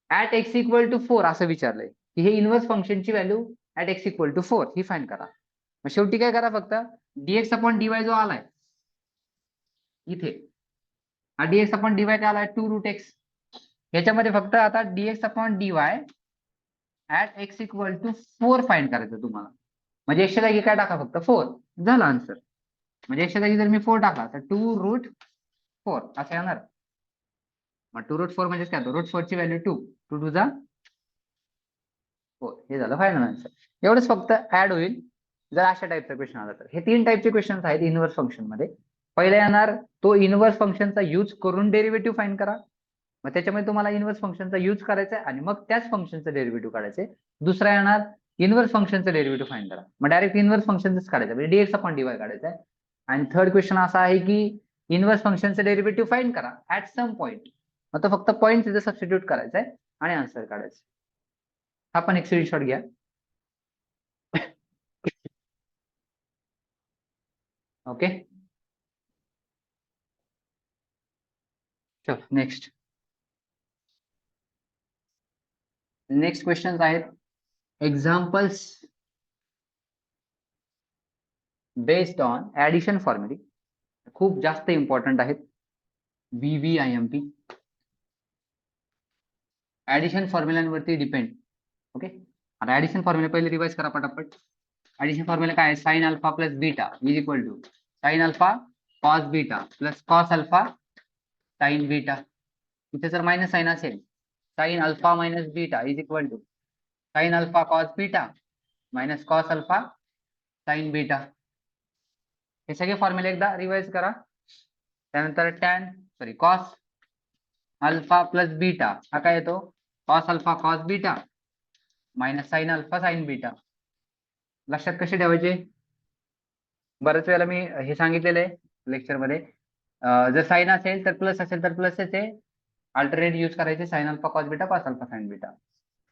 ऍट एक्स इक्वल टू 4 असं विचारलंय, की हे इनव्हर्स फंक्शनची value at x equal to 4 ही फाइंड करा. मग शेवटी काय करा, फक्त डीएक्स अपॉन डीवाय जो आलाय इथे, हा डीएक्स अपॉन डीवाय काय आलाय 2 रूट एक्स, याच्यामध्ये फक्त आता d x upon d y at x equal to 4 find करायचं तुम्हाला. म्हणजे एक्सच्या जागी काय टाका, फक्त 4, झाला आन्सर. म्हणजे एक्सच्या जागी जर मी 4 टाकला तर 2 रूट 4 असं येणार. मग 2 रूट 4 म्हणजे काय, रूट 4 ची व्हॅल्यू 2, 2 टू जा 4, हे झालं फायनल आन्सर. एवढंच फक्त ऍड होईल जर अशा टाईपचा क्वेश्चन आला तर. हे 3 टाईपचे क्वेश्चन आहेत इनव्हर्स फंक्शन मध्ये. पहिला येणार तो इनव्हर्स फंक्शनचा यूज करून डेरिव्हेटिव्ह फाइंड करा, मग त्याच्यामध्ये तुम्हाला इनव्हर्स फंक्शनचा यूज करायचा आहे आणि मग त्याच फंक्शनचं डेरिव्हेटिव्ह काढायचे. दुसरा येणार इनव्हर्स फंक्शनचं डेरिव्हेटिव्ह फाइंड करा, मग डायरेक्ट इनव्हर्स फंक्शनच काढायचं, म्हणजे डीएक्स अपॉन डीवाय काढायचं आहे. आणि थर्ड क्वेश्चन असा आहे की इनव्हर्स फंक्शनचं डेरिव्हेटिव्ह फाइंड करा ऍट सम पॉईंट, मग तो फक्त पॉईंट तिथे सबस्टिट्यूट करायचा आहे आणि आन्सर काढायचं. हा पण एक स्क्रीनशॉट घ्या. ओके, चलो नेक्स्ट. नेक्स्ट क्वेश्चन आहेत एक्झाम्पल्स बेस्ड ऑन ऍडिशन फॉर्म्युली. खूप जास्त इम्पॉर्टंट आहेत. VVIMP ऍडिशन फॉर्म्युलांवरती डिपेंड. ओके, आता ऍडिशन फॉर्म्युला पहिले रिवाइज करा पटापट. ऍडिशन फॉर्म्युला काय आहे? Sine alpha plus beta is equal to sine alpha cos beta plus cos alpha sine beta. इथे जर मायनस साइन असेल, sine alpha minus beta is equal to sine alpha cos beta minus cos alpha sine beta. हे सगळे फॉर्म्युले एकदा revise करा. त्यानंतर cos alpha plus beta हा काय येतो? Cos alpha cos beta minus sign alpha sine beta. लक्षात कसे ठेवायचे? बऱ्याच वेळेला मी हे सांगितलेलं आहे लेक्चरमध्ये. जर साइन असेल तर प्लस असेल तर प्लस आहे, अल्टरनेट यूज करायचे sign alpha cos beta cos alpha sine beta.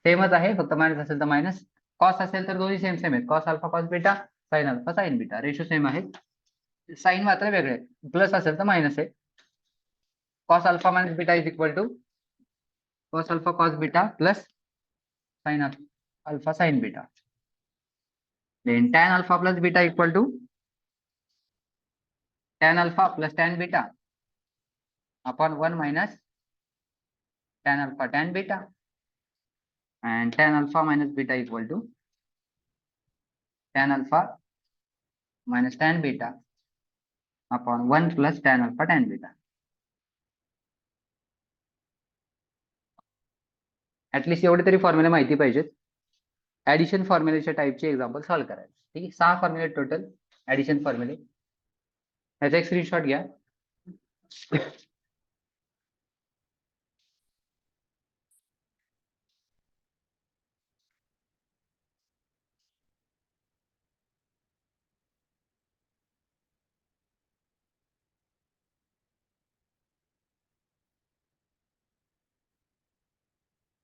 सेमच आहे, फक्त मायनस असेल तर मायनस. कॉस असेल तर दोन्ही सेम सेम आहेत, cos alpha cos beta sine alpha sine beta. Ratio same आहेत, साइन मात्र वेगळे आहेत. प्लस असेल तर मायनस आहे. Cos alpha minus beta is equal to cos alpha cos beta plus sine alpha sine beta. Then tan alpha plus beta equal to tan alpha plus tan beta upon 1 minus tan alpha tan beta, and tan alpha minus beta equal to tan alpha minus tan beta upon 1 plus tan alpha tan beta. At least एवढे तरी फॉर्म्युले माहिती पाहिजेत addition फॉर्म्युलेच्या टाईपचे example solve करायचे. ठीक आहे, 6 फॉर्म्युले total addition फॉर्म्युले. ह्याचा एक स्क्रीनशॉट घ्या.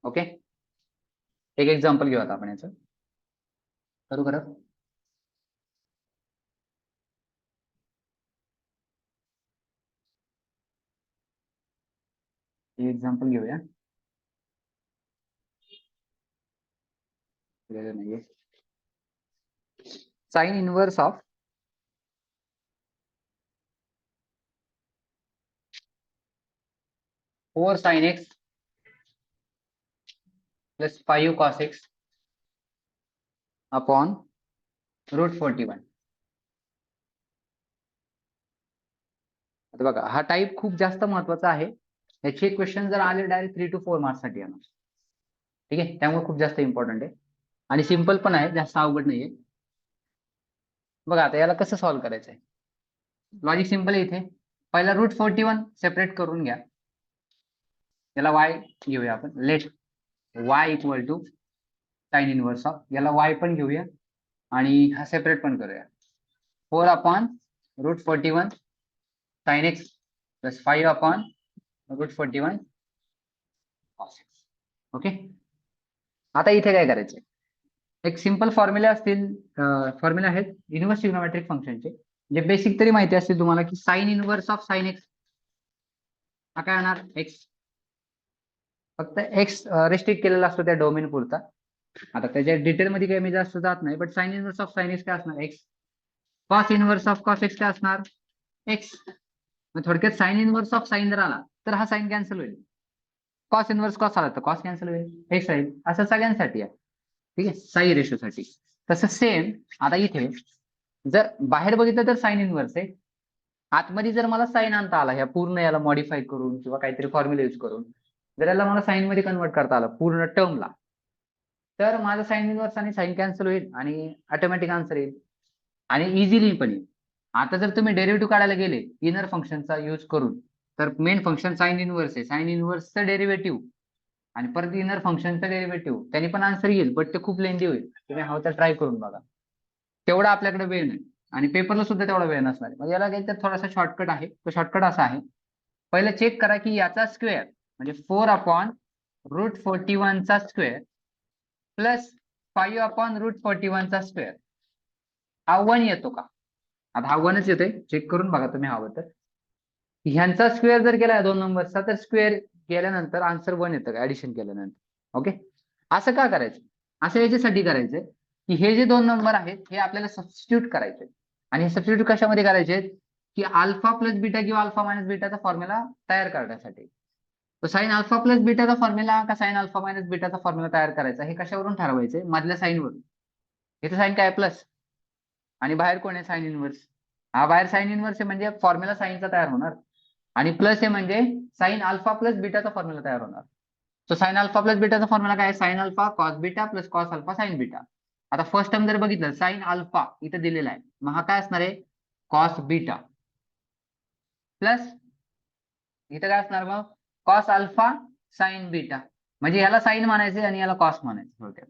ओके, एक एक्झाम्पल घेऊ आता आपण याचं. करू खरं. एक्झाम्पल घेऊया. नाहीये. Sine inverse of 4 sin x plus 5 cos x upon root 41. आता बघा, हा टाईप खूप जास्त महत्वाचा आहे. याचे क्वेश्चन जर आले डायरेक्ट 3 to 4 मार्क्स साठी येणार. ठीक आहे, त्यामुळे खूप जास्त इम्पॉर्टंट आहे आणि सिंपल पण आहे, जास्त अवघड नाहीये. बघा आता याला कसं सॉल्व्ह करायचं आहे. लॉजिक सिंपल आहे. इथे पहिला रूट 41 सेपरेट करून घ्या. याला y घेऊया आपण. Let y equal to sine inverse of, याला y पण घेऊया आणि हा सेपरेट पण करूया. 4 upon root 41 sine x plus 5 upon root 41 cos x. Okay, आता इथे काय करायचंय? एक सिंपल फॉर्म्युला असतील, फॉर्म्युला आहेत इनव्हर्स ट्रिग्नोमेट्रिक फंक्शनचे, जे बेसिक तरी माहिती असतील तुम्हाला, की sine inverse of sine x हा काय होणार? एक्स. फक्त एक्स रेस्ट्रिक्ट केलेला असतो त्या डोमेन पुरता. आता त्याच्या डिटेलमध्ये काही मी जास्त जात नाही, but sine inverse of sine x काय असणार? X. Cos inverse of cos x काय असणार? एक्स. थोडक्यात साइन इनव्हर्स ऑफ साइन जर आला तर हा साइन कॅन्सल होईल. कॉस इनव्हर्स कॉस आला तर कॉस कॅन्सल होईल, एक्स राहील. असं सगळ्यांसाठी आहे. ठीक आहे, साई रेशोसाठी. तसं सेम आता इथे जर बाहेर बघितलं तर साइन इनव्हर्स आहे, आतमध्ये जर मला साइन आणता आला ह्या पूर्ण याला मॉडीफाय करून किंवा काहीतरी फॉर्म्युला यूज करून, जर याला मला साइन मध्ये कन्वर्ट करता आलं पूर्ण टर्मला, तर माझा साइन इनव्हर्स आणि साइन कॅन्सल होईल आणि ऑटोमॅटिक आन्सर येईल आणि इझिली पण येईल. आता जर तुम्ही डेरिव्हेटिव्ह काढायला गेले इनर फंक्शनचा यूज करून, तर मेन फंक्शन साइन इनव्हर्स आहे, साइन इनव्हर्सचं डेरिव्हेटिव्ह आणि परत इनर फंक्शनचं डेरिव्हेटिव्ह, त्यांनी पण आन्सर येईल, बट ते खूप लेंदी होईल. तुम्ही हवं तर ट्राय करून बघा. तेवढा आपल्याकडे वेळ नाही आणि पेपरला सुद्धा तेवढा वेळ नसणार आहे. म्हणजे याला काही तर थोडासा शॉर्टकट आहे. तो शॉर्टकट असा आहे, पहिलं चेक करा की याचा स्क्वेअर म्हणजे 4 अपॉन रूट 41 चा स्क्वेअर प्लस 5 अपॉन रूट 41 चा स्क्वेअर हा 1 येतो का? आता हा 1च येतोय, चेक करून बघा तुम्ही हवं तर. ह्यांचा स्क्वेअर जर केला 2 नंबरचा तर स्क्वेअर केल्यानंतर आन्सर 1 येतं का ऍडिशन केल्यानंतर? ओके, असं का करायचं? असं याच्यासाठी करायचंय की हे जे दोन नंबर आहेत हे आपल्याला सबस्टिट्यूट करायचे आणि हे सबस्टिट्यूट कशामध्ये करायचे की अल्फा प्लस बीटा किंवा अल्फा मायनस बीटाचा फॉर्म्युला तयार करण्यासाठी. तर साइन अल्फा प्लस बीटाचा फॉर्म्युला का साइन अल्फा मायनस बीटाचा फॉर्म्युला तयार करायचा हे कशावरून ठरवायचंय? मधल्या साईनवरून. इथे साइन काय प्लस आणि बाहेर कोण आहे? Sine inverse. हा बाहेर साइन इनव्हर्स आहे म्हणजे फॉर्म्युला साइनचा तयार होणार आणि प्लस आहे म्हणजे साइन अल्फा प्लस बीटाचा फॉर्म्युला तयार होणार. सो साइन अल्फा प्लस बीटाचा फॉर्म्युला काय आहे? Sine alpha cos beta plus cos alpha sine beta. आता फर्स्ट टर्म जर बघितलं साइन अल्फा इथे दिलेला आहे मग हा काय असणार आहे? कॉस बीटा प्लस इथे काय असणार मग? Cos alpha sine beta. म्हणजे याला साइन म्हणायचे आणि याला कॉस म्हणायचं थोडक्यात.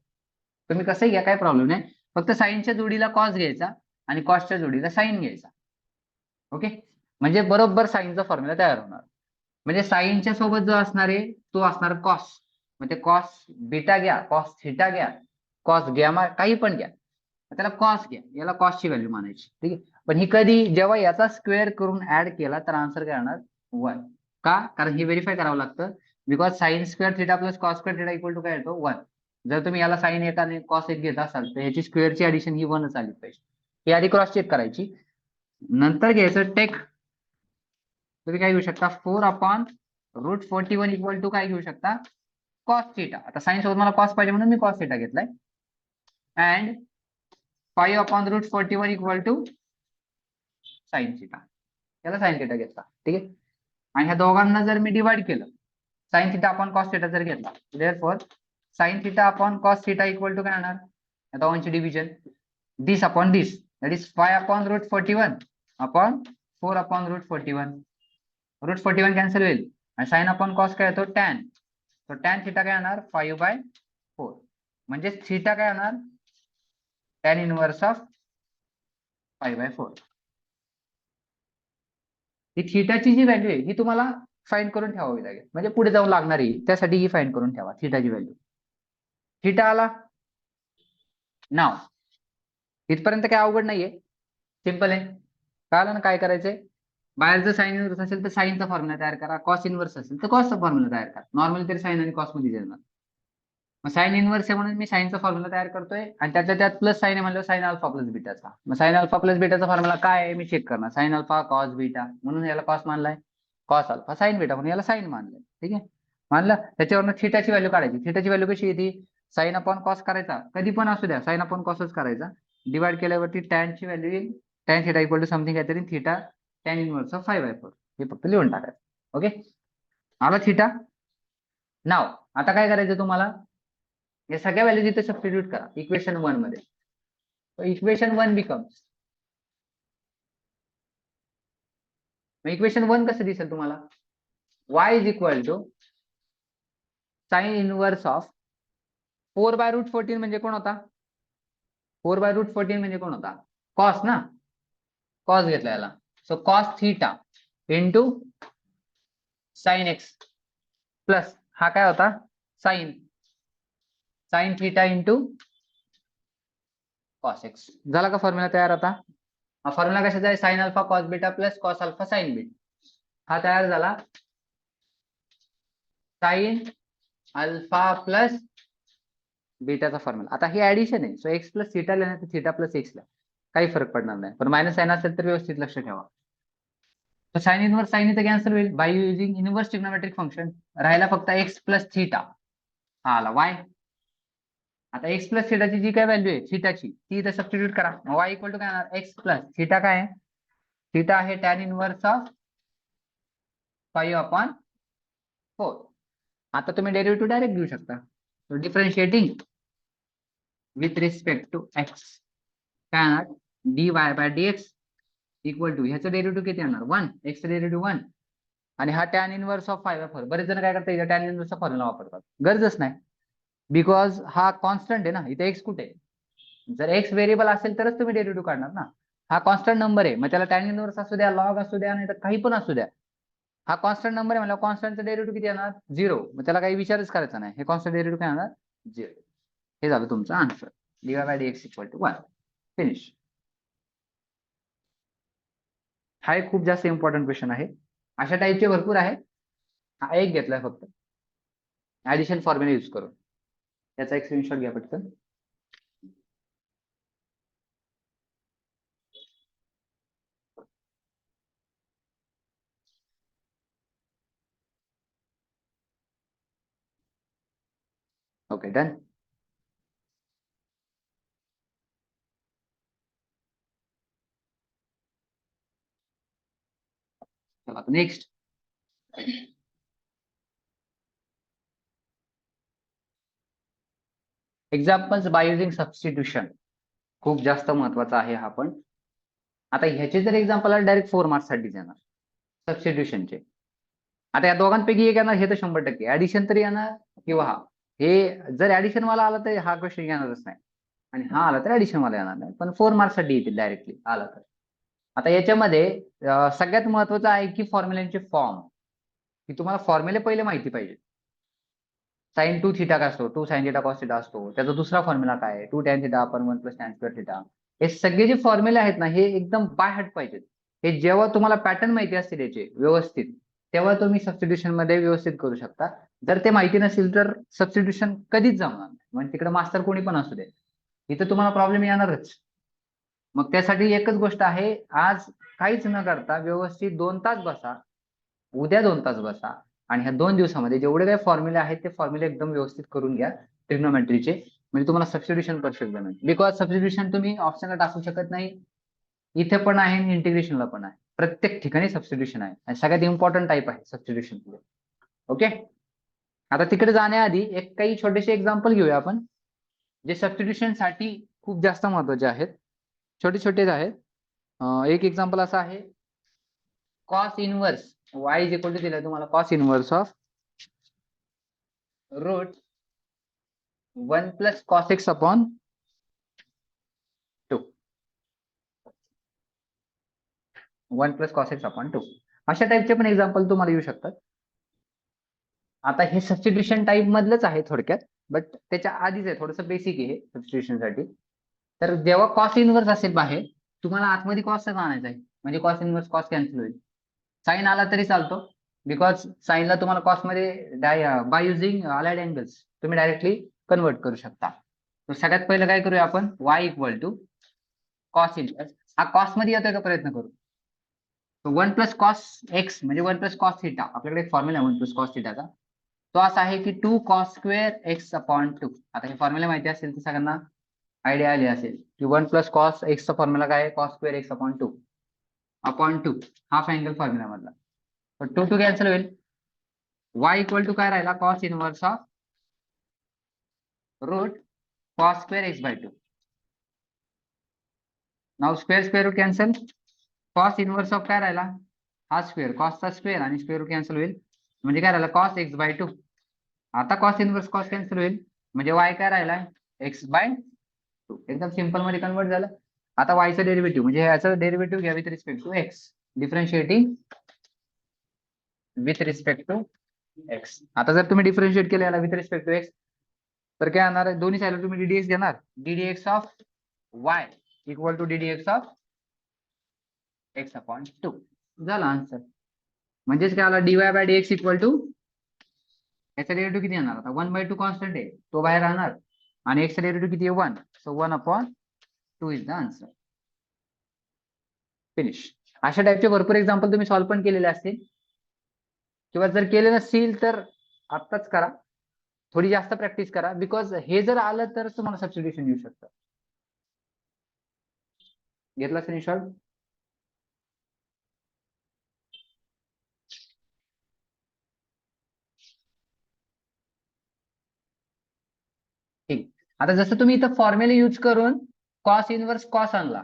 तुम्ही कसंही घ्या काही प्रॉब्लेम नाही. फक्त साइनच्या जोडीला कॉस घ्यायचा आणि कॉसच्या जोडीला साइन घ्यायचा. ओके. म्हणजे बरोबर साइनचा फॉर्म्युला तयार होणार. म्हणजे साइनच्या सोबत जो असणार आहे तो असणार कॉस. मग ते कॉस बीटा घ्या, कॉस थिटा घ्या, कॉस गॅमा काही पण घ्या. त्याला कॉस घ्या, याला कॉसची व्हॅल्यू मानायची. ठीक आहे. पण ही कधी जेव्हा याचा स्क्वेअर करून ऍड केला तर आन्सर काय येणार? 1. का? कारण हे व्हेरीफाय करावं लागतं. Because sine square theta plus cos square theta equal to काय येतो? 1. जर तुम्ही याला साइन एक आणि कॉस एक घेत असाल तर ह्याची स्क्वेअरची ऍडिशन ही 1च आली पाहिजे. ही आधी क्रॉस चेक करायची. नंतर घ्यायचं टेक. तुम्ही काय घेऊ शकता? 4/√41 इक्वल टू काय घेऊ शकता? Cos theta. आता साइन सोबत मला कॉस पाहिजे म्हणून मी कॉस थिटा घेतलाय. And 5/√41 equal to sine theta. याला साइन थिटा घेतला. ठीक आहे. आणि ह्या दोघांना जर मी डिवाइड केलं sine theta upon cos theta जर घेतला therefore sine theta upon cos theta equal to काय येणार? या दोघांची division this upon this that is 5/√41 upon 4/√41. √41 cancel होईल आणि साइन अपॉन कॉस काय येतो? टॅन. तो टॅन थिटा काय येणार? 5/4. म्हणजे थिटा काय येणार? Tan inverse of 5/4. ही थिटाची जी व्हॅल्यू आहे ही तुम्हाला फाइंड करून ठेवावी लागेल. म्हणजे पुढे जाऊन लागणारी त्यासाठी ही फाइंड करून ठेवा थिटाची व्हॅल्यू. थिटा आला. नाव इथपर्यंत काय अवघड नाहीये. सिंपल आहे. कळलं ना काय करायचंय? बाहेर जर साइन इनव्हर्स असेल तर साइनचा फॉर्म्युला तयार करा. कॉस इनव्हर्स असेल तर कॉसचा फॉर्म्युला तयार करा. नॉर्मली तरी साइन आणि कॉस मध्ये येणार. मग साइन इनव्हर्स आहे म्हणून मी साइनचा फॉर्म्युला तयार करतोय आणि त्याच्या त्यात प्लस साइन आहे म्हणलं साइन अल्फा प्लस बीटाचा. मग साइन अल्फा प्लस बीटाचा फॉर्म्युला काय आहे मी चेक करणार. साइन अल्फा कॉस बीटा म्हणून याला कॉस मानलाय. कॉस अल्फा साइन बीटा म्हणून याला साइन मानलंय. ठीक आहे. मानलं. त्याच्यावरनं थिटाची व्हॅल्यू काढायची. थिटाची व्हॅल्यू कशी येते? साइन अपॉन कॉस करायचा. कधी पण असू द्या साइन अपॉन कॉसच करायचा. डिवाइड केल्यावरती टॅनची व्हॅल्यू येईल. Tan theta equal to something काहीतरी थिटा टॅन इनव्हर्स ऑफ 5/4. हे फक्त लिहून टाकायचं. ओके. आला थिटा. नाव आता काय करायचं तुम्हाला? या सगळ्या व्हॅल्यू इथे सबस्टिट्यूट करा इक्वेशन 1 मध्ये. इक्वेशन 1 बिकम्स इक्वेशन 1 कसं दिसेल तुम्हाला? y is equal to sine inverse of 4/√14 म्हणजे कोण होता? 4/√14 म्हणजे कोण होता? कॉस ना. कॉस घेतला याला. So cos theta into sine x plus हा काय होता? Sine sine theta into cos x. झाला का फॉर्म्युला तयार? आता हा फॉर्म्युला कशाचा आहे? Sine alpha cos beta plus cos alpha sine beta. हा तयार झाला. साइन अल्फा प्लस बीटाचा फॉर्म्युला. आता ही ऍडिशन आहे. सो एक्स प्लस थिटा लिहिणार तर थिटा प्लस एक्स ला काही फरक पडणार नाही. पण मायनस साइन असेल तर व्यवस्थित लक्ष ठेवा. तर साइन इनव्हर्स साइन इथे कॅन्सल होईल bye using inverse trigonometric function. राहिला फक्त एक्स प्लस थिटा. हा आला वाय. आता एक्स प्लस थिटाची जी काय व्हॅल्यू आहे थिटाची ती इथे सबस्टिट्यूट करा. वाय इक्वल टू काय येणार? एक्स प्लस थिटा काय आहे? थिटा आहे टॅन इनव्हर्स ऑफ 5/4. आता तुम्ही डेरिव्हेटिव्ह डायरेक्ट घेऊ शकता. So differentiating with respect to x काय येणार? dy by dx equal to ह्याचं डेरिव्हेटिव्ह किती येणार? 1. x डेरिव्हेटिव्ह 1 आणि हा टॅन इनव्हर्स ऑफ 5/4. बरेच जण काय करतात इथे टॅन इनव्हर्सचा फॉर्म्युला वापरतात. गरजच नाही. बिकॉज हा कॉन्स्टंट आहे ना. इथे x कुठे आहे? जर x व्हेरिएबल असेल तरच तुम्ही डेरिव्हेटिव्ह काढणार ना. हा कॉन्स्टंट नंबर आहे मग त्याला टॅन इनव्हर्स असू द्या लॉग असू द्या नाही तर काही पण असू द्या. हा कॉन्स्टंट नंबर आहे म्हणजे कॉन्स्टंटचं डेरिव्हेटिव्ह किती येणार? 0. मग त्याला काही विचारच करायचा नाही. हे कॉन्स्टंट डेरिव्हेटिव्ह काय येणार? 0. हे झालं तुमचं आन्सर. dy by dx equal to 1. Finish. हा एक खूप जास्त इम्पॉर्टंट क्वेश्चन आहे. अशा टाईपचे भरपूर आहे. हा एक घेतलाय फक्त ऍडिशन फॉर्म्युला यूज करून. त्याचा एक स्क्रीनशॉट घ्या पटकन. Okay, done. चला next. Examples by using substitution. खूप जास्त महत्वाचा आहे हा पण. आता ह्याचे जर एक्झाम्पल आले डायरेक्ट 4 मार्क्स साठी येणार सबस्टिट्यूशनचे. आता या दोघांपैकी एक येणार हे तर 100%. ऍडिशन तरी येणार किंवा हा. हे जर ऍडिशन वाला आला तर हा क्वेश्चन येणारच नाही, आणि हा आला तर ऍडिशन वाला येणार नाही, पण 4 मार्क्स साठी येतील डायरेक्टली आला तर. आता याच्यामध्ये सगळ्यात महत्वाचं आहे की फॉर्म्युलांचे फॉर्म, की तुम्हाला फॉर्म्युले पहिले माहिती पाहिजे. साइन 2 थिटा काय असतो, 2 साइन थिटा कॉस थिटा असतो. त्याचा दुसरा फॉर्म्युला काय आहे, 2 टॅन थिटा अपन 1 प्लस टॅन स्क्वेअर थिटा. हे सगळे जे फॉर्म्युले आहेत ना, हे एकदम बाय हार्ट पाहिजेत. हे जेव्हा तुम्हाला पॅटर्न माहिती असतील याचे व्यवस्थित, तेव्हा तुम्ही सबस्टिट्यूशन मध्ये व्यवस्थित करू शकता. जर ते माहिती नसेल तर सबस्टिट्यूशन कधीच जमणार नाही. म्हणजे तिकडे मास्टर कोणी पण असू दे, इथं तुम्हाला प्रॉब्लेम येणारच. मग त्यासाठी एकच गोष्ट आहे, आज काहीच न करता व्यवस्थित 2 तास बसा, उद्या 2 तास बसा, आणि ह्या 2 दिवसामध्ये जेवढे काही फॉर्म्युले आहेत ते फॉर्म्युले एकदम व्यवस्थित करून घ्या ट्रिग्नोमेट्रीचे. म्हणजे तुम्हाला सबस्टिट्यूशन परफेक्ट जमेल. बिकॉज सबस्टिट्यूशन तुम्ही ऑप्शनला टाकू शकत नाही. इथे पण आहे आणि इंटिग्रेशनला पण आहे. प्रत्येक ठिकाणी सबस्टिट्यूशन आहे आणि सगळ्यात इम्पॉर्टंट टाईप आहे सबस्टिट्यूशन. ओके. आता तिकडे जाण्याआधी एक काही छोटेसे एक्झाम्पल घेऊया आपण, जे सबस्टिट्यूशन साठी खूप जास्त महत्वाचे आहेत. छोटे छोटेच आहेत. एक एक्झाम्पल असं आहे, cos inverse y is equal to दिलाय तुम्हाला cos inverse of root 1 plus cos x upon 2. 1 plus cos x upon 2 अशा टाईपचे पण एक्झाम्पल तुम्हाला येऊ शकतात. आता हे सबस्टिट्यूशन टाईप मधलंच आहे थोडक्यात, बट त्याच्या आधीच आहे, थोडंसं बेसिक आहे सबस्टिट्यूशन साठी. तर जेव्हा कॉस इनवर्स असेल बाहेर, तुम्हाला आतमध्ये कॉसच आणायचा आहे, म्हणजे कॉस इनवर्स कॉस कॅन्सल होईल. साइन आला तरी चालतो, बिकॉज साइनला तुम्हाला कॉस मध्ये बाय युझिंग अलाइड अँगल्स तुम्ही डायरेक्टली कन्वर्ट करू शकता. तर सगळ्यात पहिलं काय करूया आपण, y equal to cos inverse. हा कॉस मध्ये येतोय का प्रयत्न करू. 1 प्लस कॉस एक्स म्हणजे 1 प्लस कॉस थिटा, आपल्याकडे एक फॉर्म्युला आहे 1 प्लस कॉस थिटाचा. तो असा आहे की 2 कॉस स्क्वेअर एक्स अपॉन 2. आता हे फॉर्म्युला माहिती असेल तर सगळ्यांना आयडिया आली असेल की 1 प्लस कॉस एक्सचा फॉर्म्युला काय आहे, cos square x upon 2 upon 2 half angle formula मधला. तर 2 2 कॅन्सल होईल. y इक्वल टू काय राहिला, cos inverse of root cos square x by 2. नाव square square root cancel. Cos inverse of काय राहिला, हा स्क्वेअर, कॉसचा स्क्वेअर आणि स्क्वेअर रूट कॅन्सल होईल, म्हणजे काय राहिला कॉस एक्स बाय 2. आता कॉस इनवर्स कॉस कॅन्सल होईल, म्हणजे y काय राहिला एक्स बाय 2. एकदम सिंपल मध्ये कन्वर्ट झालं. आता y चं डेरिव्हेटिव्ह म्हणजे ह्याचं डेरिव्हेटिव्ह घ्या with respect to x, differentiating with respect to x. आता जर तुम्ही डिफरन्शिएट केलं याला विथ रिस्पेक्ट टू एक्स, तर काय येणार आहे, दोन्ही साईडला तुम्ही डीडीएक्स घेणार, d d x of y equal to डीडीएक्स of x upon 2. झाला आन्सर. म्हणजेच काय आला, d y by d x equal to, याचा डेरिव्हेटिव्ह किती येणार, आता 1/2 कॉन्स्टंट आहे तो बाहेर राहणार, आणि एक्सचा डेरिव्हेटिव्ह किती आहे 1, so 1 upon 2 is the answer. Finish. अशा टाईपचे भरपूर एक्झाम्पल तुम्ही सॉल्व्ह पण केलेले असतील, किंवा जर केले नसतील तर आत्ताच करा, थोडी जास्त प्रॅक्टिस करा, बिकॉज हे जर आलं तर तुम्हाला सबस्टिट्यूशन येऊ शकतं. घेतला स्क्रीनशॉट. ठीक. आता जसं तुम्ही इथं फॉर्म्युला यूज करून कॉस इनवर्स कॉस आणला,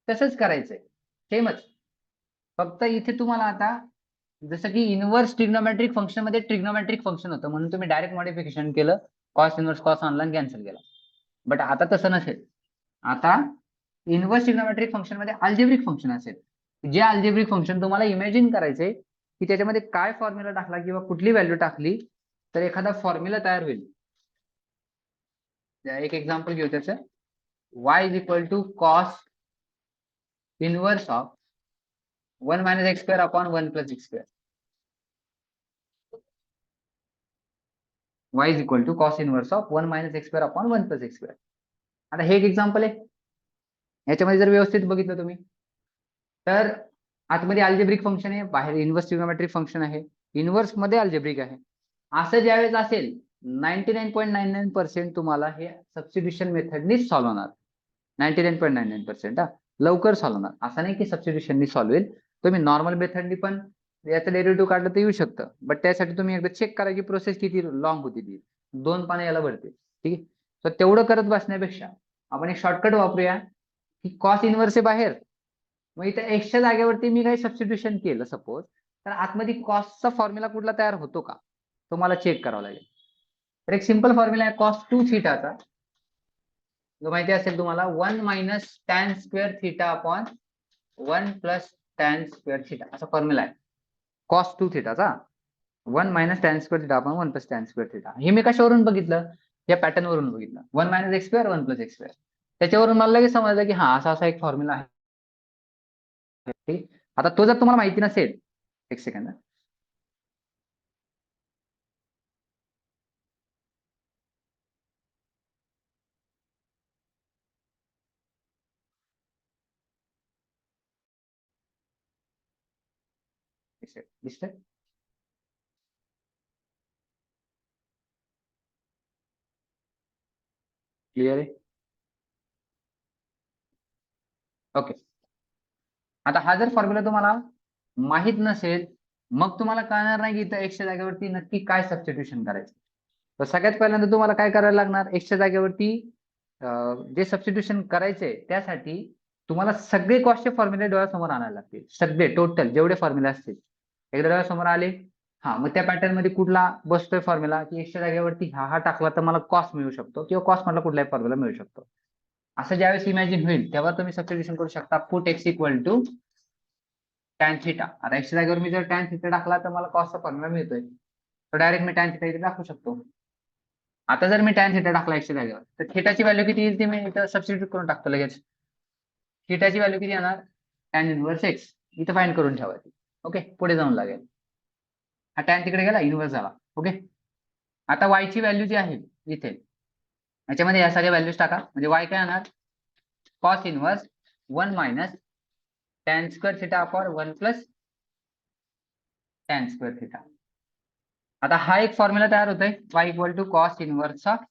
तसंच करायचंय सेमच. फक्त इथे तुम्हाला आता जसं की इनवर्स ट्रिग्नोमेट्रिक फंक्शन मध्ये ट्रिग्नोमेट्रिक फंक्शन होतं, म्हणून तुम्ही डायरेक्ट मॉडिफिकेशन केलं, कॉस इनवर्स कॉस आणला आणि कॅन्सल केला. बट आता तसं नसेल. आता इनवर्स ट्रिग्नोमेट्रिक फंक्शन मध्ये अल्जेब्रिक फंक्शन असेल, जे अल्जेब्रिक फंक्शन तुम्हाला इमॅजिन करायचंय की त्याच्यामध्ये काय फॉर्म्युला टाकला किंवा कुठली व्हॅल्यू टाकली तर एखादा फॉर्म्युला तयार होईल. एक एक्झाम्पल घेऊ त्याचं, y is equal to cos inverse of 1 minus x square upon 1 plus x square. y is equal to cos inverse of 1 minus x square upon 1 plus x square. आता हे एक एक्झाम्पल आहे. याच्यामध्ये जर व्यवस्थित बघितलं तुम्ही तर आतमध्ये अल्जेब्रिक फंक्शन आहे, बाहेर इन्व्हर्स ट्रिग्नोमेट्रिक फंक्शन आहे, इन्व्हर्स मध्ये अल्जेब्रिक आहे. असं ज्यावेळेस असेल 99.99% तुम्हाला हे सबस्टिट्यूशन मेथडनीच सॉल्व्ह होणार. 99.99% लवकर सॉल्व्ह होणार. असं नाही की सबस्टिट्यूशननी सॉल्व्ह होईल. तुम्ही नॉर्मल मेथडनी पण याचं डेरिव्हेटिव्ह काढलं तर येऊ शकतं, बट त्यासाठी तुम्ही एकदा चेक करा की प्रोसेस किती लॉंग होती ती. 2 पानं याला भरते. ठीक आहे. तर तेवढं करत बसण्यापेक्षा आपण एक शॉर्टकट वापरूया की कॉस इन्व्हर्स आहे बाहेर, मग इथे एक्सच्या जागेवरती मी काही सबस्टिट्यूशन केलं सपोज, तर आतमध्ये कॉसचा फॉर्म्युला कुठला तयार होतो का तो मला चेक करावा लागेल. तर एक सिंपल फॉर्म्युला आहे कॉस 2 थिटाचा, जो माहिती असेल तुम्हाला 1 minus tan square theta upon 1 plus tan square theta असा फॉर्म्युला आहे कॉस 2 थिटाचा. 1 minus tan square theta upon 1 plus tan square theta. हे मी कशावरून बघितलं, या पॅटर्न वरून बघितलं. 1 minus x square 1 plus x square. त्याच्यावरून मला लगेच समजलं की हा असा एक फॉर्म्युला आहे. ठीक. आता तो जर तुम्हाला माहिती नसेल, एक सेकंड, दिसतंय क्लिअर आहे. ओके. आता हा जर फॉर्म्युला तुम्हाला माहित नसेल, मग तुम्हाला कळणार नाही की इथं एक्सच्या जागेवरती नक्की काय सबस्टिट्यूशन करायचं. तर सगळ्यात पहिल्यांदा तुम्हाला काय करायला लागणार, एक्सच्या जागेवरती जे सबस्टिट्यूशन करायचंय त्यासाठी तुम्हाला सगळे कॉस्टचे फॉर्म्युले डोळ्यासमोर आणायला लागतील. सगळे टोटल जेवढे फॉर्म्युले असतील एकदा डोळ्यासमोर आले. हा, मग त्या पॅटर्न मध्ये कुठला बसतोय फॉर्म्युला की एक्सच्या जागेवरती हा टाकला तर मला कॉस्ट मिळू शकतो, किंवा कॉस्ट मधला कुठलाही फॉर्म्युला मिळू शकतो. असं ज्यावेळेस इमॅजिन होईल तेव्हा तुम्ही सबस्टिट्यूशन करू शकता. Put x equal to tan theta. आता एक्सच्या जागेवर मी जर टॅन थिटा टाकला तर मला कॉस्टचा फॉर्म्युला मिळतोय, तर डायरेक्ट मी टॅन थिटा इथे टाकू शकतो. आता जर मी टॅन थिटा टाकला एक्सच्या जागेवर तर थिटाची व्हॅल्यू किती येईल ती मी इथं सबस्टिट्यूट करून टाकतो लगेच. थिटाची व्हॅल्यू किती येणार, टॅन इनव्हर्स एक्स. इथं फाइंड करून ठेवायची. ओके, पुढे जाऊन लागेल. हा टॅन तिकडे गेला, इनव्हर्स झाला. ओके. आता y ची व्हॅल्यू जी आहे इथे याच्यामध्ये या सगळ्या व्हॅल्यूज टाका, म्हणजे y काय येणार, cos inverse 1 minus tan square theta upon 1 plus tan square theta. आता हा एक फॉर्म्युला तयार होतोय y equal to cos inverse of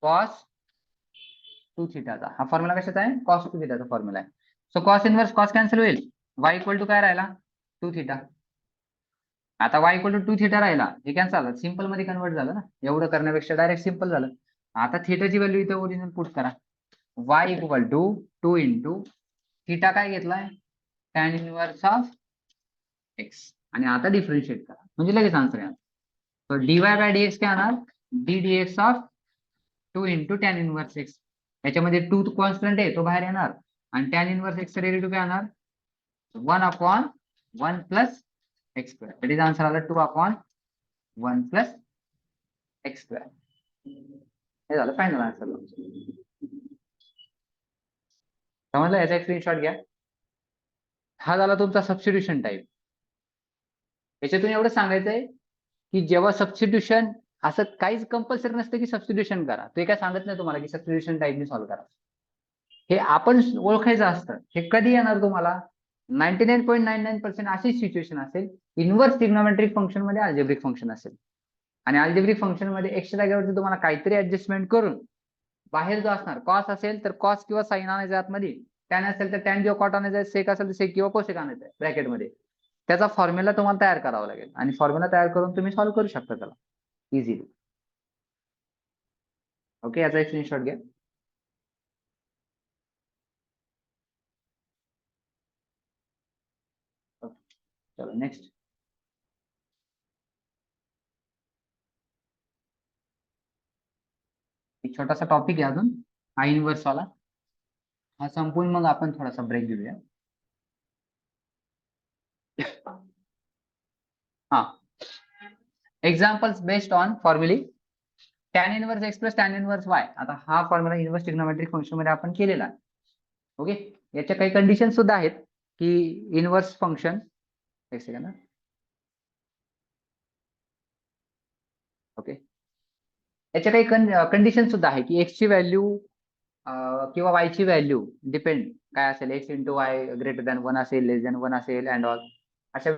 cos 2 थिटाचा. हा फॉर्म्युला कशाचा आहे, कॉस 2 थिटाचा फॉर्म्युला आहे. So cos inverse cos cancel होईल, y इक्वल टू काय राहिला 2 थिटा. आता y इक्वल टू 2 थिटा राहिला, हे कॅन्सल झालं, सिंपल मध्ये कन्वर्ट झालं ना. एवढं करण्यापेक्षा डायरेक्ट सिंपल झालं. आता थिटाची व्हॅल्यू इथे ओरिजिनल पुट करा. y equal to 2 into theta काय घेतलाय, टॅन इनव्हर्स ऑफ एक्स, आणि आता डिफरन्शिएट करा म्हणजे लगेच आन्सर येणार. तर dy बाय dx काय येणार, d dx of 2 into tan inverse x. याच्यामध्ये 2 कॉन्स्टंट आहे तो बाहेर येणार, आणि टॅन इनव्हर्स एक्सचा डेरिव्हेटिव्ह काय येणार 1 upon 1 plus x square. That is answer आला 2 अपॉन 1 प्लस एक्स स्क्वेअर. हे झालं फायनल आन्सर. समजलं, याचा एक स्क्रीनशॉट घ्या. हा झाला तुमचा सबस्टिट्यूशन टाईप. याच्यातून एवढं सांगायचंय की जेव्हा सबस्टिट्यूशन, असं काहीच कंपल्सरी नसतं की सबस्टिट्यूशन करा, ते काय सांगत नाही तुम्हाला की सबस्टिट्यूशन टाईपने सॉल्व्ह करा. हे आपण ओळखायचं असतं. हे कधी येणार तुम्हाला, 99.99% अशी सिच्युएशन असेल इन्व्हर्स ट्रिग्नोमेट्रिक फंक्शन मध्ये अल्जेब्रिक फंक्शन असेल, आणि अल्जेब्रिक फंक्शन मध्ये एक्सच्या जागेवरती तुम्हाला काहीतरी ऍडजस्टमेंट करून बाहेर जो असणार, कॉस असेल तर कॉस किंवा साइन आणायचं आतमध्ये, टॅन असेल तर टॅन किंवा कॉट आणायचं, सेक असेल तर सेक किंवा कोसेक आणायचं ब्रॅकेटमध्ये. त्याचा फॉर्म्युला तुम्हाला तयार करावा लागेल, आणि फॉर्म्युला तयार करून तुम्ही सॉल्व्ह करू शकता त्याला इझिली. ओके, याचा एक स्क्रीनशॉट घ्या. चलो नेक्स्ट. एक छोटासा टॉपिक आहे अजून, हा इन्व्हर्स वाला. हा संपून मग आपण थोडासा ब्रेक घेऊया. हा, examples based on formulae tan inverse x plus tan inverse y. आता हा फॉर्म्युला इन्व्हर्स ट्रिग्नोमेट्रिक फंक्शन मध्ये आपण केलेला आहे. ओके, याच्या काही कंडिशन सुद्धा आहेत की इन्व्हर्स फंक्शन, एक सेकंड. ओके, याच्या काही कंडिशन सुद्धा आहे की एक्स ची व्हॅल्यू किंवा वाय ची व्हॅल्यू डिपेंड काय असेल, x into Y greater than 1 असेल, लेस दॅन 1 असेल अँड ऑल, अशा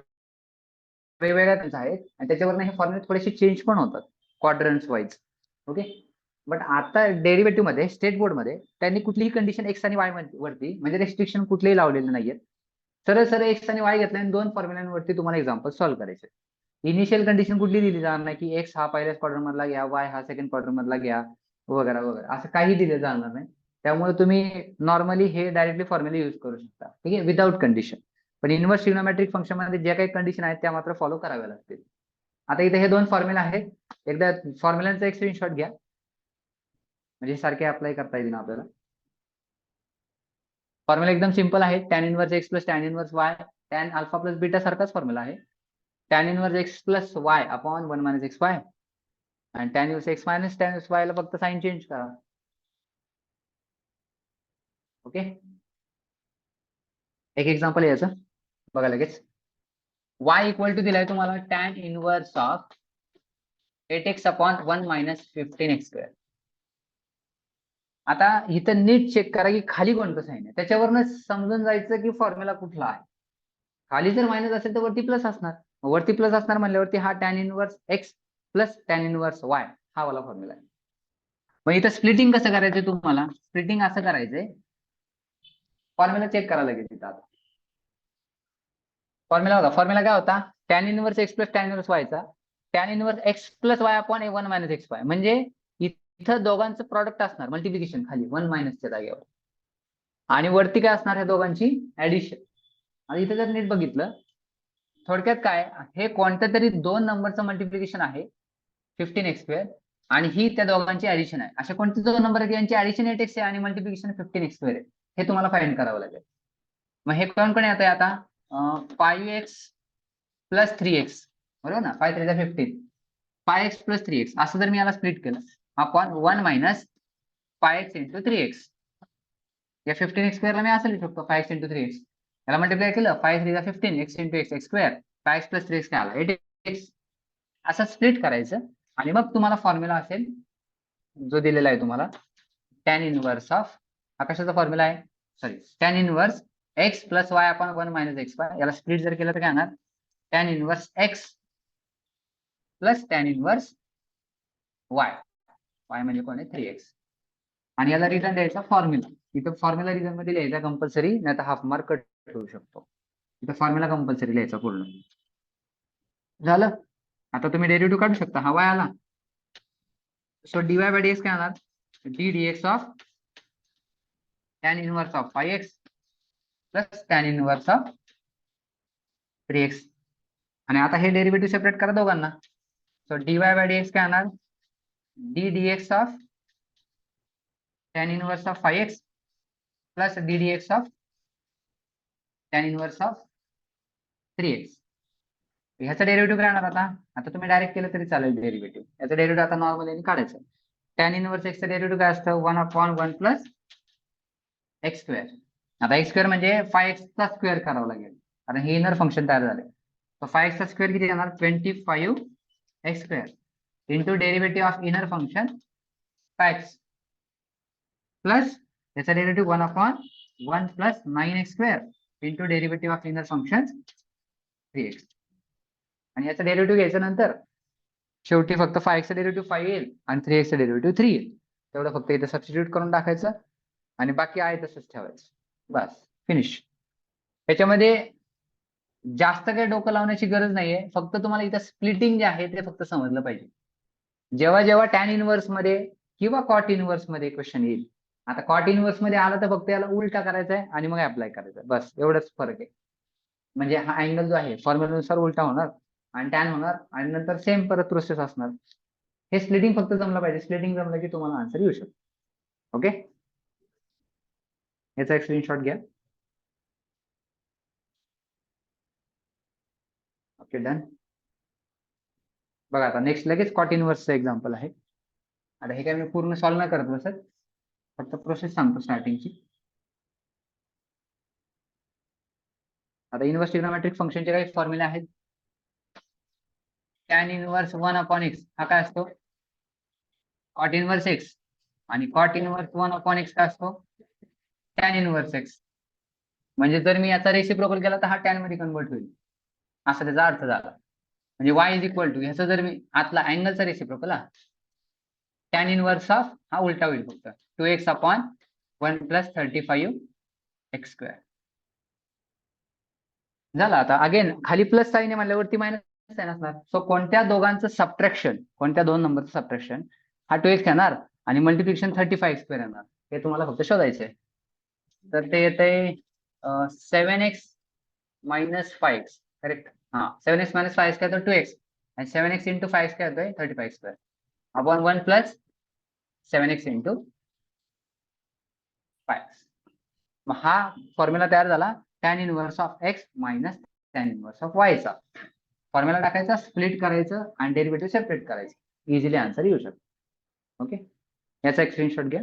वेगवेगळ्या त्यांच्या आहेत आणि त्याच्यावरनं हे फॉर्म्युले थोडेसे चेंज पण होतात क्वाड्रंट्स वाईज. ओके. बट आता डेरिव्हेटिव्ह मध्ये स्टेट बोर्ड मध्ये त्यांनी कुठलीही कंडिशन एक्स आणि वाय वरती म्हणजे रेस्ट्रिक्शन कुठलेही लावलेले नाहीयेत. सरळ सरळ एक्स आणि वाय घेतला आणि दोन फॉर्म्युलांवरती तुम्हाला एक्झाम्पल सॉल्व्ह करायचे. इनिशियल कंडिशन कुठली दिली जाणार नाही की एक्स हा पहिल्या क्वाड्रंट मधला घ्या, वाय हा सेकंड क्वाड्रंट मधला घ्या वगैरे वगैरे, असं काही दिलं जाणार नाही. त्यामुळे तुम्ही नॉर्मली हे डायरेक्टली फॉर्म्युला युज करू शकता, ठीक आहे, विदाउट कंडिशन. पण इन्व्हर्स ट्रिग्नोमेट्रिक फंक्शन मध्ये ज्या काही कंडिशन आहेत त्या मात्र फॉलो कराव्या लागतील. आता इथे हे दोन फॉर्म्युला आहेत, एकदा फॉर्म्युलांचा एक स्क्रीनशॉट घ्या म्हणजे सारखे अप्लाय करता येईल ना आपल्याला. फॉर्म्युला एकदम सिंपल आहे, tan inverse x plus tan inverse y tan alpha plus beta सारखाच फॉर्म्युला आहे. Tan inverse x plus y upon 1 minus x y आणि tan inverse x minus tan inverse y ला फक्त साइन चेंज करा. ओके. एक example याचं बघा लगेच. y इक्वल टू दिलाय तुम्हाला tan inverse of 8x upon 1 minus 15x square. आता इथं नीट चेक करा की खाली कोणतं साइन आहे, त्याच्यावरनं समजून जायचं की फॉर्म्युला कुठला आहे. खाली जर मायनस असेल तर वरती प्लस असणार, वरती प्लस असणार म्हणल्यावरती हा tan inverse x plus tan inverse y हा वाला फॉर्म्युला आहे. मग इथं स्प्लिटिंग कसं करायचंय तुम्हाला, स्प्लिटिंग असं करायचंय, फॉर्म्युला चेक करा लगेच इथं. आता फॉर्म्युला काय होता, tan inverse x plus tan inverse वायचा tan inverse x plus y upon 1 minus x y, म्हणजे इथं दोघांचं प्रॉडक्ट असणार मल्टिप्लिकेशन खाली 1 मायनसच्या जागेवर आणि वरती काय असणार ह्या दोघांची ऍडिशन. आणि इथं जर नीट बघितलं थोडक्यात काय, हे कोणत्या तरी दोन नंबरचं मल्टिप्लिकेशन आहे 15x स्क्वेअर आणि ही त्या दोघांची ऍडिशन आहे. अशा कोणते दोन नंबर आहेत यांची ऍडिशन 8x आहे आणि मल्टिप्लिकेशन 15x स्क्वेअर आहे, हे तुम्हाला फाइंड करावं लागेल. मग हे कोण कोण येत आहे आता, 5x प्लस 3x बरोबर ना, 5 3 15 5x प्लस 3x असं जर मी याला स्प्लिट केलं upon 1 minus 5x into 3x, या 15x स्क्वेअरला मी असं लिहू शकतो 5x इंटू 3x, याला मल्टिप्लाय केलं 5 3 15 x into x square 5x plus 3x काय आला 8x, असं स्प्लिट करायचं आणि मग तुम्हाला फॉर्म्युला असेल जो दिलेला आहे तुम्हाला टॅन इनवर्स ऑफ, हा कशाचा फॉर्म्युला आहे, sorry tan inverse x plus y upon 1 minus x y, याला स्प्लिट जर केलं तर काय येणार tan inverse x plus tan inverse y, y म्हणजे कोण आहे 3x, आणि याला रिटर्न द्यायचा फॉर्म्युला. इथं फॉर्म्युला रिटर्न मध्ये लिहायचा कंपल्सरी, नाही तर हाफ मार्क कट ठेवू शकतो. इथं फॉर्म्युला कंपल्सरी लिहायचा पूर्ण. झालं. आता तुम्ही डेरिव्हेटिव्ह काढू शकता, हा वाय आला सो dy बाय dx काय येणार d dx of tan inverse of 5x plus tan inverse of 3x. आणि आता हे डेरिव्हेटिव्ह सेपरेट करा दोघांना, सो dy बाय dx काय येणार d dx of tan inverse of 5x plus d dx of tan inverse of 3x. ह्याचा derivative काय येणार आता, आता तुम्ही डायरेक्ट केलं तरी चालेल डेरिव्हेटिव्ह, याचा डेरिव्हेटिव्ह आता नॉर्मली काढायचं. टॅन इनवर्स एक्स चा डेरिव्हेटिव्ह काय असतं 1 अपॉन 1 प्लस एक्स स्क्वेअर. आता एक्स स्क्वेअर म्हणजे 5x चा स्क्वेअर करावा लागेल कारण हे इनर फंक्शन तयार झाले. तर 5x चा स्क्वेअर किती येणार 25x square into derivative of inner function 5x plus याचा derivative 1 upon 1 plus 9x square into derivative of inner function 3x. आणि याचा डेरिव्हेटिव्ह घ्यायचा नंतर शेवटी फक्त 5x चा डेरिव्हेटिव्ह 5 येईल आणि 3x चा डेरिव्हेटिव्ह 3 येईल, तेवढं फक्त इथे सबस्टिट्यूट करून टाकायचं आणि बाकी आहे तसंच ठेवायचं, बस फिनिश. याच्यामध्ये जास्त काही डोकं लावण्याची गरज नाहीये, फक्त तुम्हाला इथं स्प्लिटिंग जे आहे ते फक्त समजलं पाहिजे. जेव्हा जेव्हा टॅन इनवर्स मध्ये किंवा कॉट इनवर्स मध्ये क्वेश्चन येईल, आता कॉट इनवर्स मध्ये आला तर फक्त याला उलटा करायचा आहे आणि मग अप्लाय करायचं, बस एवढंच फरक आहे. म्हणजे हा अँगल जो आहे फॉर्म्युलानुसार उलटा होणार आणि टॅन होणार आणि नंतर सेम परत प्रोसेस असणार. हे स्प्लिटिंग फक्त जमलं पाहिजे, स्प्लिटिंग जमलं की तुम्हाला आन्सर येऊ शकतो. ओके, याचा एक स्क्रीनशॉट घ्या. Okay done. बघा आता नेक्स्ट लगेच कॉट इनवर्सचं एक्झाम्पल आहे. आता हे काय मी पूर्ण सॉल्व्ह नाही करत बसत, फक्त प्रोसेस सांगतो स्टार्टिंगची. आता इनवर्स ट्रिग्नोमेट्रिक फंक्शनचे काही फॉर्म्युले आहेत. टॅन इनवर्स 1 अपॉन एक्स हा काय असतो कॉट इनव्हर्स एक्स आणि कॉट इनव्हर्स 1/x काय असतो टॅन इनव्हर्स एक्स. म्हणजे जर मी याचा रेसिप्रोकल केला तर हा टॅन मध्ये कन्वर्ट होईल असा त्याचा अर्थ झाला. म्हणजे y इज इक्वल टू ह्याचा जर मी आतला अँगलचा रेसिप्रोकल टॅन इनव्हर्स ऑफ हा उलटा होईल फक्त 2x अपॉन 1 + 35x स्क्वेअर झाला. आता अगेन खाली प्लस साईन आहे म्हणल्यावरती मायनस साईन असणार. सो कोणत्या दोघांचं सबट्रॅक्शन कोणत्या दोन नंबरचं सबट्रॅक्शन हा 2x येणार आणि मल्टिप्लिकेशन 35 स्क्वेअर येणार हे तुम्हाला फक्त शोधायचं आहे. तर ते येतंय 7x - 5x correct. 7x - 5x काय तर 2x आणि 7x × 5 काय येतोय 35 स्क्वेअर अपॉन 1 + 7x × 5x. मग हा फॉर्म्युला तयार झाला tan inverse of x minus tan inverse of y चा. फॉर्म्युला टाकायचा, स्प्लिट करायचं आणि डेरिव्हेटिव्ह सेपरेट करायचं. इझिली आन्सर येऊ शकतो. ओके, याचा एक स्क्रीनशॉट घ्या.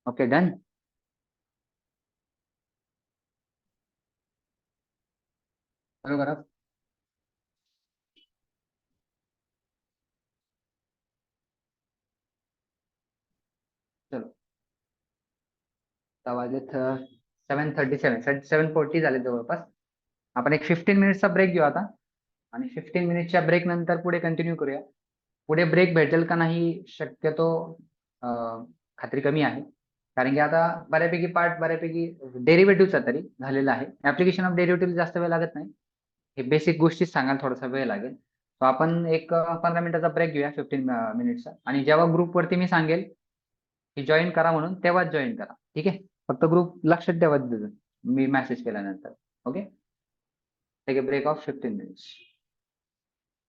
Okay, done. बरोबर. चलो वाजलेत 7:37 7:40 झाले जवळपास. आपण एक 15 मिनिटचा ब्रेक घेऊ आता आणि 15 मिनिटच्या ब्रेक नंतर पुढे कंटिन्यू करूया. पुढे ब्रेक भेटेल का नाही शक्यतो खात्री कमी आहे, कारण की आता बऱ्यापैकी पार्ट बऱ्यापैकी डेरिव्हेटिव्हचा तरी झालेला आहे. ऍप्लिकेशन ऑफ डेरिव्हेटिव्ह जास्त वेळ लागत नाही, हे बेसिक गोष्टी सांगायला थोडासा वेळ लागेल. तर आपण एक 15 मिनिटाचा ब्रेक घेऊया 15 मिनिटचा. आणि जेव्हा ग्रुपवरती मी सांगेल की जॉईन करा म्हणून तेव्हाच जॉईन करा. ठीक आहे, फक्त ग्रुप लक्षात ठेवा मी मेसेज केल्यानंतर. Okay, take a break of 15 minutes.